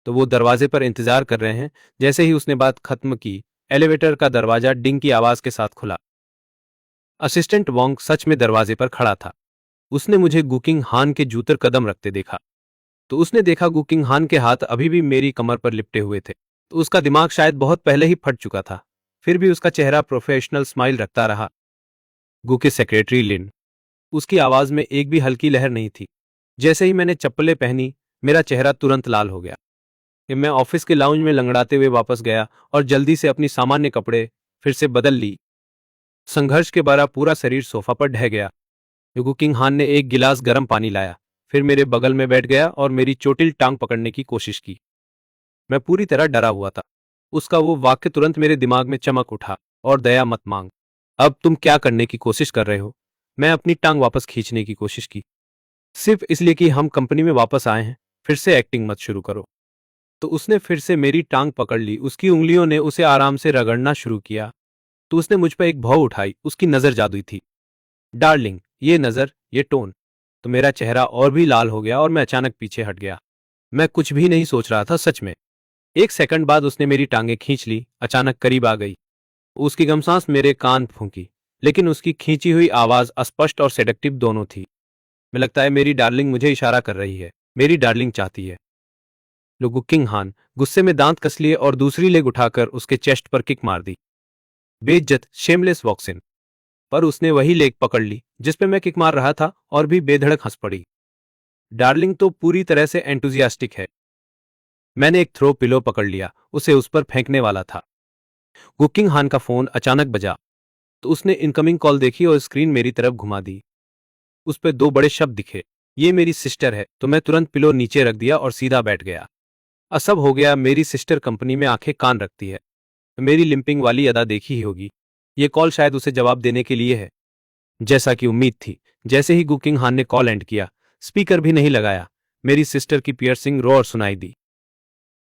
तो वो दरवाजे पर इंतजार कर रहे हैं। जैसे ही उसने बात खत्म की, एलिवेटर का दरवाजा डिंग की आवाज के साथ खुला। असिस्टेंट वोंग सच में दरवाजे पर खड़ा था। उसने मुझे गुकिंग हान के जूतर कदम रखते देखा। तो उसने देखा गुकिंग हान के हाथ अभी भी मेरी कमर पर लिपटे हुए थे। तो उसका दिमाग शायद बहुत पहले ही फट चुका था। फिर भी उसका चेहरा प्रोफेशनल स्माइल रखता रहा। गु की सेक्रेटरी लिन। उसकी आवाज में एक भी हल्की लहर नहीं थी। जैसे ही मैंने चप्पलें पहनी, मेरा चेहरा तुरंत लाल हो गया। मैं ऑफिस के लाउंज में लंगड़ाते हुए वापस गया और जल्दी से अपनी सामान्य कपड़े फिर से बदल ली। संघर्ष के बारा पूरा शरीर सोफा पर ढह गया। कुकिंग हान ने एक गिलास गर्म पानी लाया, फिर मेरे बगल में बैठ गया और मेरी चोटिल टांग पकड़ने की कोशिश की। मैं पूरी तरह डरा हुआ था। उसका वो वाक्य तुरंत मेरे दिमाग में चमक उठा, और दया मत मांग। अब तुम क्या करने की कोशिश कर रहे हो? मैं अपनी टांग वापस खींचने की कोशिश की। सिर्फ इसलिए कि हम कंपनी में वापस आए हैं, फिर से एक्टिंग मत शुरू करो। तो उसने फिर से मेरी टांग पकड़ ली। उसकी उंगलियों ने उसे आराम से रगड़ना शुरू किया। तो उसने मुझ पर एक भौं उठाई। उसकी नजर जादुई थी। डार्लिंग, ये नजर, ये टोन। तो मेरा चेहरा और भी लाल हो गया और मैं अचानक पीछे हट गया। मैं कुछ भी नहीं सोच रहा था, सच में। एक सेकंड बाद उसने मेरी टांगें खींच ली, अचानक करीब आ गई। उसकी गमसांस मेरे कान फूंकी, लेकिन उसकी खींची हुई आवाज अस्पष्ट और सेडक्टिव दोनों थी। मैं लगता है मेरी डार्लिंग मुझे इशारा कर रही है। मेरी डार्लिंग चाहती है। गुकिंग हान गुस्से में दांत कस लिए और दूसरी लेग उठाकर उसके चेस्ट पर किक मार दी। बेइज्जत, शेमलेस वॉक्सिन। पर उसने वही लेग पकड़ ली जिस पे मैं किक मार रहा था और भी बेधड़क हंस पड़ी। डार्लिंग तो पूरी तरह से एंथुजियास्टिक है। मैंने एक थ्रो पिलो पकड़ लिया, उसे उस पर फेंकने वाला था। गुकिंग हान का फोन अचानक बजा। तो उसने इनकमिंग कॉल देखी और स्क्रीन मेरी तरफ घुमा दी। उस पर दो बड़े शब्द दिखे, ये मेरी सिस्टर है। तो मैं तुरंत पिलो नीचे रख दिया और सीधा बैठ गया। असब हो गया। मेरी सिस्टर कंपनी में आंखें कान रखती है। मेरी लिंपिंग वाली अदा देखी ही होगी। ये कॉल शायद उसे जवाब देने के लिए है, जैसा कि उम्मीद थी। जैसे ही गुकिंग हान ने कॉल एंड किया, स्पीकर भी नहीं लगाया, मेरी सिस्टर की पियर्सिंग रोर सुनाई दी।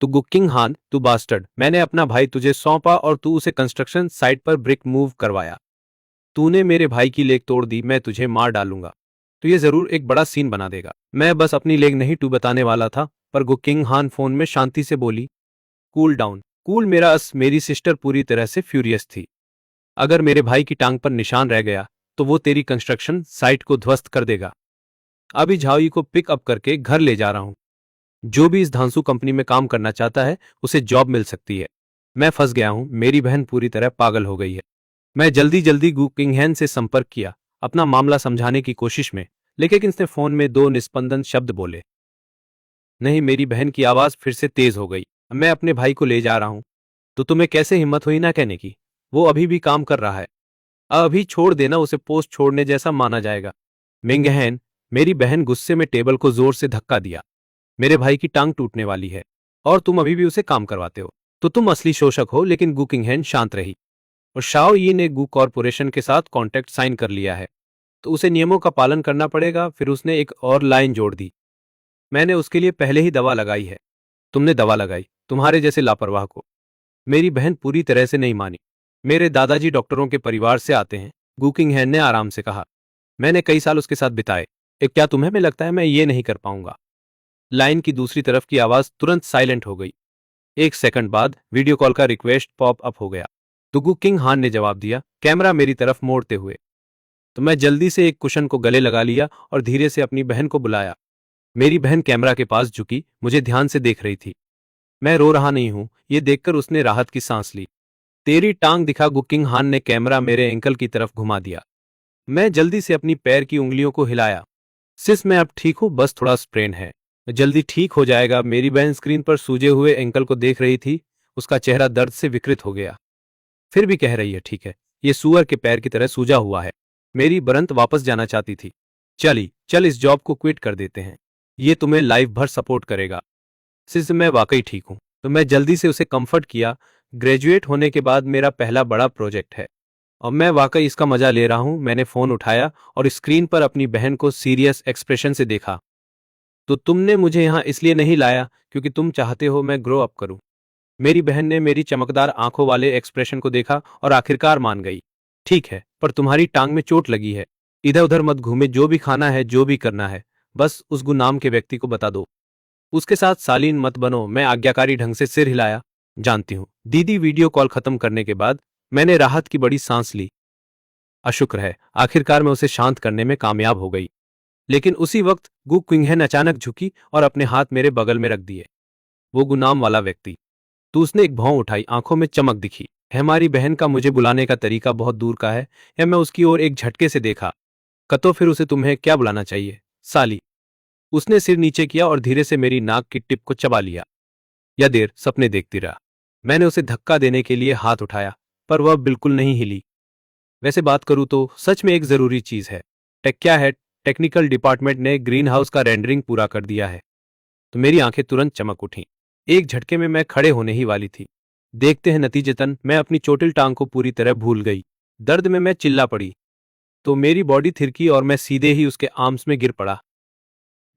तो गुकिंग हान, तू बास्टर्ड, मैंने अपना भाई तुझे सौंपा और तू उसे कंस्ट्रक्शन साइट पर ब्रिक मूव करवाया। तूने मेरे भाई की लेग तोड़ दी। मैं तुझे मार डालूंगा। तो ये जरूर एक बड़ा सीन बना देगा। मैं बस अपनी लेग नहीं टू बताने वाला था। पर गुकिंग हान फोन में शांति से बोली, कूल डाउन, कूल मेरी सिस्टर पूरी तरह से फ्यूरियस थी। अगर मेरे भाई की टांग पर निशान रह गया तो वो तेरी कंस्ट्रक्शन साइट को ध्वस्त कर देगा। अभी झाओई को पिक अप करके घर ले जा रहा हूं। जो भी इस धांसू कंपनी में काम करना चाहता है उसे जॉब मिल सकती है। मैं फंस गया हूं। मेरी बहन पूरी तरह पागल हो गई है। मैं जल्दी जल्दी गुकिंग हान से संपर्क किया। अपना मामला समझाने की कोशिश में, लेकिन इसने फोन में दो निस्पंदन शब्द बोले। नहीं, मेरी बहन की आवाज फिर से तेज हो गई। मैं अपने भाई को ले जा रहा हूं। तो तुम्हें कैसे हिम्मत हुई ना कहने की? वो अभी भी काम कर रहा है। अभी छोड़ देना, उसे पोस्ट छोड़ने जैसा माना जाएगा। मिंगहैन, मेरी बहन गुस्से में टेबल को जोर से धक्का दिया। मेरे भाई की टांग टूटने वाली है और तुम अभी भी उसे काम करवाते हो, तो तुम असली शोषक हो। लेकिन गु किंगहैन शांत रही। और शाओ यी ने गु कॉरपोरेशन के साथ कॉन्ट्रैक्ट साइन कर लिया है, तो उसे नियमों का पालन करना पड़ेगा। फिर उसने एक और लाइन जोड़ दी, मैंने उसके लिए पहले ही दवा लगाई है। तुमने दवा लगाई? तुम्हारे जैसे लापरवाह को। मेरी बहन पूरी तरह से नहीं मानी। मेरे दादाजी डॉक्टरों के परिवार से आते हैं, गु किंगहैन ने आराम से कहा। मैंने कई साल उसके साथ बिताए। क्या तुम्हें में लगता है मैं ये नहीं कर पाऊंगा? लाइन की दूसरी तरफ की आवाज तुरंत साइलेंट हो गई। एक सेकंड बाद वीडियो कॉल का रिक्वेस्ट पॉप अप हो गया। तो गु किंग हान ने जवाब दिया, कैमरा मेरी तरफ मोड़ते हुए। तो मैं जल्दी से एक कुशन को गले लगा लिया और धीरे से अपनी बहन को बुलाया। मेरी बहन कैमरा के पास झुकी, मुझे ध्यान से देख रही थी। मैं रो रहा नहीं हूं, ये देखकर उसने राहत की सांस ली। तेरी टांग दिखा, गु किंग हान ने कैमरा मेरे एंकल की तरफ घुमा दिया। मैं जल्दी से अपनी पैर की उंगलियों को हिलाया। सिस, मैं अब ठीक हूं, बस थोड़ा स्प्रेन है, जल्दी ठीक हो जाएगा। मेरी बहन स्क्रीन पर सूजे हुए एंकल को देख रही थी। उसका चेहरा दर्द से विकृत हो गया, फिर भी कह रही है, ठीक है, ये सुअर के पैर की तरह सूजा हुआ है। मेरी बरंत वापस जाना चाहती थी। चल इस जॉब को क्विट कर देते हैं, ये तुम्हें लाइफ भर सपोर्ट करेगा। सिस, मैं वाकई ठीक हूं। तो मैं जल्दी से उसे कंफर्ट किया। ग्रेजुएट होने के बाद मेरा पहला बड़ा प्रोजेक्ट है और मैं वाकई इसका मजा ले रहा हूं। मैंने फोन उठाया और स्क्रीन पर अपनी बहन को सीरियस एक्सप्रेशन से देखा। तो तुमने मुझे यहां इसलिए नहीं लाया क्योंकि तुम चाहते हो मैं ग्रो अप करूं? मेरी बहन ने मेरी चमकदार आंखों वाले एक्सप्रेशन को देखा और आखिरकार मान गई। ठीक है, पर तुम्हारी टांग में चोट लगी है। इधर उधर मत घूमे, जो भी खाना है, जो भी करना है, बस उस गुनाम के व्यक्ति को बता दो। उसके साथ सालीन मत बनो। मैं आज्ञाकारी ढंग से सिर हिलाया। जानती हूं दीदी। वीडियो कॉल खत्म करने के बाद मैंने राहत की बड़ी सांस ली। अशुक्र है, आखिरकार मैं उसे शांत करने में कामयाब हो गई। लेकिन उसी वक्त गु किंगहैन अचानक झुकी और अपने हाथ मेरे बगल में रख दिए। वो गुनाम वाला व्यक्ति। तो उसने एक भौं उठाई, आंखों में चमक दिखी। है हमारी बहन का मुझे बुलाने का तरीका बहुत दूर का है। या मैं उसकी ओर एक झटके से देखा। कतो, फिर उसे तुम्हें क्या बुलाना चाहिए? साली। उसने सिर नीचे किया और धीरे से मेरी नाक की टिप को चबा लिया। या देर सपने देखती रहा। मैंने उसे धक्का देने के लिए हाथ उठाया, पर वह बिल्कुल नहीं हिली। वैसे बात करूं तो सच में एक जरूरी चीज है। टेक क्या है? टेक्निकल डिपार्टमेंट ने ग्रीन हाउस का रेंडरिंग पूरा कर दिया है। तो मेरी आंखें तुरंत चमक उठीं। एक झटके में मैं खड़े होने ही वाली थी। देखते हैं नतीजतन मैं अपनी चोटिल टांग को पूरी तरह भूल गई। दर्द में मैं चिल्ला पड़ी तो मेरी बॉडी थिरकी और मैं सीधे ही उसके आर्म्स में गिर पड़ा।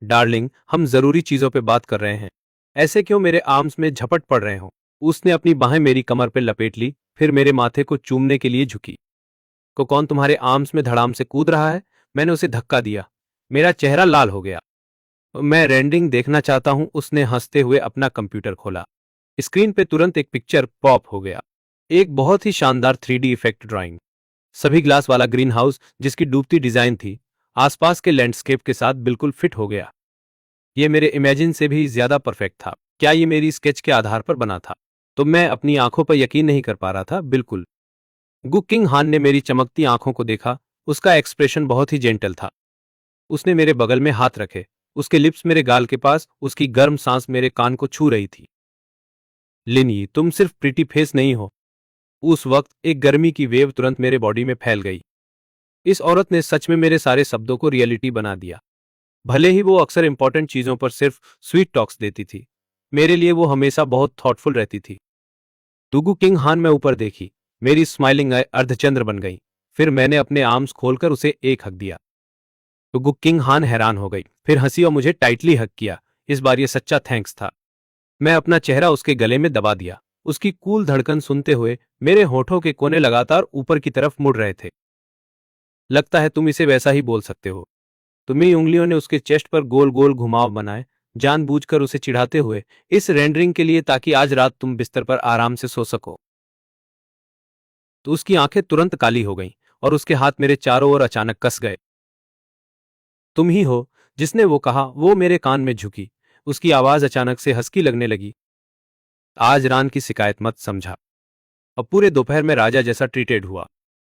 डार्लिंग, हम जरूरी चीजों पे बात कर रहे हैं, ऐसे क्यों मेरे आर्म्स में झपट पड़ रहे हो? उसने अपनी बाहें मेरी कमर पर लपेट ली, फिर मेरे माथे को चूमने के लिए झुकी। को कौन तुम्हारे आर्म्स में धड़ाम से कूद रहा है? मैंने उसे धक्का दिया। मेरा चेहरा लाल हो गया। मैं रेंडरिंग देखना चाहता हूं। उसने हंसते हुए अपना कंप्यूटर खोला। स्क्रीन पे तुरंत एक पिक्चर पॉप हो गया। एक बहुत ही शानदार 3D इफेक्ट ड्राइंग। सभी ग्लास वाला ग्रीन हाउस जिसकी डूबती डिजाइन थी, आसपास के लैंडस्केप के साथ बिल्कुल फिट हो गया। ये मेरे इमेजिन से भी ज्यादा परफेक्ट था। क्या ये मेरी स्केच के आधार पर बना था? तो मैं अपनी आंखों पर यकीन नहीं कर पा रहा था। बिल्कुल। गु किंग हान ने मेरी चमकती आंखों को देखा। उसका एक्सप्रेशन बहुत ही जेंटल था। उसने मेरे बगल में हाथ रखे। उसके लिप्स मेरे गाल के पास, उसकी गर्म सांस मेरे कान को छू रही थी। लिनी, तुम सिर्फ प्रिटी फेस नहीं हो। उस वक्त एक गर्मी की वेव तुरंत मेरे बॉडी में फैल गई। इस औरत ने सच में मेरे सारे शब्दों को रियलिटी बना दिया। भले ही वो अक्सर इंपॉर्टेंट चीजों पर सिर्फ स्वीट टॉक्स देती थी, मेरे लिए वो हमेशा बहुत थॉटफुल रहती थी। दुगु किंग हान में ऊपर देखी। मेरी स्माइलिंग आई अर्धचंद्र बन गई। फिर मैंने अपने आर्म्स खोलकर उसे एक हक दिया। दुगु किंग हान हैरान हो गई, फिर हंसी और मुझे टाइटली हक किया। इस बार ये सच्चा थैंक्स था। मैं अपना चेहरा उसके गले में दबा दिया। उसकी कूल धड़कन सुनते हुए मेरे होठों के कोने लगातार ऊपर की तरफ मुड़ रहे थे। लगता है तुम इसे वैसा ही बोल सकते हो। तो मेरी उंगलियों ने उसके चेस्ट पर गोल गोल घुमाव बनाए, जानबूझकर उसे चिढ़ाते हुए, इस रेंडरिंग के लिए ताकि आज रात तुम बिस्तर पर आराम से सो सको। तो उसकी आंखें तुरंत काली हो गईं और उसके हाथ मेरे चारों ओर अचानक कस गए। तुम ही हो, जिसने वो कहा। वो मेरे कान में झुकी। उसकी आवाज अचानक से हस्की लगने लगी। आज रान की शिकायत मत समझा। अब पूरे दोपहर में राजा जैसा ट्रीटेड हुआ।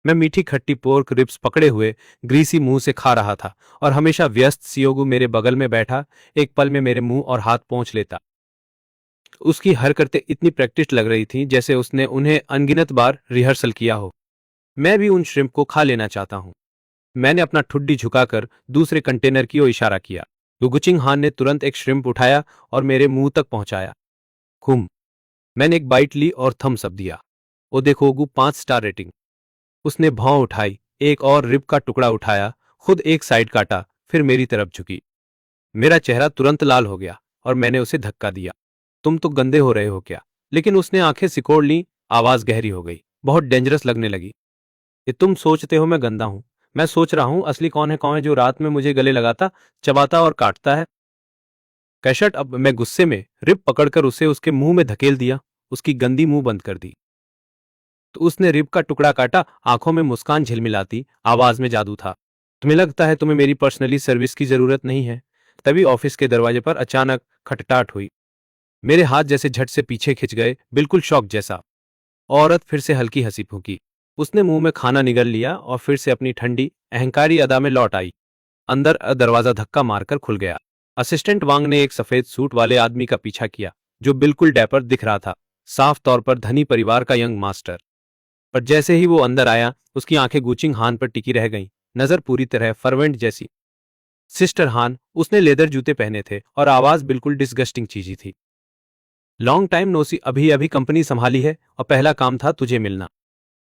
मैं मीठी खट्टी पोर्क रिब्स पकड़े हुए ग्रीसी मुंह से खा रहा था और हमेशा व्यस्त सियोगु मेरे बगल में बैठा एक पल में मेरे मुंह और हाथ पोंछ लेता। उसकी हरकतें इतनी प्रैक्टिस लग रही थीं जैसे उसने उन्हें अनगिनत बार रिहर्सल किया हो। मैं भी उन श्रिम्प को खा लेना चाहता हूं। मैंने अपना ठुड्डी झुकाकर दूसरे कंटेनर की ओर इशारा किया। गुगुचिंग हान ने तुरंत एक श्रिम्प उठाया और मेरे मुंह तक पहुंचाया। खुम। मैंने एक बाइट ली और थम्स अप दिया। ओ देखो गु, 5 स्टार रेटिंग। उसने भौं उठाई, एक और रिब का टुकड़ा उठाया, खुद एक साइड काटा, फिर मेरी तरफ झुकी। मेरा चेहरा तुरंत लाल हो गया और मैंने उसे धक्का दिया। तुम तो गंदे हो रहे हो क्या? लेकिन उसने आंखें सिकोड़ ली, आवाज गहरी हो गई, बहुत डेंजरस लगने लगी। ये तुम सोचते हो मैं गंदा हूं? मैं सोच रहा हूं असली कौन है जो रात में मुझे गले लगाता, चबाता और काटता है। कैशट। अब मैं गुस्से में रिब पकड़कर उसे उसके मुंह में धकेल दिया, उसकी गंदी मुंह बंद कर दी। तो उसने रिब का टुकड़ा काटा, आंखों में मुस्कान झिलमिलाती, आवाज में जादू था। तुम्हें लगता है तुम्हें मेरी पर्सनली सर्विस की जरूरत नहीं है? तभी ऑफिस के दरवाजे पर अचानक खटखटाहट हुई। मेरे हाथ जैसे झट से पीछे खिंच गए, बिल्कुल शॉक जैसा। औरत फिर से हल्की हंसी फूंकी। उसने मुंह में खाना निगल लिया और फिर से अपनी ठंडी अहंकारी अदा में लौट आई। अंदर दरवाजा धक्का मारकर खुल गया। असिस्टेंट वांग ने एक सफेद सूट वाले आदमी का पीछा किया जो बिल्कुल डैपर दिख रहा था, साफ तौर पर धनी परिवार का यंग मास्टर। पर जैसे ही वो अंदर आया, उसकी आंखें गुचिंग हान पर टिकी रह गईं, नजर पूरी तरह फर्वेंट जैसी। सिस्टर हान। उसने लेदर जूते पहने थे और आवाज बिल्कुल डिस्गस्टिंग चीजी थी। लॉन्ग टाइम नो सी, अभी अभी कंपनी संभाली है और पहला काम था तुझे मिलना।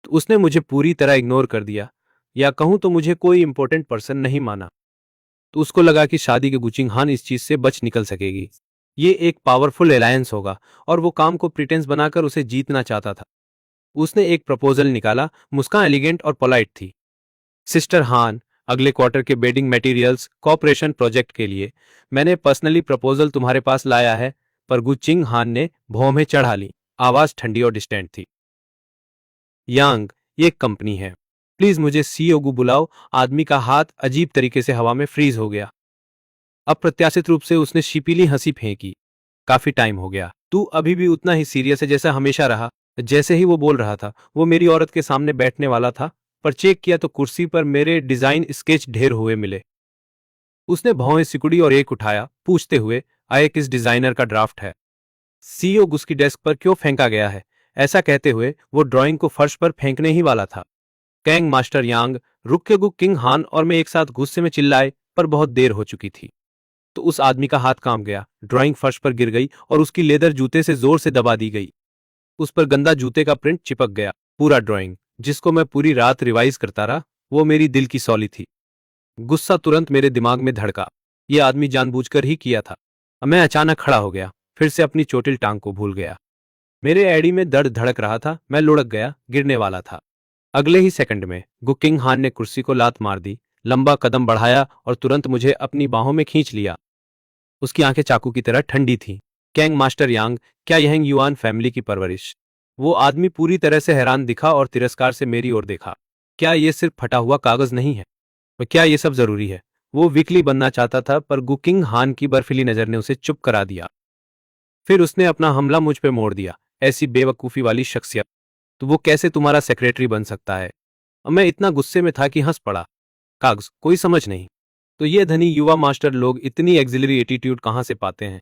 तो उसने मुझे पूरी तरह इग्नोर कर दिया, या कहूं तो मुझे कोई इंपॉर्टेंट पर्सन नहीं माना। तो उसको लगा कि शादी के गुचिंग हान इस चीज से बच निकल सकेगी। ये एक पावरफुल अलायंस होगा और वो काम को प्रिटेंस बनाकर उसे जीतना चाहता था। उसने एक प्रपोजल निकाला, मुस्कान एलिगेंट और पोलाइट थी। सिस्टर हान, अगले क्वार्टर के बेडिंग मटेरियल्स कॉर्पोरेशन प्रोजेक्ट के लिए मैंने पर्सनली प्रपोजल तुम्हारे पास लाया है। पर गुचिंग हान ने भौं में चढ़ा ली, आवाज ठंडी और डिस्टेंट थी। यांग, ये एक कंपनी है, प्लीज मुझे सीओगू बुलाओ। आदमी का हाथ अजीब तरीके से हवा में फ्रीज हो गया। अप्रत्याशित रूप से उसने शिपीली हंसी फेंकी। काफी टाइम हो गया, तू अभी भी उतना ही सीरियस है जैसा हमेशा रहा। जैसे ही वो बोल रहा था, वो मेरी औरत के सामने बैठने वाला था, पर चेक किया तो कुर्सी पर मेरे डिजाइन स्केच ढेर हुए मिले। उसने भौं सिकुड़ी और एक उठाया, पूछते हुए, आए किस डिजाइनर का ड्राफ्ट है? सीईओ उसकी डेस्क पर क्यों फेंका गया है? ऐसा कहते हुए वो ड्राइंग को फर्श पर फेंकने ही वाला था। कैंग मास्टर यांग, रुक्केगु किंग हान और मैं एक साथ गुस्से में चिल्लाए, पर बहुत देर हो चुकी थी। तो उस आदमी का हाथ कांप गया, ड्राइंग फर्श पर गिर गई और उसकी लेदर जूते से जोर से दबा दी गई। उस पर गंदा जूते का प्रिंट चिपक गया। पूरा ड्राइंग, जिसको मैं पूरी रात रिवाइज करता रहा, वो मेरी दिल की सौली थी। गुस्सा तुरंत मेरे दिमाग में धड़का। ये आदमी जानबूझकर ही किया था। मैं अचानक खड़ा हो गया, फिर से अपनी चोटिल टांग को भूल गया। मेरे एड़ी में दर्द धड़क रहा था, मैं लुढ़क गया, गिरने वाला था। अगले ही सेकंड में गुकिंग हान ने कुर्सी को लात मार दी, लंबा कदम बढ़ाया और तुरंत मुझे अपनी बाहों में खींच लिया। उसकी आंखें चाकू की तरह ठंडी थीं। कैंग मास्टर यांग, क्या यह युआन फैमिली की परवरिश? वो आदमी पूरी तरह से हैरान दिखा और तिरस्कार से मेरी ओर देखा। क्या ये सिर्फ फटा हुआ कागज नहीं है? और क्या ये सब जरूरी है? वो वीकली बनना चाहता था, पर गुकिंग हान की बर्फीली नजर ने उसे चुप करा दिया। फिर उसने अपना हमला मुझ पे मोड़ दिया। ऐसी बेवकूफी वाली शख्सियत, तो वो कैसे तुम्हारा सेक्रेटरी बन सकता है? और मैं इतना गुस्से में था कि हंस पड़ा। कागज, कोई समझ नहीं। तो ये धनी युवा मास्टर लोग इतनी एक्सिलरी एटीट्यूड कहां से पाते हैं?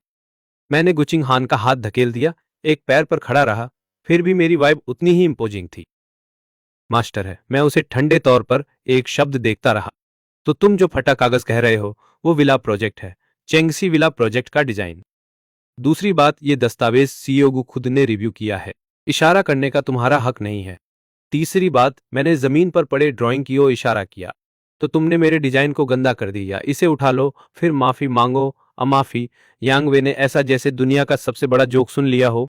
मैंने गुचिंग हान का हाथ धकेल दिया, एक पैर पर खड़ा रहा, फिर भी मेरी वाइब उतनी ही इंपोजिंग थी। मास्टर है, मैं उसे ठंडे तौर पर एक शब्द देखता रहा। तो तुम जो फटा कागज कह रहे हो, वो विला प्रोजेक्ट है, चेंगसी विला प्रोजेक्ट का डिजाइन। दूसरी बात, ये दस्तावेज सीईओ खुद ने रिव्यू किया है, इशारा करने का तुम्हारा हक नहीं है। तीसरी बात, मैंने जमीन पर पड़े ड्राइंग की ओर इशारा किया। तो तुमने मेरे डिजाइन को गंदा कर दिया, इसे उठा लो, फिर माफी मांगो। अमाफी? यांगवे ने ऐसा जैसे दुनिया का सबसे बड़ा जोक सुन लिया हो।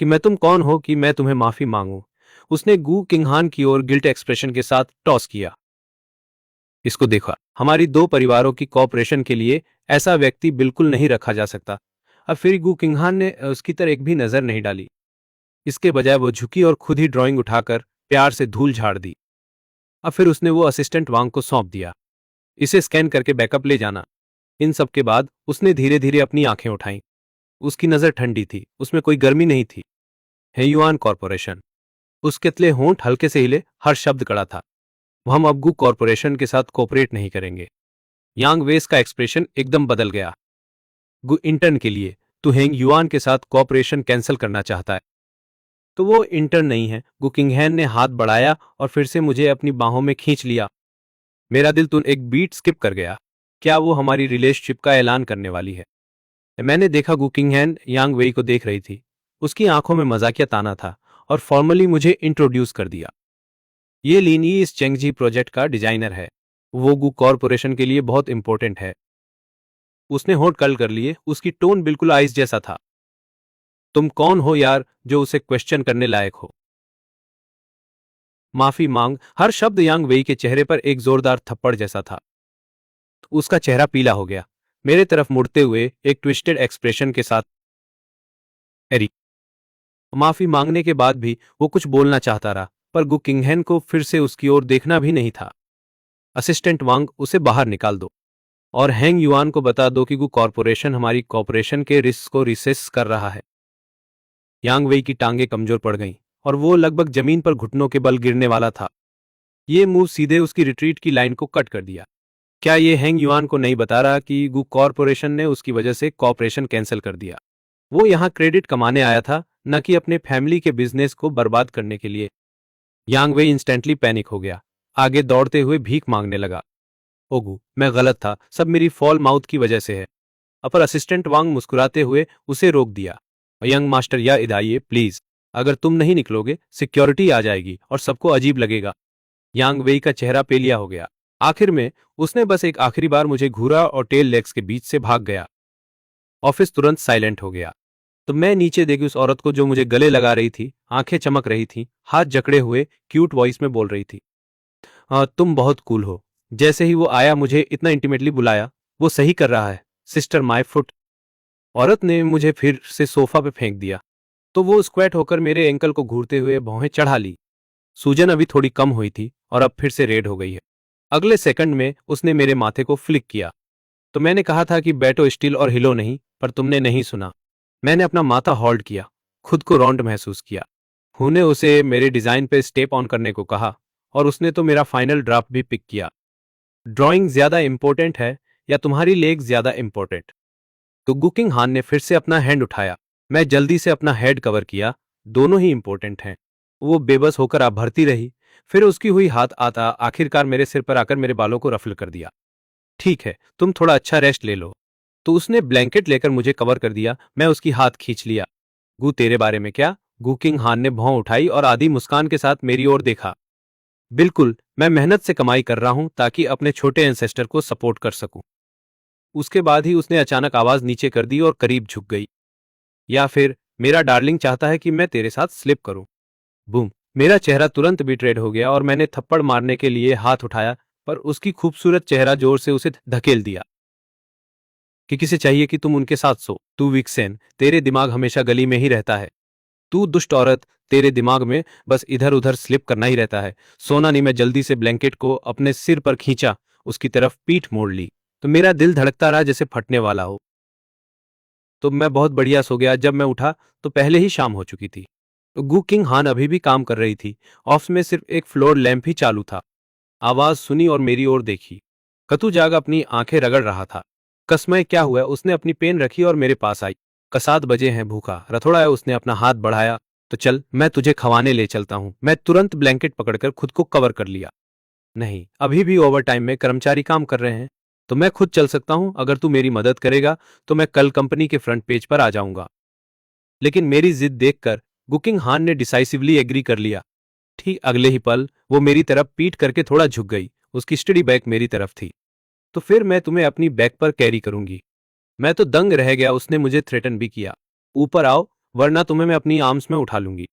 कि मैं तुम कौन हो कि मैं तुम्हें माफी मांगू? उसने गू किंगहान की ओर गिल्ट एक्सप्रेशन के साथ टॉस किया। इसको देखा, हमारी दो परिवारों की कॉपरेशन के लिए ऐसा व्यक्ति बिल्कुल नहीं रखा जा सकता। अब फिर गू किंगहान ने उसकी तरफ एक भी नजर नहीं डाली। इसके बजाय वो झुकी और खुद ही ड्राइंग उठाकर प्यार से धूल झाड़ दी। अब फिर उसने वो असिस्टेंट वांग को सौंप दिया, इसे स्कैन करके बैकअप ले जाना। इन सब के बाद उसने धीरे धीरे अपनी आंखें उठाईं। उसकी नजर ठंडी थी, उसमें कोई गर्मी नहीं थी। हेयुआन कॉरपोरेशन, उसके तले होंठ हल्के से हिले, हर शब्द कड़ा था। हम अब गु कॉरपोरेशन के साथ कोऑपरेट नहीं करेंगे। यांग वेस का एक्सप्रेशन एकदम बदल गया। गु इंटर्न के लिए तू हेंग युआन के साथ कॉपरेशन कैंसिल करना चाहता है। तो वो इंटर्न नहीं है। गु किंगहैन ने हाथ बढ़ाया और फिर से मुझे अपनी बाहों में खींच लिया। मेरा दिल तुरंत एक बीट स्किप कर गया। क्या वो हमारी रिलेशनशिप का ऐलान करने वाली है? मैंने देखा गु किंगहैन यांग वेई को देख रही थी। उसकी आंखों में मजाकिया ताना था और फॉर्मली मुझे इंट्रोड्यूस कर दिया। ये लीनी इस चेंगजी प्रोजेक्ट का डिजाइनर है। वो गु कॉरपोरेशन के लिए बहुत इंपॉर्टेंट है। उसने होंठ कर्ल कर लिए। उसकी टोन बिल्कुल आइस जैसा था। तुम कौन हो यार जो उसे क्वेश्चन करने लायक हो? माफी मांग। हर शब्द यांग वेई के चेहरे पर एक जोरदार थप्पड़ जैसा था। उसका चेहरा पीला हो गया, मेरे तरफ मुड़ते हुए एक ट्विस्टेड एक्सप्रेशन के साथ। एरी। माफी मांगने के बाद भी वो कुछ बोलना चाहता रहा, पर गु किंगहैन को फिर से उसकी ओर देखना भी नहीं था। असिस्टेंट वांग, उसे बाहर निकाल दो और हैंग युआन को बता दो कि गु कॉरपोरेशन हमारी कॉरपोरेशन के रिस्क को रिसेस कर रहा है। यांग वेई की टांगें कमजोर पड़ गईं और वो लगभग जमीन पर घुटनों के बल गिरने वाला था। ये मूव सीधे उसकी रिट्रीट की लाइन को कट कर दिया। क्या ये हैंग युआन को नहीं बता रहा कि गु कॉरपोरेशन ने उसकी वजह से कॉपरेशन कैंसिल कर दिया? वो यहां क्रेडिट कमाने आया था, न कि अपने फैमिली के बिजनेस को बर्बाद करने के लिए। यांग वेई इंस्टेंटली पैनिक हो गया, आगे दौड़ते हुए भीख मांगने लगा। ओगू, मैं गलत था, सब मेरी फॉल माउथ की वजह से है। अपर असिस्टेंट वांग मुस्कुराते हुए उसे रोक दिया। यंग मास्टर, या इदाइए प्लीज, अगर तुम नहीं निकलोगे सिक्योरिटी आ जाएगी और सबको अजीब लगेगा। यांग वेई का चेहरा पेलिया हो गया। आखिर में उसने बस एक आखिरी बार मुझे घूरा और टेल लेग्स के बीच से भाग गया। ऑफिस तुरंत साइलेंट हो गया। तो मैं नीचे देखी उस औरत को जो मुझे गले लगा रही थी, आंखें चमक रही थी, हाथ जकड़े हुए क्यूट वॉइस में बोल रही थी, तुम बहुत कूल हो। जैसे ही वो आया मुझे इतना इंटीमेटली बुलाया। वो सही कर रहा है सिस्टर, माय फुट। औरत ने मुझे फिर से सोफा पे फेंक दिया, तो वो स्क्वैट होकर मेरे एंकल को घूरते हुए भौहें चढ़ा ली। सूजन अभी थोड़ी कम हुई थी और अब फिर से रेड हो गई है। अगले सेकंड में उसने मेरे माथे को फ्लिक किया। तो मैंने कहा था कि बैठो स्टिल और हिलो नहीं, पर तुमने नहीं सुना। मैंने अपना माथा होल्ड किया, खुद को रौंड महसूस किया। हु ने उसे मेरे डिजाइन पे स्टेप ऑन करने को कहा और उसने तो मेरा फाइनल ड्राफ्ट भी पिक किया। ड्राइंग ज्यादा इंपॉर्टेंट है या तुम्हारी लेग ज्यादा इंपॉर्टेंट? तो गुकिंग हान ने फिर से अपना हैंड उठाया। मैं जल्दी से अपना हेड कवर किया। दोनों ही इंपॉर्टेंट हैं। वो बेबस होकर आप भरती रही, फिर उसकी हुई हाथ आता आखिरकार मेरे सिर पर आकर मेरे बालों को रफल कर दिया। ठीक है, तुम थोड़ा अच्छा रेस्ट ले लो। तो उसने ब्लैंकेट लेकर मुझे कवर कर दिया। मैं उसकी हाथ खींच लिया। गु, तेरे बारे में क्या? गु किंग हान ने भौं उठाई और आधी मुस्कान के साथ मेरी ओर देखा। बिल्कुल, मैं मेहनत से कमाई कर रहा हूं ताकि अपने छोटे एंसेस्टर को सपोर्ट कर सकूं। उसके बाद ही उसने अचानक आवाज नीचे कर दी और करीब झुक गई। या फिर मेरा डार्लिंग चाहता है कि मैं तेरे साथ स्लिप करूं। बूम। मेरा चेहरा तुरंत बिट्रेड हो गया और मैंने थप्पड़ मारने के लिए हाथ उठाया, पर उसकी खूबसूरत चेहरा जोर से उसे धकेल दिया। कि किसे चाहिए कि तुम उनके साथ सो? तू विक्सेन, तेरे दिमाग हमेशा गली में ही रहता है। तू दुष्ट औरत, तेरे दिमाग में बस इधर उधर स्लिप करना ही रहता है। सोना नहीं। मैं जल्दी से ब्लैंकेट को अपने सिर पर खींचा, उसकी तरफ पीठ मोड़ ली, तो मेरा दिल धड़कता रहा जैसे फटने वाला हो। तो मैं बहुत बढ़िया सो गया। जब मैं उठा तो पहले ही शाम हो चुकी थी। गु किंग हान अभी भी काम कर रही थी। ऑफिस में सिर्फ एक फ्लोर लैंप ही चालू था। आवाज सुनी और मेरी ओर देखी। कतु जाग अपनी आंखें रगड़ रहा था। कसमय, क्या हुआ? उसने अपनी पेन रखी और मेरे पास आई। 7 बजे हैं, भूखा रथोड़ा है। उसने अपना हाथ बढ़ाया। तो चल, मैं तुझे खवाने ले चलता हूं। मैं तुरंत ब्लैंकेट पकड़कर खुद को कवर कर लिया। नहीं, अभी भी ओवर टाइम में कर्मचारी काम कर रहे हैं, तो मैं खुद चल सकता हूं। अगर तू मेरी मदद करेगा तो मैं कल कंपनी के फ्रंट पेज पर आ जाऊंगा। लेकिन मेरी जिद देखकर गुकिंग हान ने डिसाइसिवली एग्री कर लिया। ठीक अगले ही पल वो मेरी तरफ पीठ करके थोड़ा झुक गई। उसकी स्टडी बैग मेरी तरफ थी। तो फिर मैं तुम्हें अपनी बैक पर कैरी करूंगी। मैं तो दंग रह गया। उसने मुझे थ्रेटन भी किया, ऊपर आओ वरना तुम्हें मैं अपनी आर्म्स में उठा लूंगी।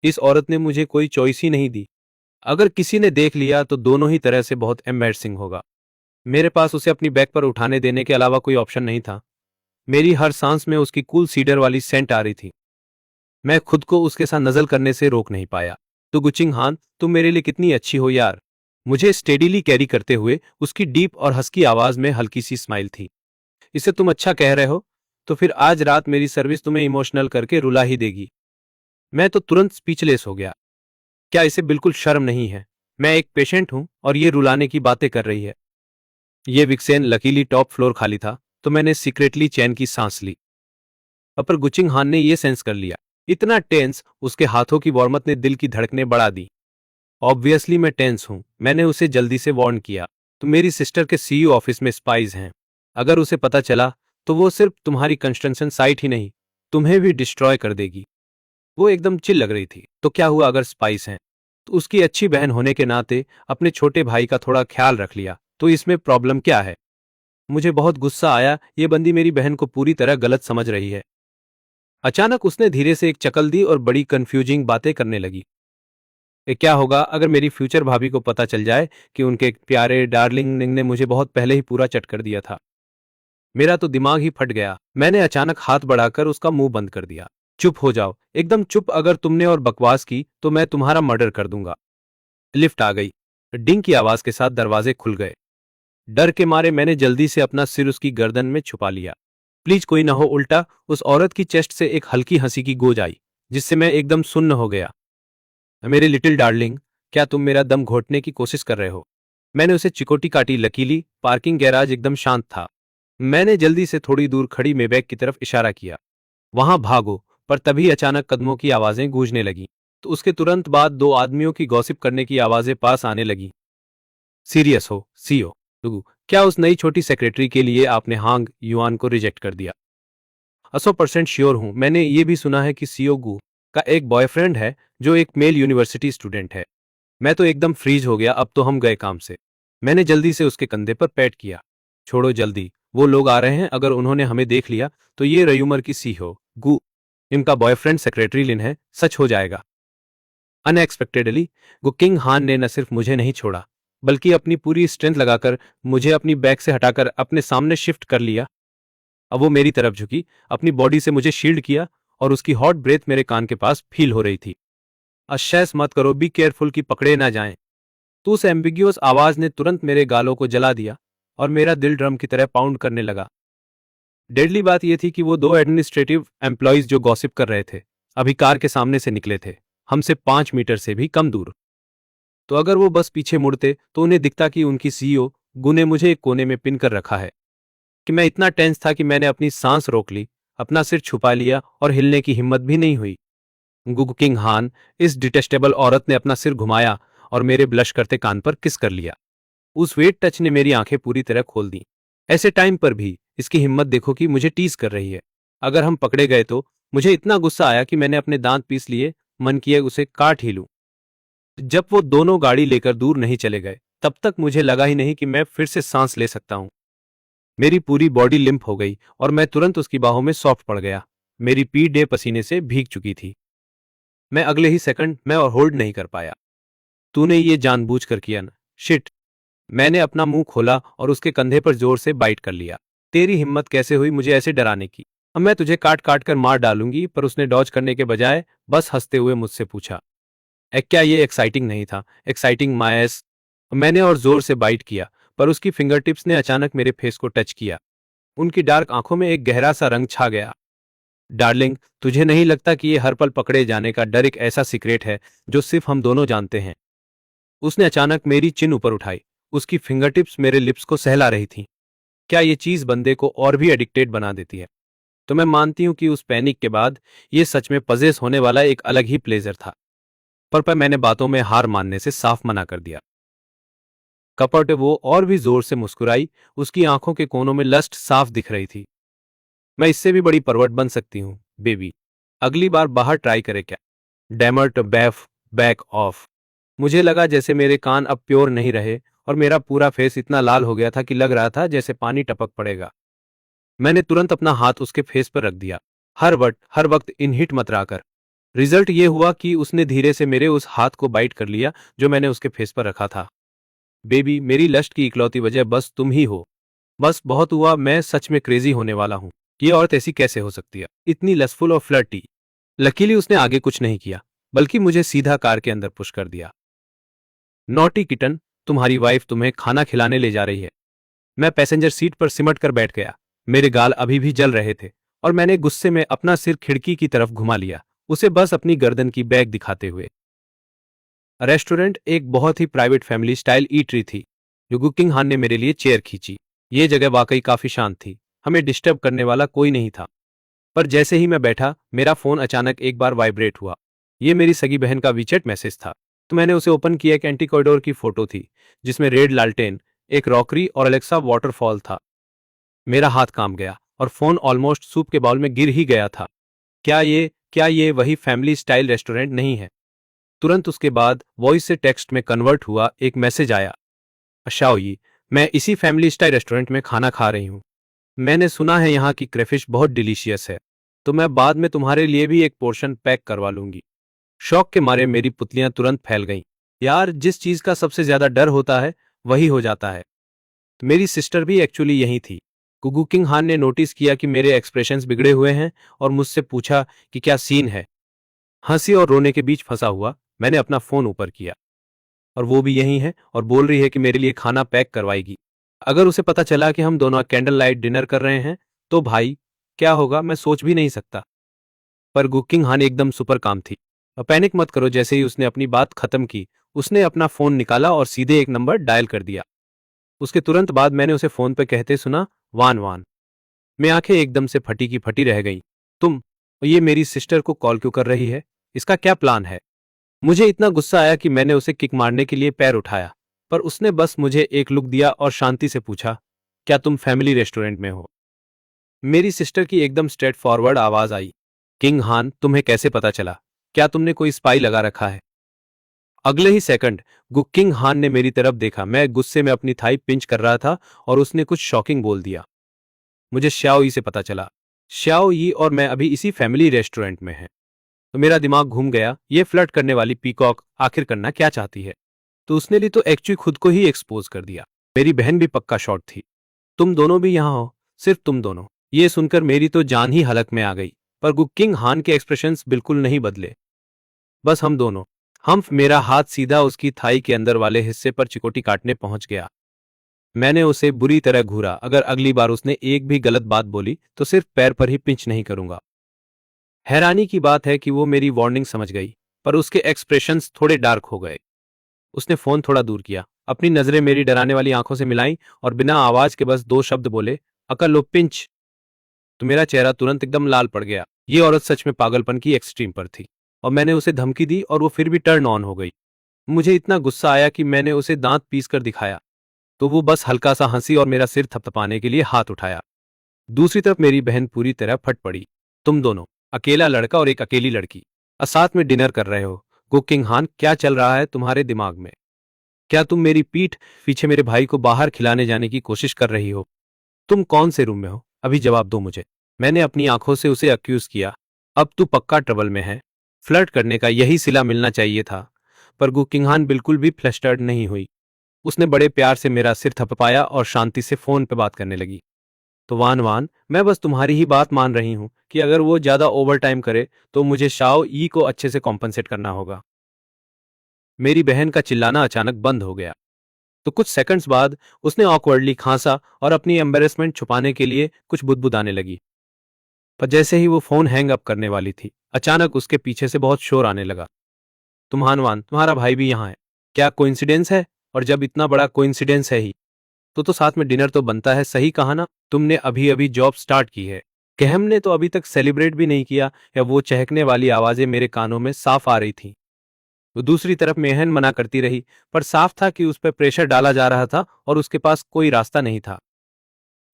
इस औरत ने मुझे कोई चॉइस ही नहीं दी। अगर किसी ने देख लिया तो दोनों ही तरह से बहुत एम्बैरसिंग होगा। मेरे पास उसे अपनी बैक पर उठाने देने के अलावा कोई ऑप्शन नहीं था। मेरी हर सांस में उसकी कूल सीडर वाली सेंट आ रही थी। मैं खुद को उसके साथ नजल करने से रोक नहीं पाया। तो गुचिंग हान, तुम मेरे लिए कितनी अच्छी हो यार। मुझे स्टेडीली कैरी करते हुए उसकी डीप और हस्की आवाज में हल्की सी स्माइल थी। इसे तुम अच्छा कह रहे हो? तो फिर आज रात मेरी सर्विस तुम्हें इमोशनल करके रुला ही देगी। मैं तो तुरंत स्पीचलेस हो गया। क्या इसे बिल्कुल शर्म नहीं है? मैं एक पेशेंट हूं और ये रुलाने की बातें कर रही है। ये विक्सेन लकीली टॉप फ्लोर खाली था, तो मैंने सीक्रेटली चैन की सांस ली। अपर गुचिंग हान ने ये सेंस कर लिया। इतना टेंस, उसके हाथों की वार्मथ ने दिल की धड़कनें बढ़ा दी। ऑब्वियसली मैं टेंस हूं। मैंने उसे जल्दी से वार्न किया। तो मेरी सिस्टर के सीईओ ऑफिस में स्पाइज हैं। अगर उसे पता चला तो वो सिर्फ तुम्हारी कंस्ट्रक्शन साइट ही नहीं, तुम्हें भी डिस्ट्रॉय कर देगी। वो एकदम चिल लग रही थी। तो क्या हुआ अगर स्पाइस हैं? तो उसकी अच्छी बहन होने के नाते अपने छोटे भाई का थोड़ा ख्याल रख लिया, तो इसमें प्रॉब्लम क्या है? मुझे बहुत गुस्सा आया। ये बंदी मेरी बहन को पूरी तरह गलत समझ रही है। अचानक उसने धीरे से एक चकल दी और बड़ी कंफ्यूजिंग बातें करने लगी। क्या होगा अगर मेरी फ्यूचर भाभी को पता चल जाए कि उनके एक प्यारे डार्लिंग ने मुझे बहुत पहले ही पूरा चट कर दिया था? मेरा तो दिमाग ही फट गया। मैंने अचानक हाथ बढ़ाकर उसका मुंह बंद कर दिया। चुप हो जाओ, एकदम चुप। अगर तुमने और बकवास की तो मैं तुम्हारा मर्डर कर दूंगा। लिफ्ट आ गई। डिंग की आवाज के साथ दरवाजे खुल गए। डर के मारे मैंने जल्दी से अपना सिर उसकी गर्दन में छुपा लिया। प्लीज कोई ना हो। उल्टा उस औरत की चेस्ट से एक हल्की हंसी की गूंज आई, जिससे मैं एकदम सुन्न हो गया। मेरे लिटिल डार्लिंग, क्या तुम मेरा दम घोटने की कोशिश कर रहे हो? मैंने उसे चिकोटी काटी। लकीली पार्किंग गैराज एकदम शांत था। मैंने जल्दी से थोड़ी दूर खड़ी मेबैक की तरफ इशारा किया, वहां भागो। पर तभी अचानक कदमों की आवाजें गूंजने लगीं। तो उसके तुरंत बाद दो आदमियों की गॉसिप करने की आवाजें पास आने लगीं। सीरियस हो सीओ? क्या उस नई छोटी सेक्रेटरी के लिए आपने हांग युआन को रिजेक्ट कर दिया? 100% श्योर हूं। मैंने ये भी सुना है कि सीओ गु का एक बॉयफ्रेंड है जो एक मेल यूनिवर्सिटी स्टूडेंट है। मैं तो एकदम फ्रीज हो गया। अब तो हम गए काम से। मैंने जल्दी से उसके कंधे पर पैट किया। छोड़ो जल्दी, वो लोग आ रहे हैं। अगर उन्होंने हमें देख लिया तो ये रयूमर की सीईओ गु इनका बॉयफ्रेंड सेक्रेटरी लिन है, सच हो जाएगा। अनएक्सपेक्टेडली गुकिंग हान ने न सिर्फ मुझे नहीं छोड़ा, बल्कि अपनी पूरी स्ट्रेंथ लगाकर मुझे अपनी बैक से हटाकर अपने सामने शिफ्ट कर लिया। अब वो मेरी तरफ झुकी, अपनी बॉडी से मुझे शील्ड किया और उसकी हॉट ब्रेथ मेरे कान के पास फील हो रही थी। अशैस मत करो, बी केयरफुल की पकड़े ना जाएं। तो उस एम्बिग्यूअस आवाज ने तुरंत मेरे गालों को जला दिया और मेरा दिल ड्रम की तरह पाउंड करने लगा। डेडली बात यह थी कि वो दो एडमिनिस्ट्रेटिव एम्प्लॉयज जो गॉसिप कर रहे थे, अभी कार के सामने से निकले थे, हमसे 5 मीटर से भी कम दूर। तो अगर वो बस पीछे मुड़ते तो उन्हें दिखता कि उनकी सीईओ गु ने मुझे एक कोने में पिन कर रखा है। कि मैं इतना टेंस था कि मैंने अपनी सांस रोक ली, अपना सिर छुपा लिया और हिलने की हिम्मत भी नहीं हुई। गुग किंग हान, इस डिटेस्टेबल औरत ने अपना सिर घुमाया और मेरे ब्लश करते कान पर किस कर लिया। उस वेट टच ने मेरी आंखें पूरी तरह खोल दी। ऐसे टाइम पर भी इसकी हिम्मत देखो कि मुझे टीज कर रही है। अगर हम पकड़े गए तो? मुझे इतना गुस्सा आया कि मैंने अपने दांत पीस लिए, मन किए उसे काट ही लूं। जब वो दोनों गाड़ी लेकर दूर नहीं चले गए, तब तक मुझे लगा ही नहीं कि मैं फिर से सांस ले सकता हूं। मेरी पूरी बॉडी लिम्प हो गई और मैं तुरंत उसकी बाहों में सॉफ्ट पड़ गया। मेरी पीठ पसीने से भीग चुकी थी। मैं अगले ही सेकंड में और होल्ड नहीं कर पाया। तूने ये जानबूझकर किया ना? शिट। मैंने अपना मुंह खोला और उसके कंधे पर जोर से बाइट कर लिया। तेरी हिम्मत कैसे हुई मुझे ऐसे डराने की? अब मैं तुझे काट काट कर मार डालूंगी। पर उसने डॉज करने के बजाय बस हंसते हुए मुझसे पूछा, क्या ये एक्साइटिंग नहीं था? Exciting minus. मैंने और जोर से बाइट किया, पर उसकी फिंगरटिप्स ने अचानक मेरे फेस को टच किया। उनकी डार्क आंखों में एक गहरा सा रंग छा गया। डार्लिंग, तुझे नहीं लगता कि ये हर पल पकड़े जाने का डर एक ऐसा सीक्रेट है जो सिर्फ हम दोनों जानते हैं? उसने अचानक मेरी चिन ऊपर उठाई। उसकी फिंगरटिप्स मेरे लिप्स को सहला रही थीं। क्या ये चीज बंदे को और भी एडिक्टेड बना देती है? तो मैं मानती हूं कि उस पैनिक के बाद ये सच में पजेस होने वाला एक अलग ही प्लेजर था। पर मैंने बातों में हार मानने से साफ मना कर दिया। कपट वो और भी जोर से मुस्कुराई। उसकी आंखों के कोनों में लस्ट साफ दिख रही थी। मैं इससे भी बड़ी परवट बन सकती हूँ बेबी। अगली बार बाहर ट्राई करे क्या? डैमर्ट बैफ, बैक ऑफ। मुझे लगा जैसे मेरे कान अब प्योर नहीं रहे और मेरा पूरा फेस इतना लाल हो गया था कि लग रहा था जैसे पानी टपक पड़ेगा। मैंने तुरंत अपना हाथ उसके फेस पर रख दिया, हर वक्त इन हिट मत कर। रिजल्ट ये हुआ कि उसने धीरे से मेरे उस हाथ को बाइट कर लिया जो मैंने उसके फेस पर रखा था। बेबी, मेरी लस्ट की इकलौती वजह बस तुम ही हो। बस बहुत हुआ। मैं सच में क्रेजी होने वाला हूँ। ये औरत ऐसी कैसे हो सकती है, इतनी लस्टफुल और फ्लर्टी? लकीली उसने आगे कुछ नहीं किया, बल्कि मुझे सीधा कार के अंदर पुश कर दिया। नॉटी किटन, तुम्हारी वाइफ तुम्हें खाना खिलाने ले जा रही है। मैं पैसेंजर सीट पर सिमट कर बैठ गया। मेरे गाल अभी भी जल रहे थे और मैंने गुस्से में अपना सिर खिड़की की तरफ घुमा लिया, उसे बस अपनी गर्दन की बैग दिखाते हुए। रेस्टोरेंट एक बहुत ही प्राइवेट फैमिली स्टाइल ईटरी थी। जो कुकिंग हान ने मेरे लिए चेयर खींची। ये जगह वाकई काफी शांत थी, हमें डिस्टर्ब करने वाला कोई नहीं था। पर जैसे ही मैं बैठा, मेरा फोन अचानक एक बार वाइब्रेट हुआ। ये मेरी सगी बहन का वीचैट मैसेज था। तो मैंने उसे ओपन किया। एक एंटी कॉरिडोर की फोटो थी, जिसमें रेड लालटेन, एक रॉकरी और अलेक्सा वाटरफॉल था। मेरा हाथ कांप गया और फोन ऑलमोस्ट सूप के बाउल में गिर ही गया था। क्या ये वही फैमिली स्टाइल रेस्टोरेंट नहीं है? तुरंत उसके बाद वॉइस से टेक्स्ट में कन्वर्ट हुआ एक मैसेज आया। अशाओई, मैं इसी फैमिली स्टाइल रेस्टोरेंट में खाना खा रही हूँ। मैंने सुना है यहाँ की क्रेफिश बहुत डिलीशियस है, तो मैं बाद में तुम्हारे लिए भी एक पोर्शन पैक करवा लूंगी। शौक के मारे मेरी पुतलियां तुरंत फैल गईं। यार, जिस चीज का सबसे ज्यादा डर होता है वही हो जाता है। तो मेरी सिस्टर भी एक्चुअली यही थी। कुकू किंग हान ने नोटिस किया कि मेरे एक्सप्रेशंस बिगड़े हुए हैं और मुझसे पूछा कि क्या सीन है। हंसी और रोने के बीच फंसा हुआ मैंने अपना फोन ऊपर किया। और वो भी यही है और बोल रही है कि मेरे लिए खाना पैक करवाएगी। अगर उसे पता चला कि हम दोनों कैंडल लाइट डिनर कर रहे हैं तो भाई क्या होगा, मैं सोच भी नहीं सकता। पर गुकिंग हान एकदम सुपर काम थी। अब पैनिक मत करो। जैसे ही उसने अपनी बात खत्म की, उसने अपना फोन निकाला और सीधे एक नंबर डायल कर दिया। उसके तुरंत बाद मैंने उसे फोन पे कहते सुना, वान वान। मैं आंखें एकदम से फटी की फटी रह गईं। तुम, और ये मेरी सिस्टर को कॉल क्यों कर रही है? इसका क्या प्लान है? मुझे इतना गुस्सा आया कि मैंने उसे किक मारने के लिए पैर उठाया, पर उसने बस मुझे एक लुक दिया और शांति से पूछा, क्या तुम फैमिली रेस्टोरेंट में हो? मेरी सिस्टर की एकदम स्ट्रेट फॉरवर्ड आवाज आई, किंग हान, तुम्हें कैसे पता चला? क्या तुमने कोई स्पाई लगा रखा है? अगले ही सेकंड गुकिंग हान ने मेरी तरफ देखा। मैं गुस्से में अपनी थाई पिंच कर रहा था और उसने कुछ शॉकिंग बोल दिया। मुझे श्याओ ई से पता चला। श्याओ ई और मैं अभी इसी फैमिली रेस्टोरेंट में हैं। तो मेरा दिमाग घूम गया। ये फ्लर्ट करने वाली पीकॉक आखिर करना क्या चाहती है? तो उसने ली तो एक्चुअली खुद को ही एक्सपोज कर दिया। मेरी बहन भी पक्का शॉट थी। तुम दोनों भी यहां हो, सिर्फ तुम दोनों। ये सुनकर मेरी तो जान ही हलक में आ गई। पर गुकिंग हान के एक्सप्रेशंस बिल्कुल नहीं बदले। बस हम दोनों। मेरा हाथ सीधा उसकी थाई के अंदर वाले हिस्से पर चिकोटी काटने पहुंच गया। मैंने उसे बुरी तरह घूरा। अगर अगली बार उसने एक भी गलत बात बोली तो सिर्फ पैर पर ही पिंच नहीं करूंगा। हैरानी की बात है कि वो मेरी वार्निंग समझ गई, पर उसके एक्सप्रेशंस थोड़े डार्क हो गए। उसने फोन थोड़ा दूर किया, अपनी नजरें मेरी डराने वाली आंखों से मिलाईं और बिना आवाज के बस दो शब्द बोले, अकल लो पिंच। तो मेरा चेहरा तुरंत एकदम लाल पड़ गया। ये औरत सच में पागलपन की एक्सट्रीम पर थी और मैंने उसे धमकी दी और वो फिर भी टर्न ऑन हो गई। मुझे इतना गुस्सा आया कि मैंने उसे दांत पीस कर दिखाया, तो वो बस हल्का सा हंसी और मेरा सिर थपथपाने के लिए हाथ उठाया। दूसरी तरफ मेरी बहन पूरी तरह फट पड़ी। तुम दोनों, अकेला लड़का और एक अकेली लड़की, और साथ में डिनर कर रहे हो। कुकिंग हान, क्या चल रहा है तुम्हारे दिमाग में? क्या तुम मेरी पीठ पीछे मेरे भाई को बाहर खिलाने जाने की कोशिश कर रही हो? तुम कौन से रूम में हो? अभी जवाब दो मुझे। मैंने अपनी आंखों से उसे अक्यूज किया। अब तू पक्का ट्रबल में है। फ्लर्ट करने का यही सिला मिलना चाहिए था। पर गुकिंगहान बिल्कुल भी फ्लस्टर्ड नहीं हुई। उसने बड़े प्यार से मेरा सिर थपथपाया और शांति से फोन पे बात करने लगी। तो वान वान, मैं बस तुम्हारी ही बात मान रही हूं कि अगर वो ज्यादा ओवर टाइम करे तो मुझे शाओ ई को अच्छे से कॉम्पनसेट करना होगा। मेरी बहन का चिल्लाना अचानक बंद हो गया। तो कुछ सेकंड्स बाद उसने ऑकवर्डली खांसा और अपनी एम्बेरसमेंट छुपाने के लिए कुछ बुदबुदाने लगी। पर जैसे ही वो फोन हैंग अप करने वाली थी, अचानक उसके पीछे से बहुत शोर आने लगा। तुम हानवान, तुम्हारा भाई भी यहाँ है। क्या कोइंसिडेंस है? और जब इतना बड़ा कोइंसिडेंस है ही तो साथ में डिनर तो बनता है। सही कहा ना? तुमने अभी अभी जॉब स्टार्ट की है। कहम ने तो अभी तक सेलिब्रेट भी नहीं किया। या वो चहकने वाली आवाजें मेरे कानों में साफ आ रही थीं। वो दूसरी तरफ मेहन मना करती रही, पर साफ था कि उस पर प्रेशर डाला जा रहा था और उसके पास कोई रास्ता नहीं था।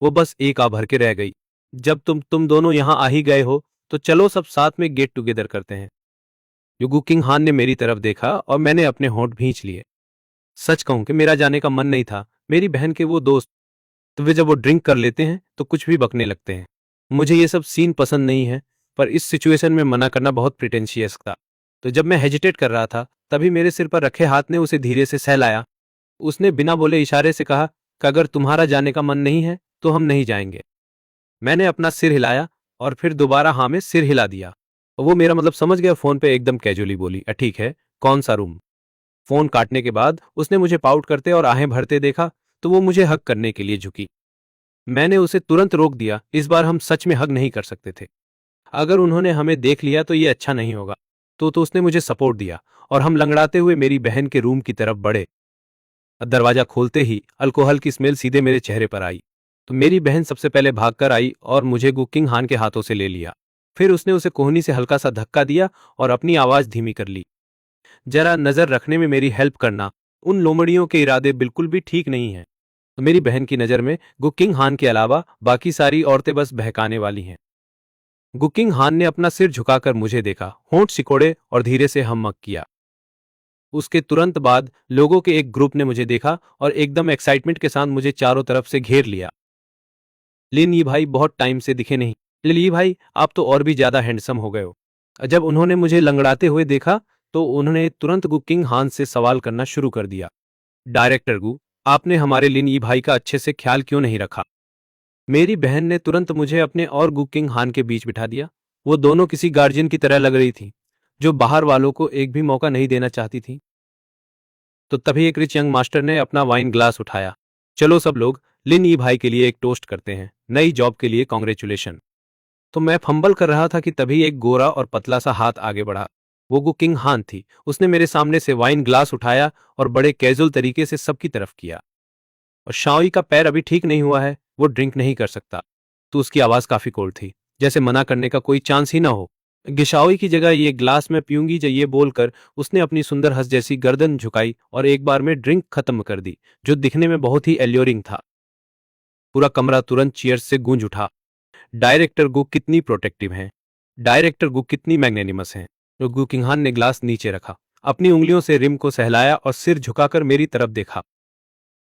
वो बस एक आ भर के रह गई। जब तुम दोनों यहां आ ही गए हो तो चलो सब साथ में गेट टुगेदर करते हैं। युगु किंग हान ने मेरी तरफ देखा और मैंने अपने होंठ भींच लिए। सच कहूं कि मेरा जाने का मन नहीं था। मेरी बहन के वो दोस्त, तो वे जब वो ड्रिंक कर लेते हैं तो कुछ भी बकने लगते हैं। मुझे ये सब सीन पसंद नहीं है, पर इस सिचुएशन में मना करना बहुत प्रिटेंशियस था। तो जब मैं हेजिटेट कर रहा था, तभी मेरे सिर पर रखे हाथ ने उसे धीरे से सहलाया। उसने बिना बोले इशारे से कहा कि अगर तुम्हारा जाने का मन नहीं है तो हम नहीं जाएंगे। मैंने अपना सिर हिलाया और फिर दोबारा हाँ में सिर हिला दिया। वो मेरा मतलब समझ गया। फोन पे एकदम कैजुअली बोली, ठीक है, कौन सा रूम? फोन काटने के बाद उसने मुझे पाउट करते और आहें भरते देखा, तो वो मुझे हग करने के लिए झुकी। मैंने उसे तुरंत रोक दिया। इस बार हम सच में हग नहीं कर सकते थे। अगर उन्होंने हमें देख लिया तो ये अच्छा नहीं होगा। तो उसने मुझे सपोर्ट दिया और हम लंगड़ाते हुए मेरी बहन के रूम की तरफ बढ़े। दरवाजा खोलते ही अल्कोहल की स्मेल सीधे मेरे चेहरे पर आई। तो मेरी बहन सबसे पहले भागकर आई और मुझे गु किंग हान के हाथों से ले लिया। फिर उसने उसे कोहनी से हल्का सा धक्का दिया और अपनी आवाज धीमी कर ली। जरा नजर रखने में मेरी हेल्प करना, उन लोमड़ियों के इरादे बिल्कुल भी ठीक नहीं हैं। तो मेरी बहन की नजर में गु किंग हान के अलावा बाकी सारी औरतें बस बहकाने वाली हैं। गु किंग हान ने अपना सिर झुकाकर मुझे देखा, होंठ सिकोड़े और धीरे से हम्मक किया। उसके तुरंत बाद लोगों के एक ग्रुप ने मुझे देखा और एकदम एक्साइटमेंट के साथ मुझे चारों तरफ से घेर लिया। लिन यी भाई, बहुत टाइम से दिखे नहीं। लिन यी भाई, आप तो और भी ज्यादा हैंडसम हो गए हो। जब उन्होंने मुझे लंगड़ाते हुए देखा तो उन्होंने तुरंत गु किंग हान से सवाल करना शुरू कर दिया। डायरेक्टर गु, आपने हमारे लिन यी भाई का अच्छे से ख्याल क्यों नहीं रखा? मेरी बहन ने तुरंत मुझे अपने और गु किंग हान के बीच बिठा दिया। वो दोनों किसी गार्जियन की तरह लग रही थी, जो बाहर वालों को एक भी मौका नहीं देना चाहती थी। तो तभी एक रिच यंग मास्टर ने अपना वाइन ग्लास उठाया। चलो सब लोग लिन यी भाई के लिए एक टोस्ट करते हैं, नई जॉब के लिए कॉन्ग्रेचुलेशन। तो मैं फंबल कर रहा था कि तभी एक गोरा और पतला सा हाथ आगे बढ़ा। वो गु किंग हान थी। उसने मेरे सामने से वाइन ग्लास उठाया और बड़े कैजुअल तरीके से सबकी तरफ किया। और शाओई का पैर अभी ठीक नहीं हुआ है, वो ड्रिंक नहीं कर सकता। तो उसकी आवाज काफी कोल्ड थी, जैसे मना करने का कोई चांस ही ना हो। गिशाओई की जगह ये ग्लास में पीऊंगी ये बोलकर उसने अपनी सुंदर हंस जैसी गर्दन झुकाई और एक बार में ड्रिंक खत्म कर दी, जो दिखने में बहुत ही एल्योरिंग था। पूरा कमरा तुरंत चीयर्स से गूंज उठा। डायरेक्टर गु कितनी प्रोटेक्टिव हैं, डायरेक्टर गु कितनी मैग्नेनिमस हैं। तो गु किंगहान ने ग्लास नीचे रखा, अपनी उंगलियों से रिम को सहलाया और सिर झुकाकर मेरी तरफ देखा।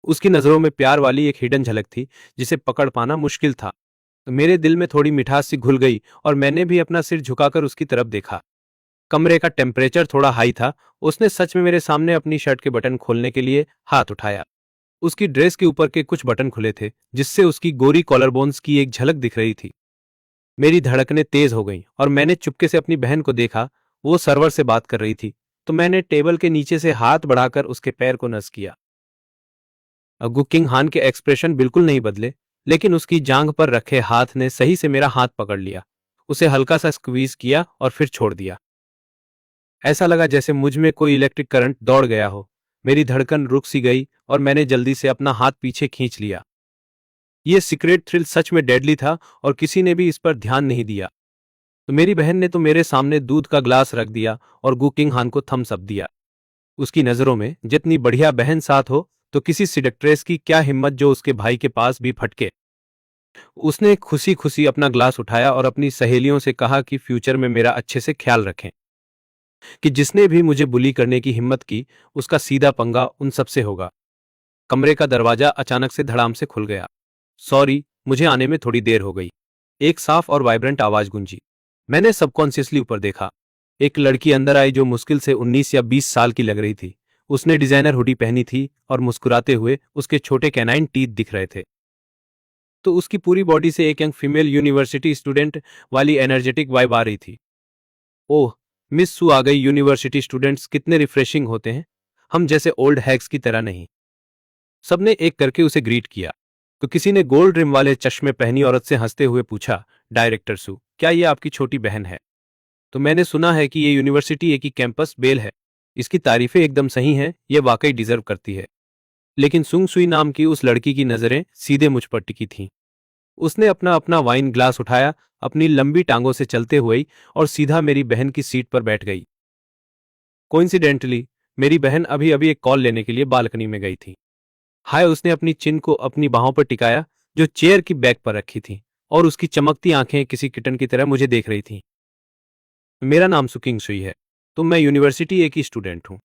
उसकी नजरों में प्यार वाली एक हिडन झलक थी जिसे पकड़ पाना मुश्किल था। तो मेरे दिल में थोड़ी मिठास सी घुल गई और मैंने भी अपना सिर झुकाकर उसकी तरफ देखा। कमरे का टेम्परेचर थोड़ा हाई था। उसने सच में मेरे सामने अपनी शर्ट के बटन खोलने के लिए हाथ उठाया। उसकी ड्रेस के ऊपर के कुछ बटन खुले थे, जिससे उसकी गोरी कॉलर बोन्स की एक झलक दिख रही थी। मेरी धड़कनें तेज हो गईं और मैंने चुपके से अपनी बहन को देखा। वो सर्वर से बात कर रही थी, तो मैंने टेबल के नीचे से हाथ बढ़ाकर उसके पैर को नस किया। गु किंग हान के एक्सप्रेशन बिल्कुल नहीं बदले, लेकिन उसकी जांघ पर रखे हाथ ने सही से मेरा हाथ पकड़ लिया। उसे हल्का सा स्क्वीज किया और फिर छोड़ दिया। ऐसा लगा जैसे मुझ में कोई इलेक्ट्रिक करंट दौड़ गया हो। मेरी धड़कन रुक सी गई और मैंने जल्दी से अपना हाथ पीछे खींच लिया। यह सीक्रेट थ्रिल सच में डेडली था और किसी ने भी इस पर ध्यान नहीं दिया। तो मेरी बहन ने तो मेरे सामने दूध का ग्लास रख दिया और गु किंग हान को थम्स अप दिया। उसकी नजरों में जितनी बढ़िया बहन साथ हो तो किसी सिडक्ट्रेस की क्या हिम्मत जो उसके भाई के पास भी फटके। उसने खुशी खुशी अपना ग्लास उठाया और अपनी सहेलियों से कहा कि फ्यूचर में मेरा अच्छे से ख्याल रखें, कि जिसने भी मुझे बुली करने की हिम्मत की उसका सीधा पंगा उन सबसे होगा। कमरे का दरवाजा अचानक से धड़ाम से खुल गया। सॉरी, मुझे आने में थोड़ी देर हो गई। एक साफ और वाइब्रेंट आवाज गूंजी। मैंने सबकॉन्शियसली ऊपर देखा। एक लड़की अंदर आई जो मुश्किल से 19 या 20 साल की लग रही थी। उसने डिजाइनर हुडी पहनी थी और मुस्कुराते हुए उसके छोटे कैनाइन टीथ दिख रहे थे। तो उसकी पूरी बॉडी से एक यंग फीमेल यूनिवर्सिटी स्टूडेंट वाली एनर्जेटिक वाइब आ रही थी। ओह, मिस सू आ गई। यूनिवर्सिटी स्टूडेंट्स कितने रिफ्रेशिंग होते हैं, हम जैसे ओल्ड हैग्स की तरह नहीं। सबने एक करके उसे ग्रीट किया। तो किसी ने गोल्ड रिम वाले चश्मे पहनी औरत से हंसते हुए पूछा, डायरेक्टर सू, क्या ये आपकी छोटी बहन है? तो मैंने सुना है कि ये यूनिवर्सिटी एक ही कैंपस बेल है। इसकी तारीफें एकदम सही हैं, ये वाकई डिजर्व करती है। लेकिन सुंग सुई नाम की उस लड़की की नजरें सीधे मुझ पर टिकी थीं। उसने अपना अपना वाइन ग्लास उठाया, अपनी लंबी टांगों से चलते हुए और सीधा मेरी बहन की सीट पर बैठ गई। कोइंसिडेंटली मेरी बहन अभी अभी एक कॉल लेने के लिए बालकनी में गई थी। हाय, उसने अपनी चिन को अपनी बाहों पर टिकाया जो चेयर की बैक पर रखी थी, और उसकी चमकती आंखें किसी किटन की तरह मुझे देख रही थीं। मेरा नाम सुकिंग सुई है, तो मैं यूनिवर्सिटी ए की स्टूडेंट हूँ।